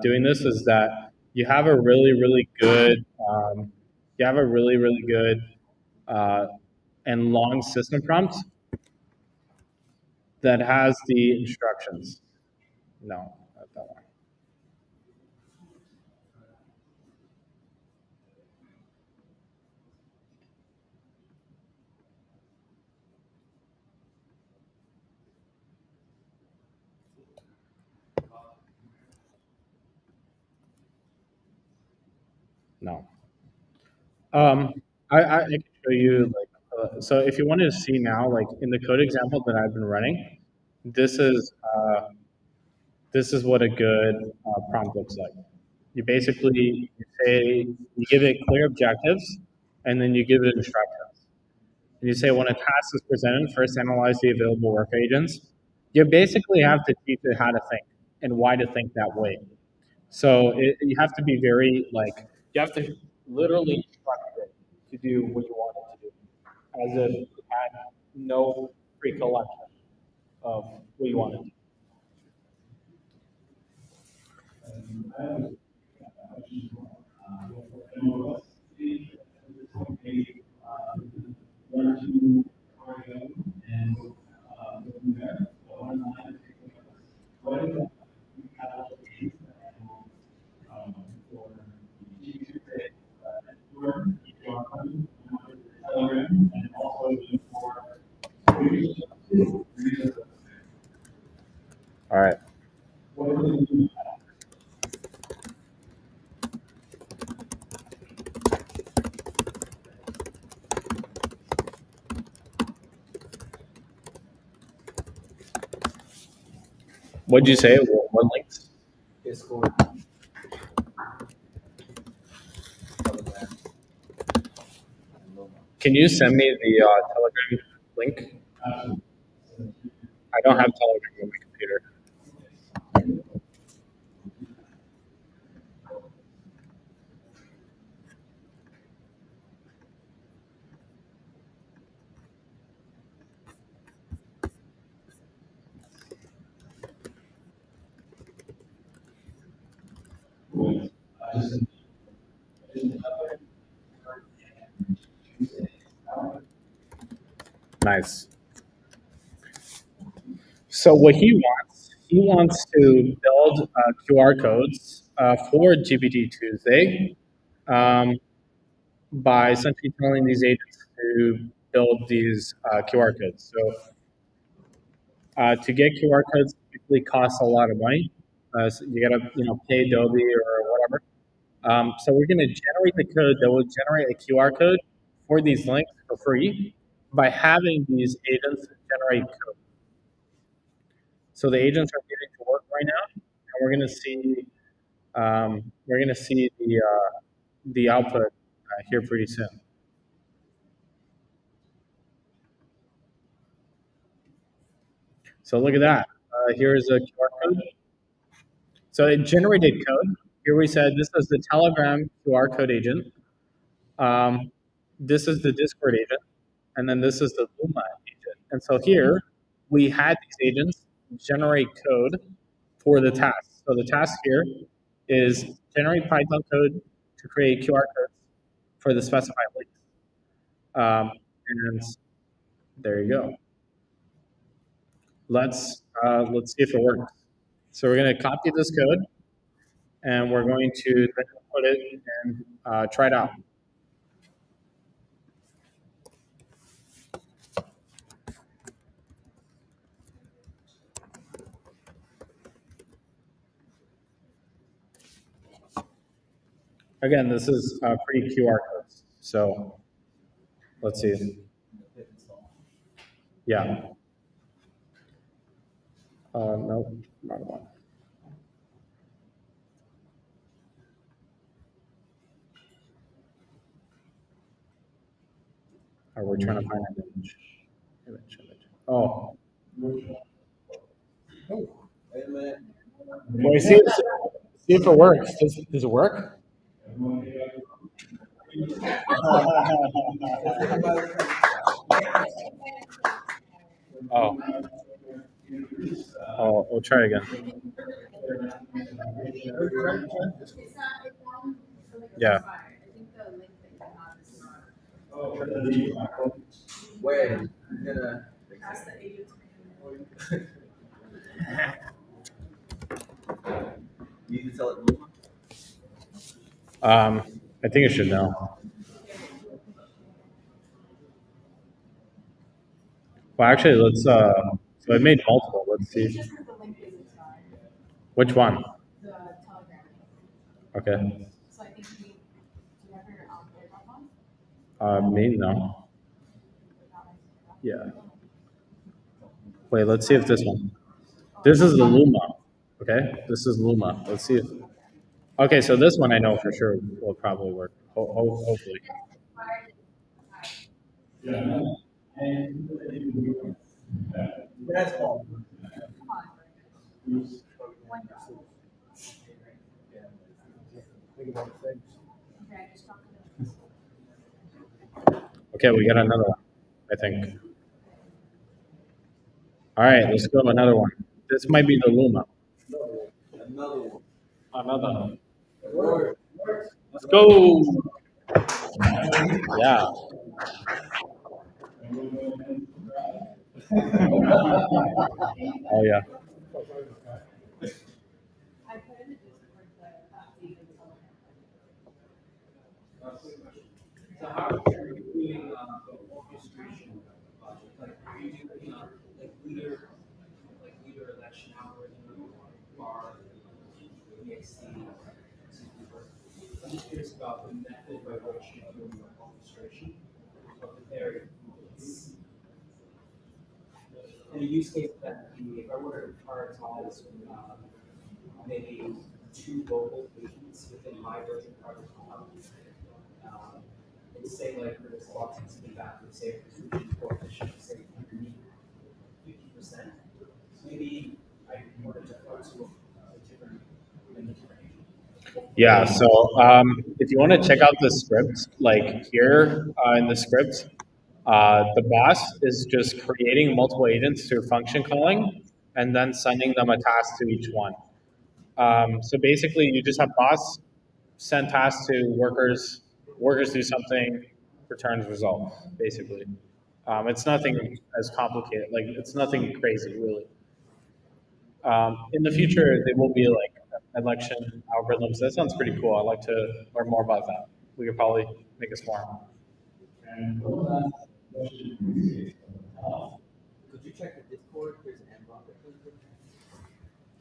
[SPEAKER 14] doing this is that you have a really good, and long system prompt that has the instructions. No, not that one. No. I can show you like so if you wanted to see now like in the code example that I've been running, this is what a good prompt looks like. You basically you give it clear objectives, and then you give it instructions. And you say when a task is presented, first analyze the available work agents. You basically have to teach it how to think and why to think that way. So you have to be very like you have to literally instruct it to do what you want it to do, as if it had no pre-collection of what you want it to do. All right. What'd you say? What links?
[SPEAKER 17] Discord.
[SPEAKER 14] Can you send me the Telegram link? I don't have Telegram on my computer. Nice. So what he he wants to build QR codes for GPT Tuesday by essentially telling these agents to build these QR codes. So to get QR codes typically costs a lot of money. So you gotta pay Adobe or whatever. So we're gonna generate the code that will generate a QR code for these links for free by having these agents generate code. So the agents are getting to work right now, and we're gonna see the output here pretty soon. So look at that. Here's a QR code. So it generated code. Here we said this is the Telegram QR code agent. This is the Discord agent. And then this is the Luma agent. And so here we had these agents generate code for the task. So the task here is generate Python code to create QR codes for the specified links. And there you go. Let's see if it works. So we're going to copy this code, and we're going to then put it and try it out. Again, this is pretty QR codes. So let's see. Yeah. No, wrong one. We're trying to find an image. Oh.
[SPEAKER 4] Wait a minute.
[SPEAKER 14] Wait, see if it works. Does it work? Oh. Oh, we'll try again. Yeah.
[SPEAKER 4] Wait, I'm gonna. You need to tell it Luma?
[SPEAKER 14] I think it should know. Well, actually, let's. So I made multiple. Let's see. Which one? Okay. Me no. Yeah. Wait, let's see if this one. This is the Luma. Okay, this is Luma. Let's see if. Okay, so this one I know for sure will probably work. Hopefully. Yeah. Okay, we got another one, I think. All right, let's go to another one. This might be the Luma.
[SPEAKER 4] Another one.
[SPEAKER 14] Another. Let's go. Yeah. Oh yeah.
[SPEAKER 12] So how are you doing the orchestration project? Like, are you doing leader election algorithm or EXC? I'm just curious about the method by which you're doing your orchestration of the area. In a use case that if I were to prioritize maybe 2 local agents within my version project, and say like for this box it's been back to say recruitment coefficient, say underneath 50%. So maybe I wanted to go to a different agent.
[SPEAKER 14] Yeah. So if you want to check out the script, like here in the script, the boss is just creating multiple agents through function calling and then sending them a task to each one. So basically, you just have boss send tasks to workers. Workers do something, returns result. Basically, it's nothing as complicated. Like it's nothing crazy, really. In the future, they will be like election algorithms. That sounds pretty cool. I'd like to learn more about that. We could probably make a swarm.
[SPEAKER 12] And one last question.
[SPEAKER 5] Could you check the Discord? There's an end block that comes in.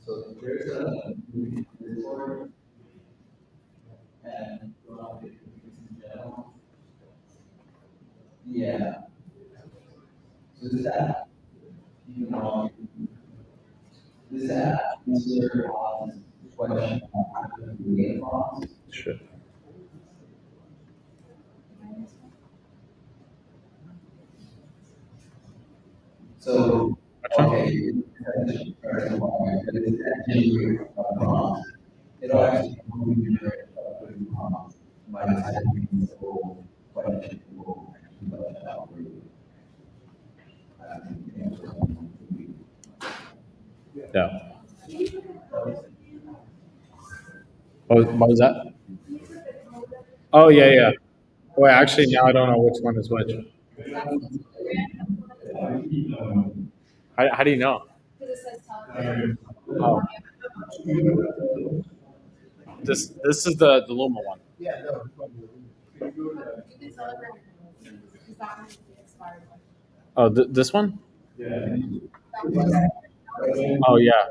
[SPEAKER 12] So there's a Discord and in general. Yeah. So this app, you know, this app answer on question on the game box.
[SPEAKER 14] Sure.
[SPEAKER 12] So, okay, it'll actually generate a prompt by the time you go question will actually let that out for you.
[SPEAKER 14] Yeah. What was that? Oh, yeah. Boy, actually, now I don't know which one is which. How do you know? Oh. This is the Luma one.
[SPEAKER 3] Yeah, no.
[SPEAKER 14] Oh, this one?
[SPEAKER 12] Yeah.
[SPEAKER 14] Oh, yeah.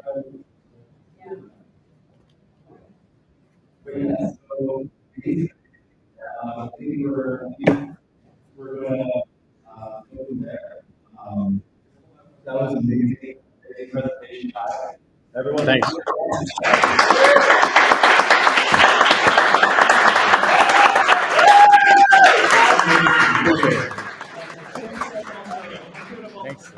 [SPEAKER 12] But yeah, so I think we're gonna go from there. That was amazing presentation. Everyone,
[SPEAKER 14] thanks. Thanks.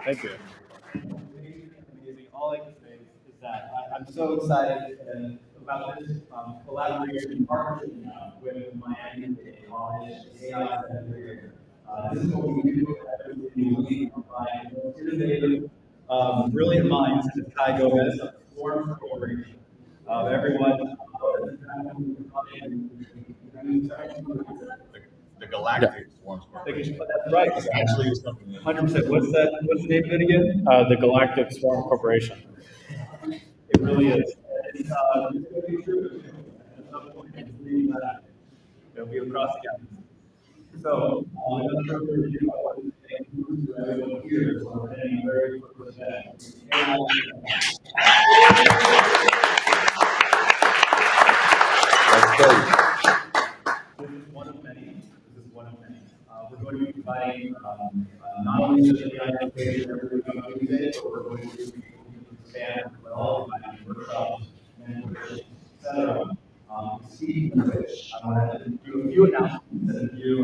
[SPEAKER 14] Thank you.
[SPEAKER 8] Amazing. All I can say is that I'm so excited about this collaboration partnership with Miami Dade College, AI Center. This is what we do every week. Innovative, brilliant minds, as Kai Gomez, of Swarm Corporation. Everyone.
[SPEAKER 2] The Galactic Swarms Corporation.
[SPEAKER 8] That's right.
[SPEAKER 2] It's actually something.
[SPEAKER 8] 100%. What's the name of it again?
[SPEAKER 14] The Galactic Swarm Corporation.
[SPEAKER 8] It really is. It's going to be true. At some point, it'll be across the campus. So, without further ado, I want to thank you to everyone here for attending very quick event.
[SPEAKER 14] That's great.
[SPEAKER 8] This is one of many. We're going to be providing not only the AI education every week on Tuesday, but we're going to be expand well by workshops, mentorship, etc. Speaking of which, I want to do a few announcements and a few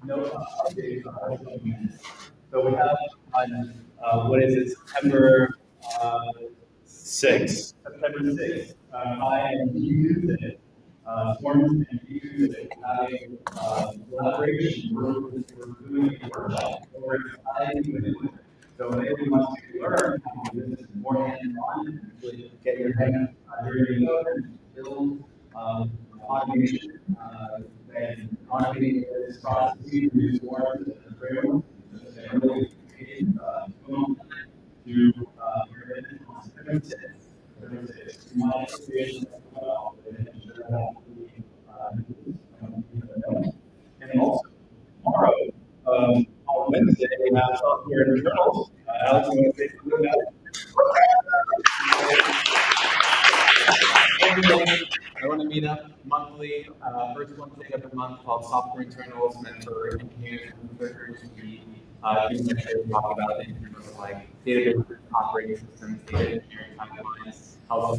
[SPEAKER 8] note updates on our upcoming events. So we have on what is it, September 6th. September 6th. I am Tuesday. Swarms and Tuesday having collaboration. We're doing a workshop. We're excited to do it. So if anyone wants to learn how to do this more hands-on and really get your hands during the code and build automation and automating this process, we use Swarms as a framework and really to on September 6th. My experience as well, and ensure that and also tomorrow, on Wednesday, we have software internals. Alex, you want to say something about it?
[SPEAKER 5] I want to meet up monthly, first Wednesday of the month, called Software Internals, meant for engineers and researchers. We do make sure to talk about the internals like database operating systems, data engineering pipelines, how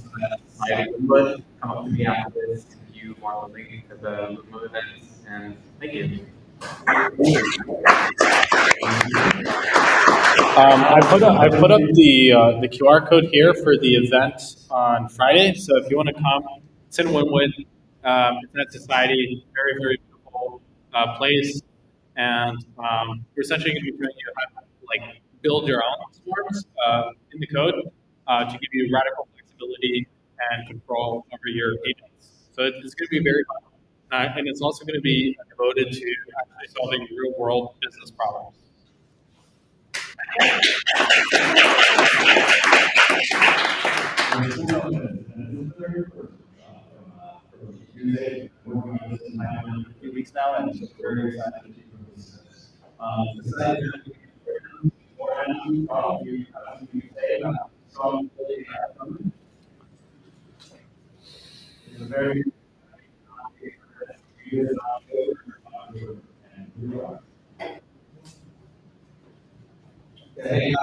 [SPEAKER 5] society would come up to me after this if you want the link to the remote events. And thank you.
[SPEAKER 14] I put up the QR code here for the event on Friday. So if you want to come, it's in Wynwood. Internet Society, very, very beautiful place. And we're essentially going to be doing you how to like build your own swarms in the code to give you radical flexibility and control over your agents. So it's going to be very fun. and it's also going to be devoted to actually solving real world business problems.
[SPEAKER 12] Tuesday, working on this in my own a few weeks now, and I'm very excited to keep releasing this. Besides that, more energy, probably, you say, strong, it's a very Hey,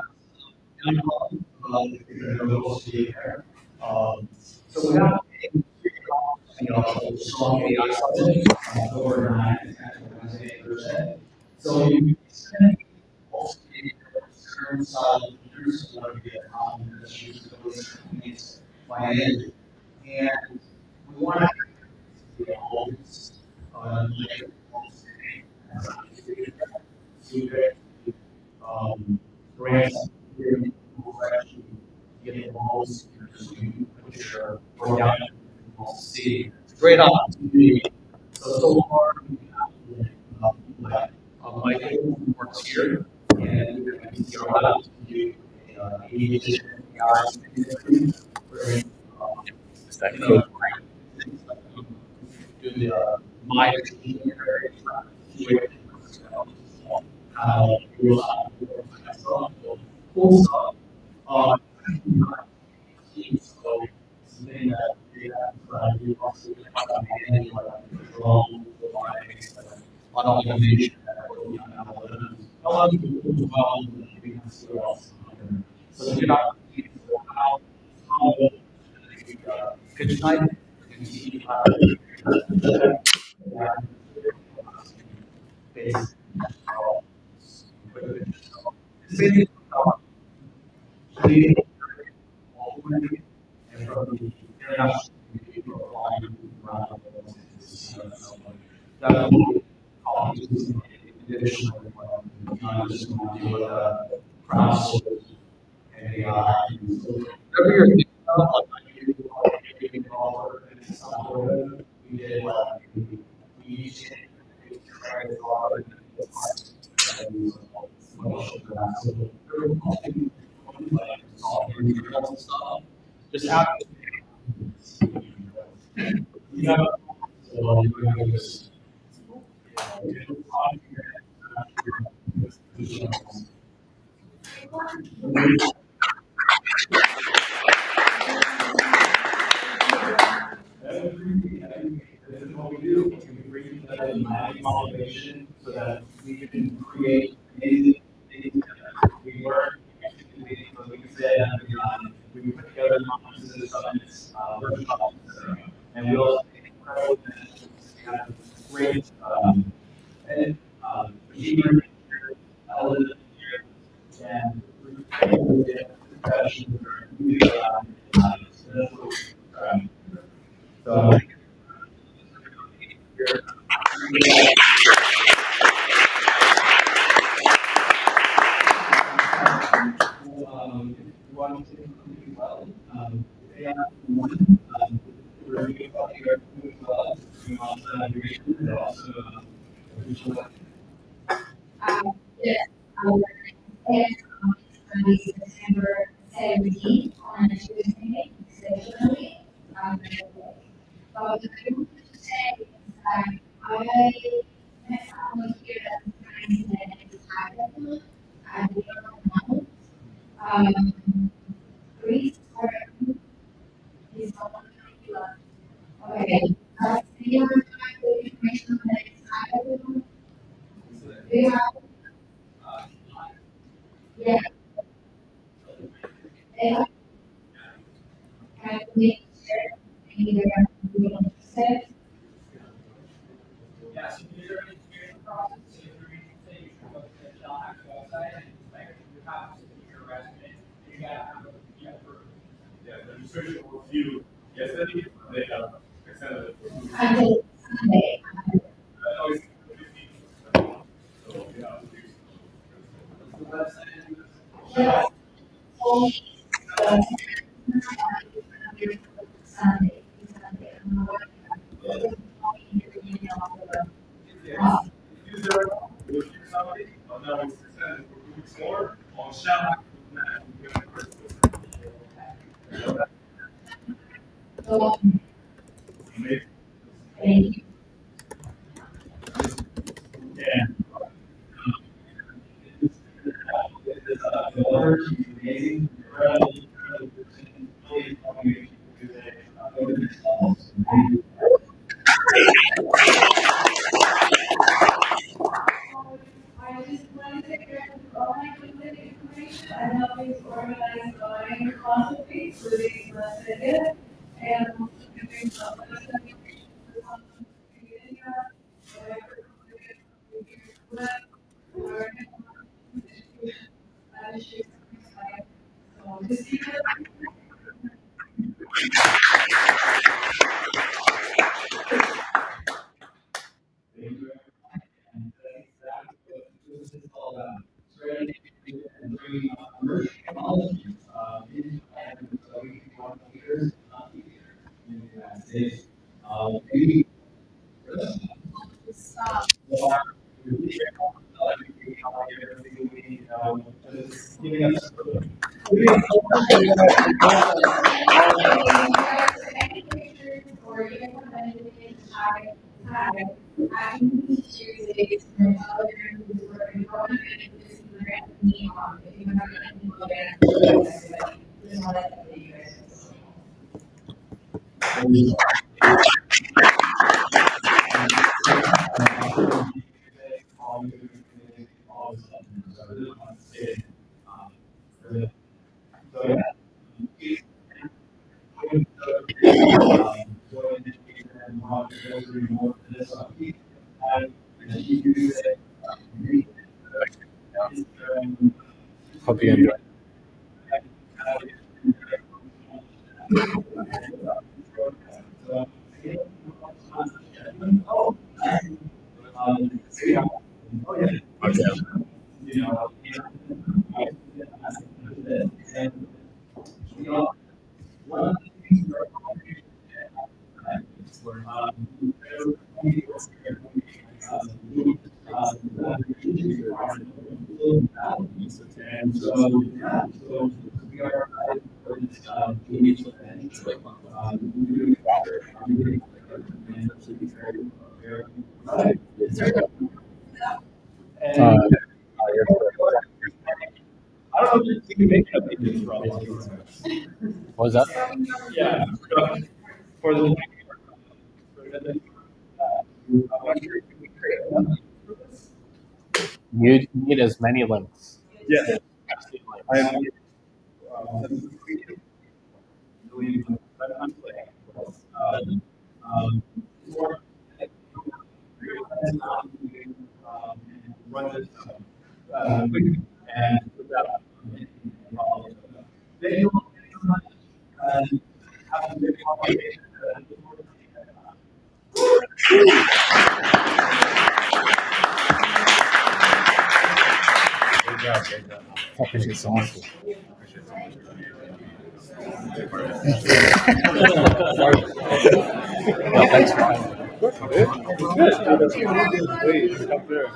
[SPEAKER 12] I'm calling, so we have a strong AI supplement, over 9%. So you spend most of the terms of users who want to get issues with those companies by end. And we want to get homes on grants actually get involved so you can put your work out and see. It's a great opportunity. So far, we have Michael who works here, and we're going to see our lab to do aviation AI. Is that code? Do the my cool stuff. So something that we also manage on automation that we're looking at a lot of people as well. So you're not how could I just out. Motivation so that we can create amazing things that we learn, we can say we can put together conferences, summits, workshops, and we also make incredible events. We have great and so
[SPEAKER 13] Yes, September 17th on a Tuesday, exceptionally. But what I wanted to say is that I met someone here that's trying to get into hackathon. I don't know. Greece or is someone okay. Do you have the information on the next hackathon? Do you have? Yeah. Yeah. Can we share maybe they're interested?
[SPEAKER 5] Yeah, so if you're in the process, so if you're interested, you should go to the Shell Hacks website and like you have to submit your resume. You gotta have a review approved.
[SPEAKER 15] Yeah, the registration was due yesterday. They extended it.
[SPEAKER 13] Until Sunday. Yes. Only Sunday. So, thank you.
[SPEAKER 11] Yeah. Amazing.
[SPEAKER 13] I just wanted to get all my contact information. I help you organize my philosophy for the idea and also doing some or even preventive I can choose it from other who's working on it and just grant me on if you have any just want to tell you guys.
[SPEAKER 14] Hope you enjoy. What was that?
[SPEAKER 11] Yeah. For the
[SPEAKER 14] You need as many links.
[SPEAKER 11] yes. I am. Run this quick and without then you'll have a big conversation.
[SPEAKER 2] Great job, great job.
[SPEAKER 14] I appreciate it so much. No, thanks for having me.
[SPEAKER 3] Please, come through.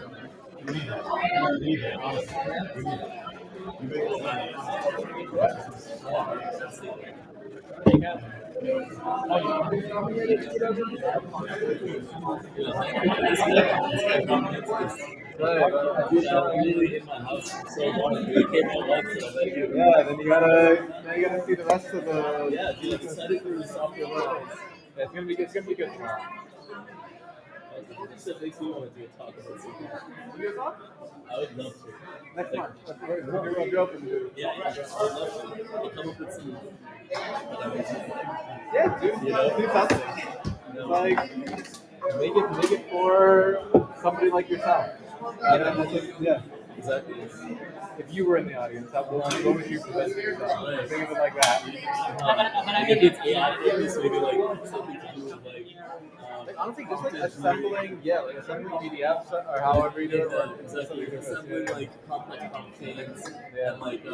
[SPEAKER 3] Yeah, then you gotta see the rest of the.
[SPEAKER 4] Yeah, dude, I'm excited for the software world.
[SPEAKER 3] Yeah, it's gonna be good tomorrow.
[SPEAKER 4] That makes me want to do a talk about something. I would love to.
[SPEAKER 3] Next month. You're open to.
[SPEAKER 4] Yeah, I would love to. I'll come up with some.
[SPEAKER 3] Yeah, dude.
[SPEAKER 4] You know?
[SPEAKER 3] Do something. Like, make it for somebody like yourself. Yeah.
[SPEAKER 4] Exactly.
[SPEAKER 3] If you were in the audience, what would you present to yourself?
[SPEAKER 4] Right.
[SPEAKER 3] Think of it like that.
[SPEAKER 4] Maybe it's AI focused, maybe like something to do with
[SPEAKER 3] Like, honestly, just like assembling PDFs or however you do it. Or
[SPEAKER 4] exactly. Assembling like complex chains and like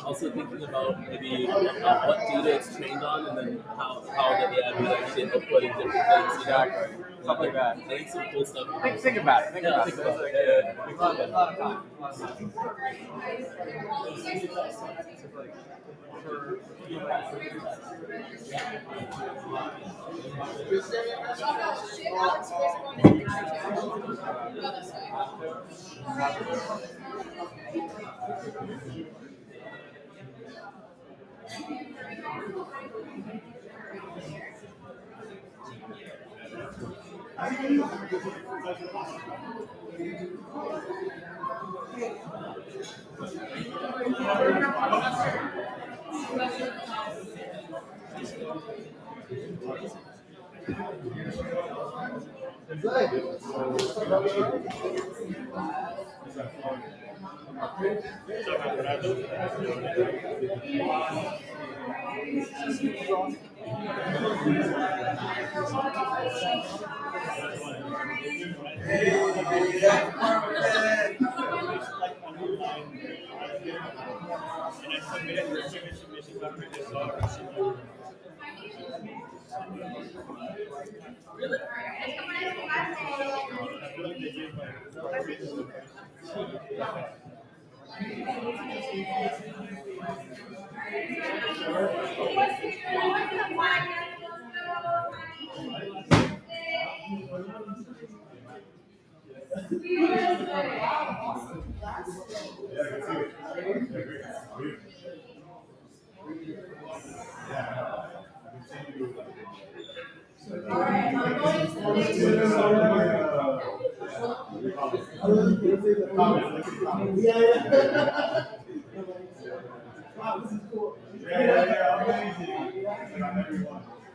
[SPEAKER 4] also thinking about maybe what data it's trained on and then how the AI would actually output in different things. You know?
[SPEAKER 8] stuff like that.
[SPEAKER 4] I think some cool stuff.
[SPEAKER 8] Think about it. Think about it.
[SPEAKER 5] A lot of time.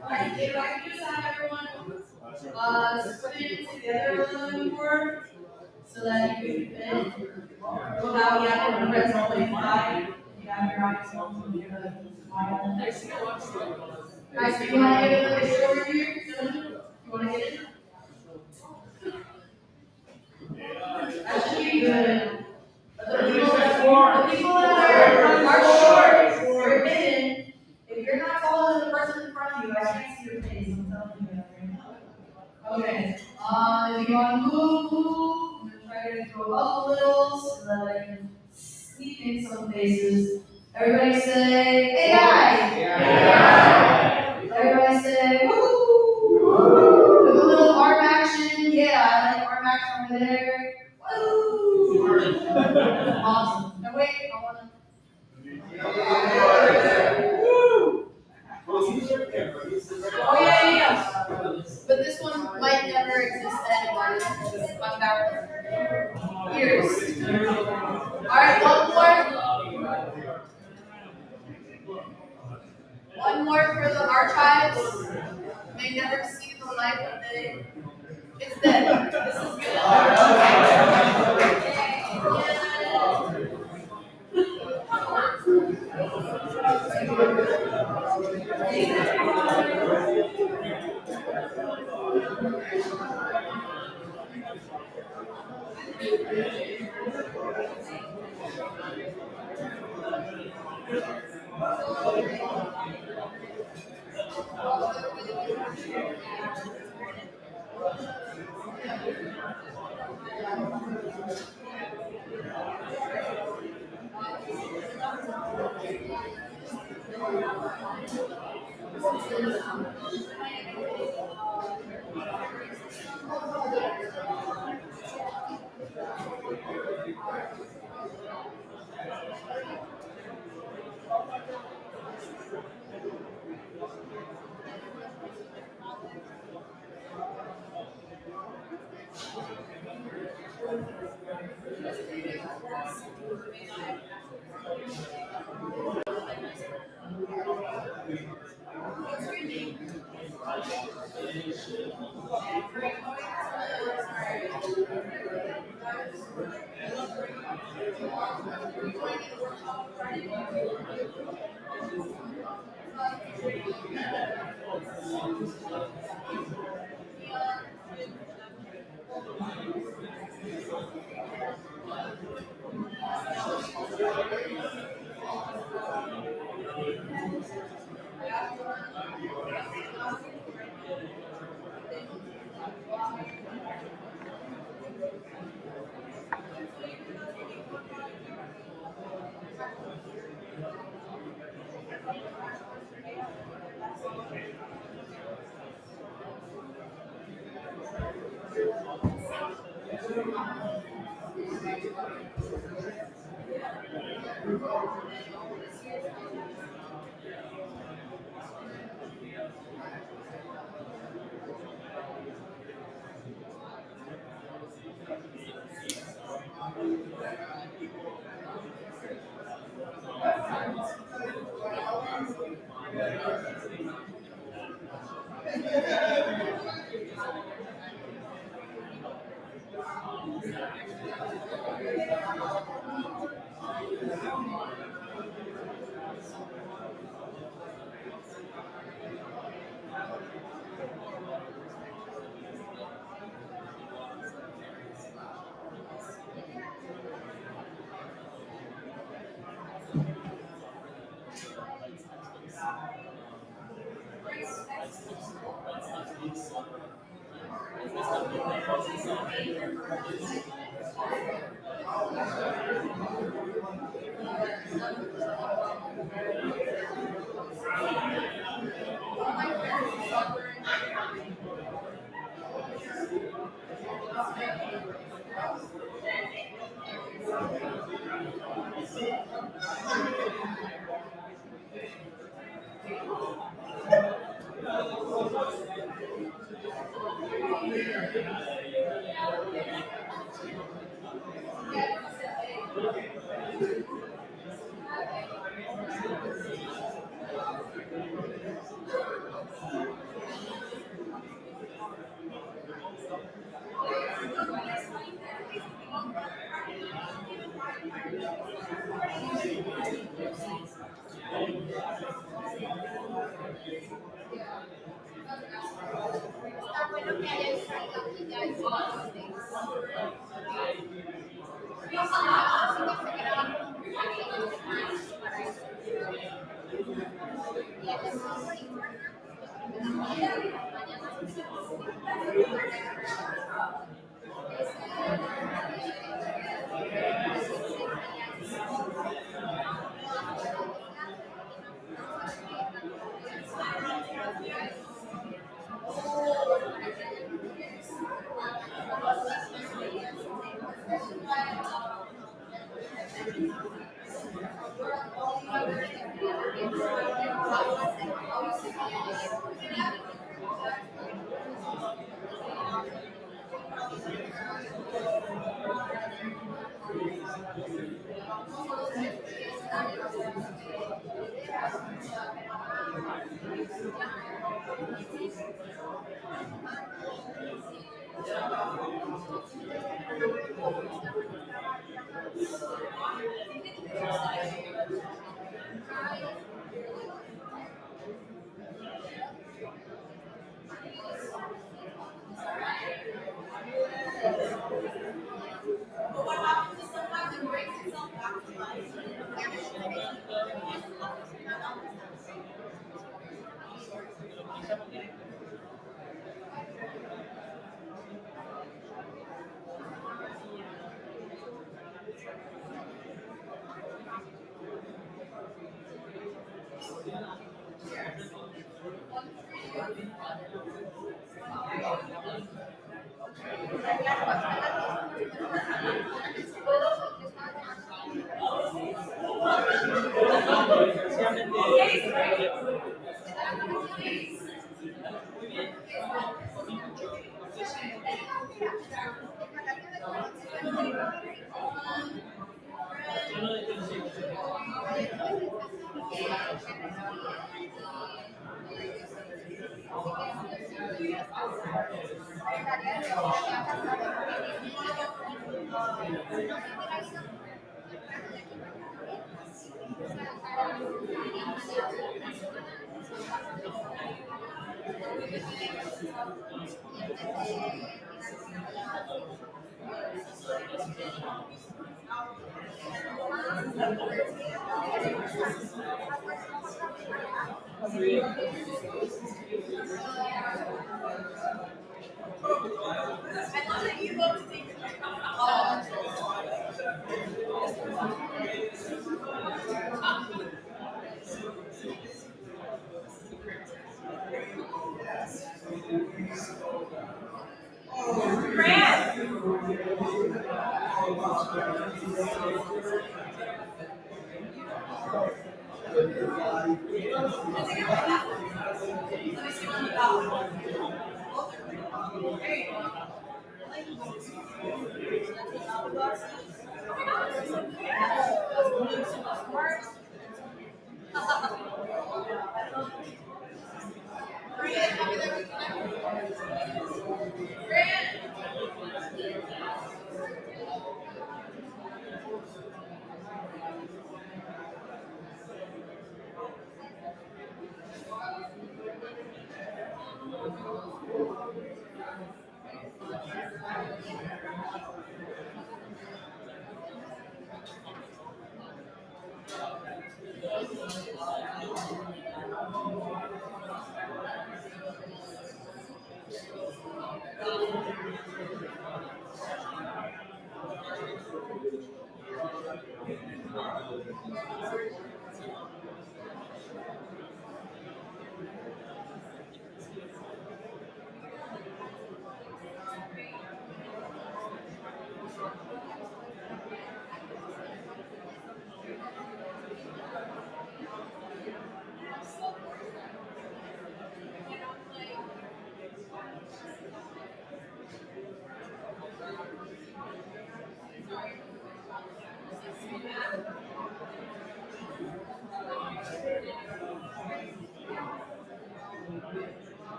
[SPEAKER 16] Alright, if I could just have everyone sprint together a little bit more so that you can fit. Well, now we have to press only 5. You have your eyes on the Guys, do you want to get a little bit shorter here? You want to get it? That should be good. The people that are short or hidden, if you're not taller than the person in front of you, I can't see your face. I'm telling you that right now. Okay. If you want to move, I'm going to try to go up a little so that I can sneak in some faces. Everybody say, hey guys! Yeah. Everybody say, woo! Woo! With a little arm action. Yeah, I like arm action over there. Woo! Awesome. Now wait, I want to. Oh yeah. But this one might never exist anymore. This is my background. Ears. Alright, one more for the archives. May never see the light of day. It's dead. This is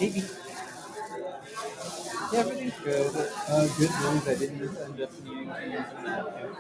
[SPEAKER 18] Maybe. Yeah, everything's good. Good news. I didn't end up needing to use that.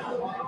[SPEAKER 16] Thank you.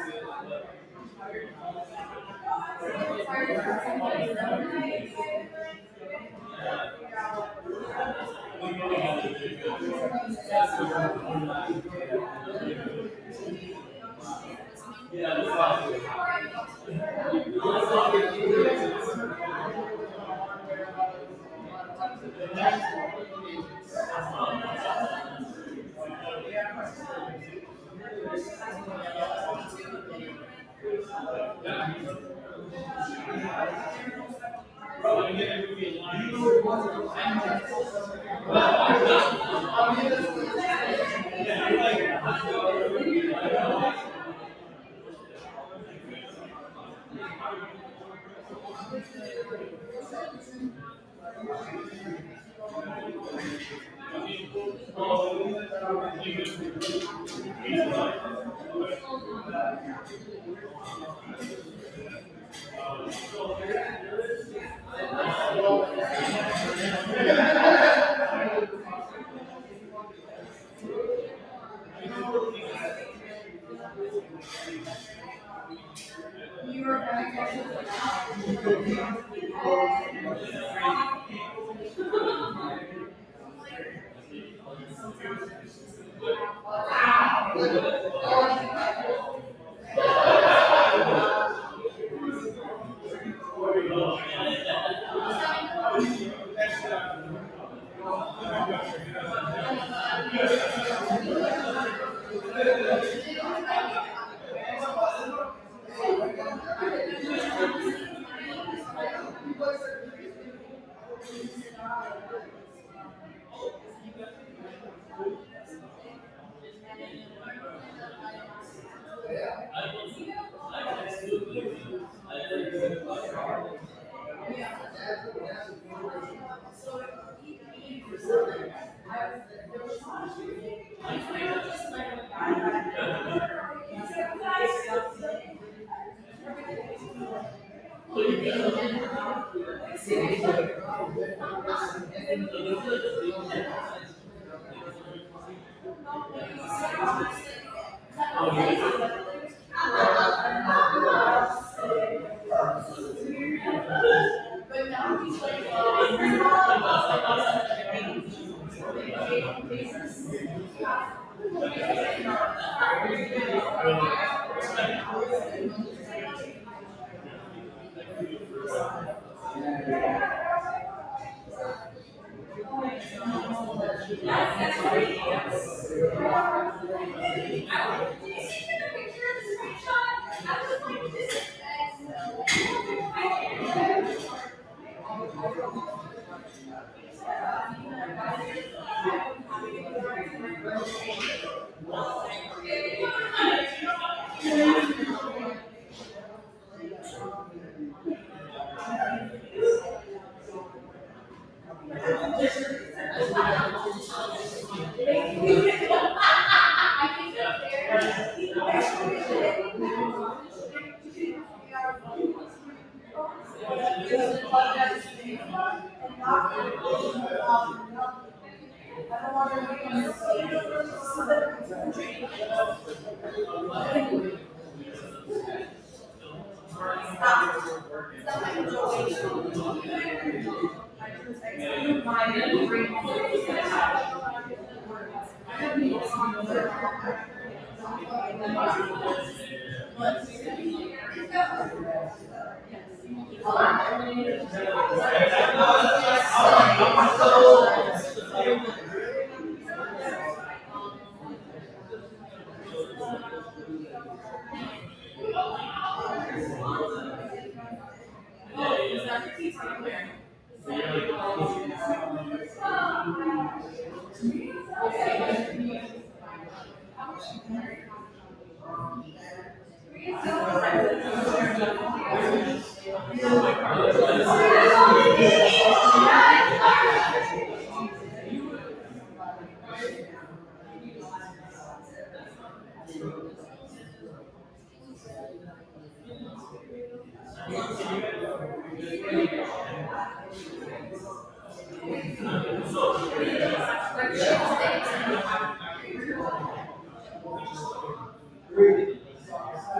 [SPEAKER 12] 3,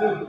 [SPEAKER 12] 2,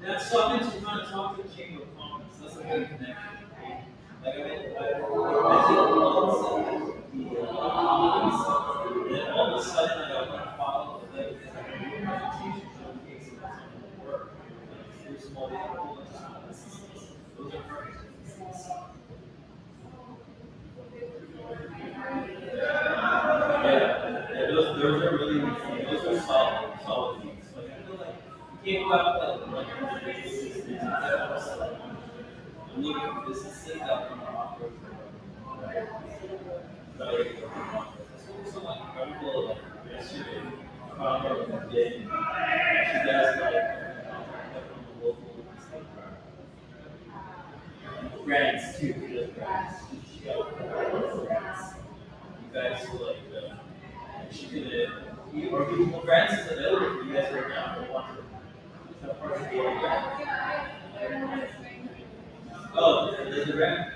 [SPEAKER 19] That's something to kind of talk to the Chamber of Commerce. That's a good connection. Like, I think then all of a sudden, like, I want to follow the presentation showcasing some of the work. Like, here's small people, those are perfect. Yeah, those are really, those are solid things. Like, I feel like you can't go out like I'm looking for businesses that can offer. So like incredible, like yesterday, she does like local grants too. She does grants. She got grants. You guys like she did it. Or people grants is available for you guys right now if you want to. Is that part of the grant? Oh, there's a grant?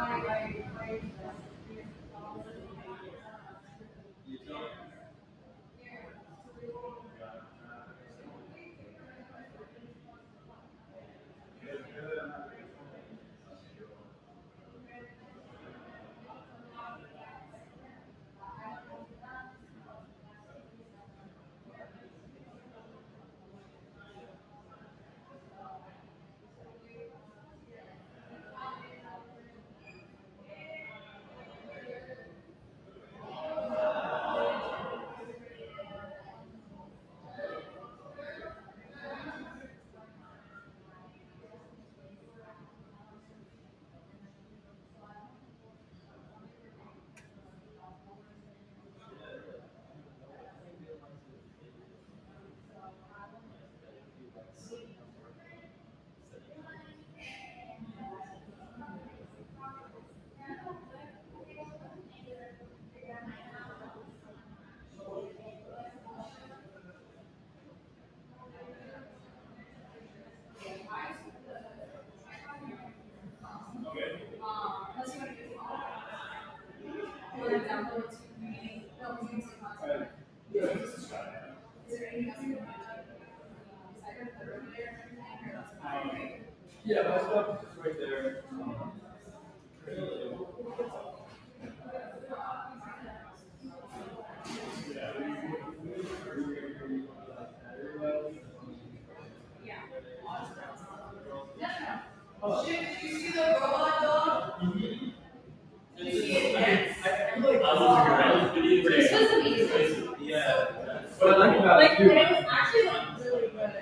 [SPEAKER 19] Okay. You tell me. Yeah, my stuff is right there.
[SPEAKER 16] Did you see the robot dog? Yes. This was amazing.
[SPEAKER 19] Yeah. What I like about it
[SPEAKER 16] Like,
[SPEAKER 19] too.
[SPEAKER 16] and it was actually like really good.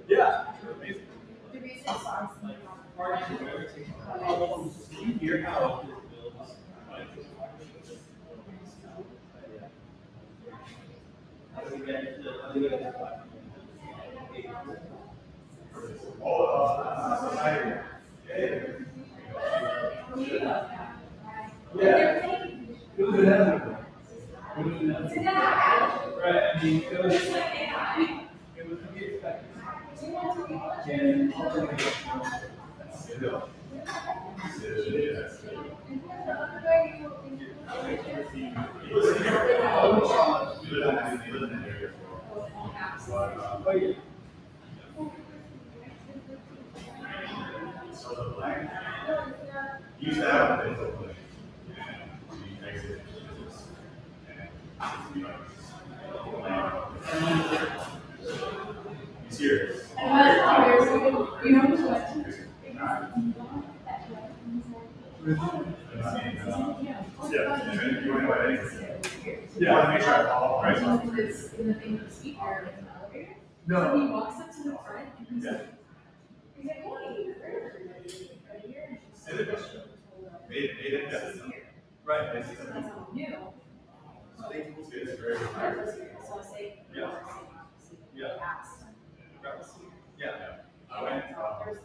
[SPEAKER 19] Yeah.
[SPEAKER 16] The basic songs.
[SPEAKER 19] Do you hear how this builds? How do we get to the platform? Yeah. It was inevitable. Right, I mean, it was to be expected.
[SPEAKER 15] Used to have a dental clinic, and we exited business, and he's here.
[SPEAKER 16] You know who's what?
[SPEAKER 15] Yeah, and then you went away. Yeah, I make sure I follow right.
[SPEAKER 16] In the thing with the speaker in the elevator.
[SPEAKER 19] No.
[SPEAKER 16] So he walks up to the front and he's like,
[SPEAKER 11] Right. Yeah. I went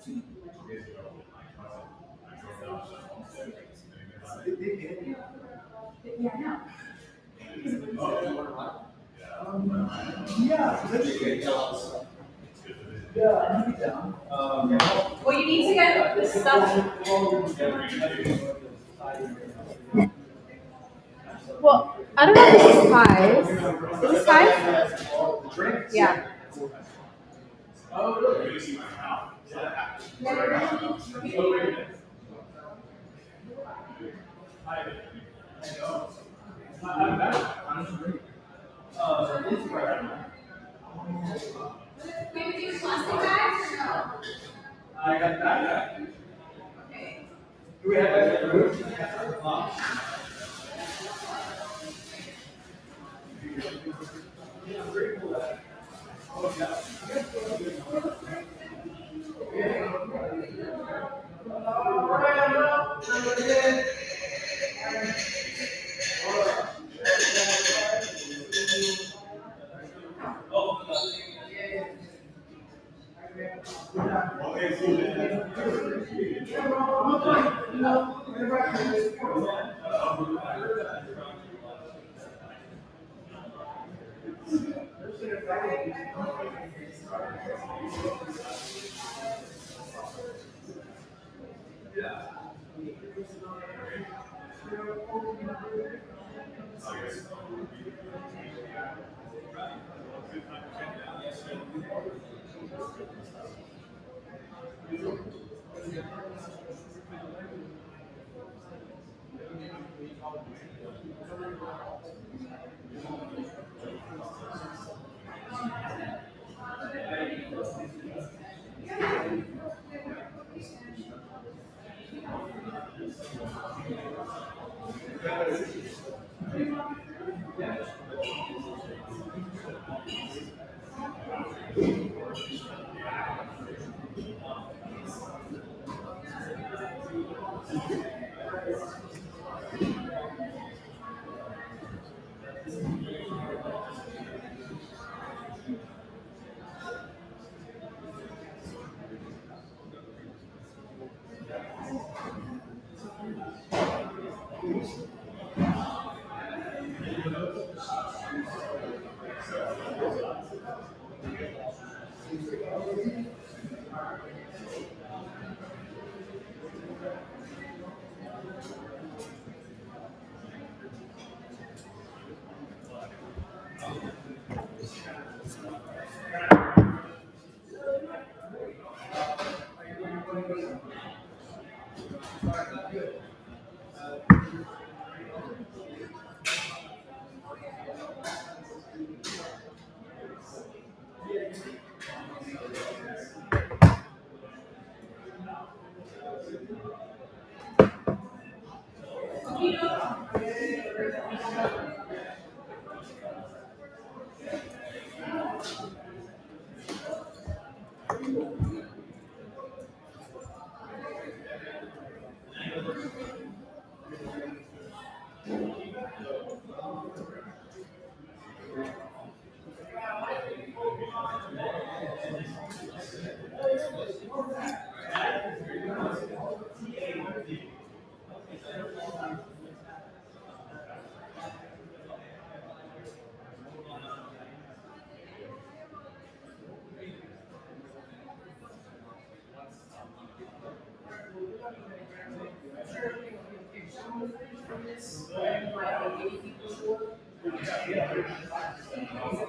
[SPEAKER 11] 2 days ago.
[SPEAKER 16] Well, you need to get this stuff. Well, I don't know if this is 5. Is this 5? Yeah. Can we do plastic bags or no?
[SPEAKER 11] I got that.
[SPEAKER 16] Okay.
[SPEAKER 11] Do we have that?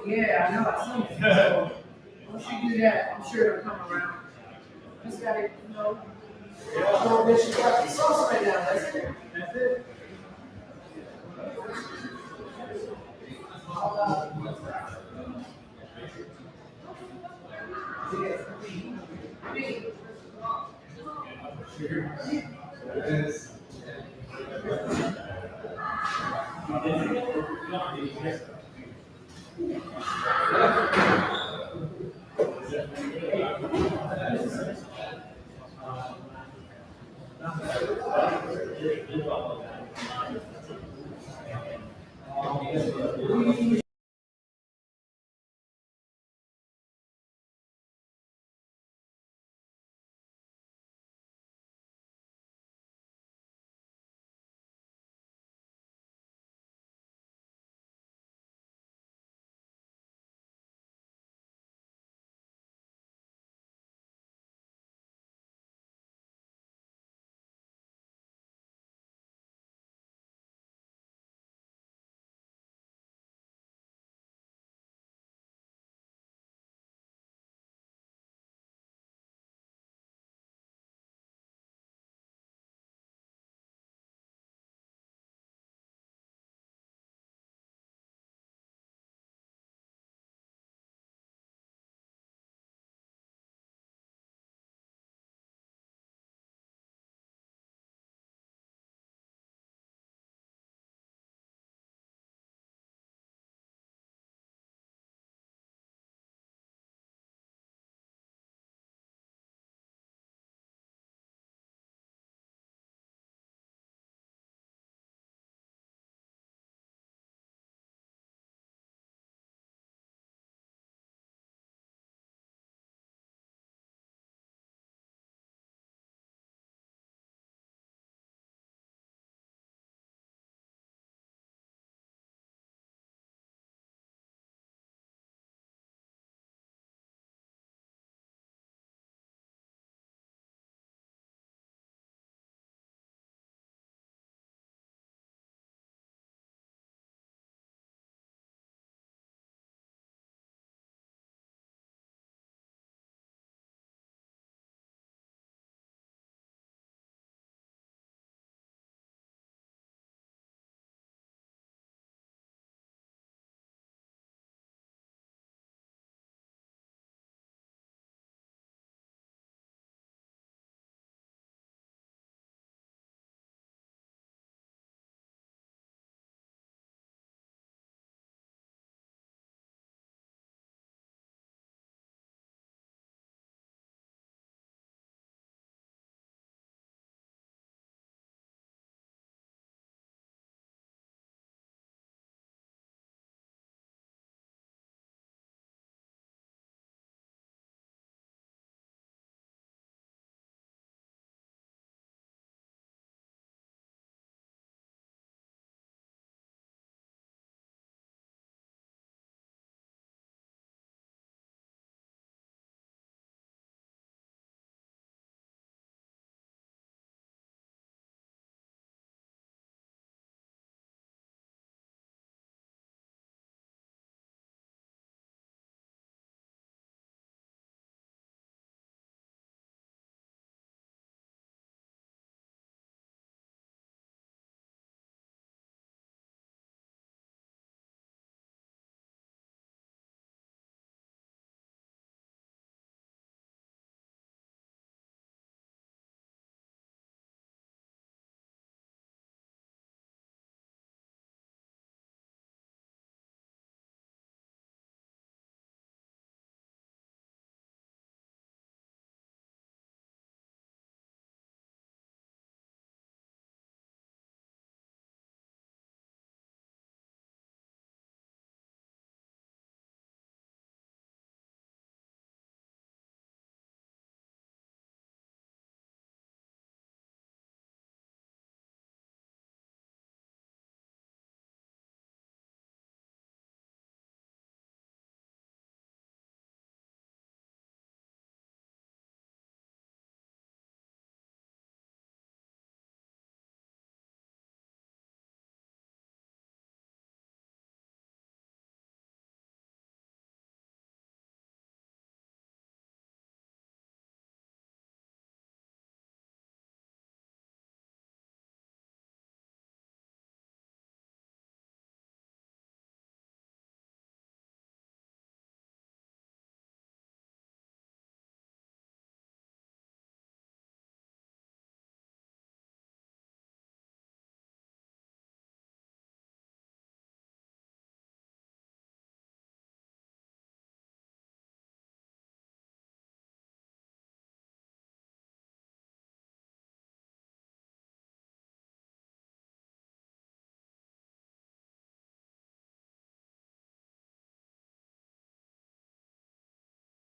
[SPEAKER 16] Yeah, I know. So once you do that, I'm sure it'll come around. Just gotta, this got the sauce right now. That's it. That's it.
[SPEAKER 11] Yes.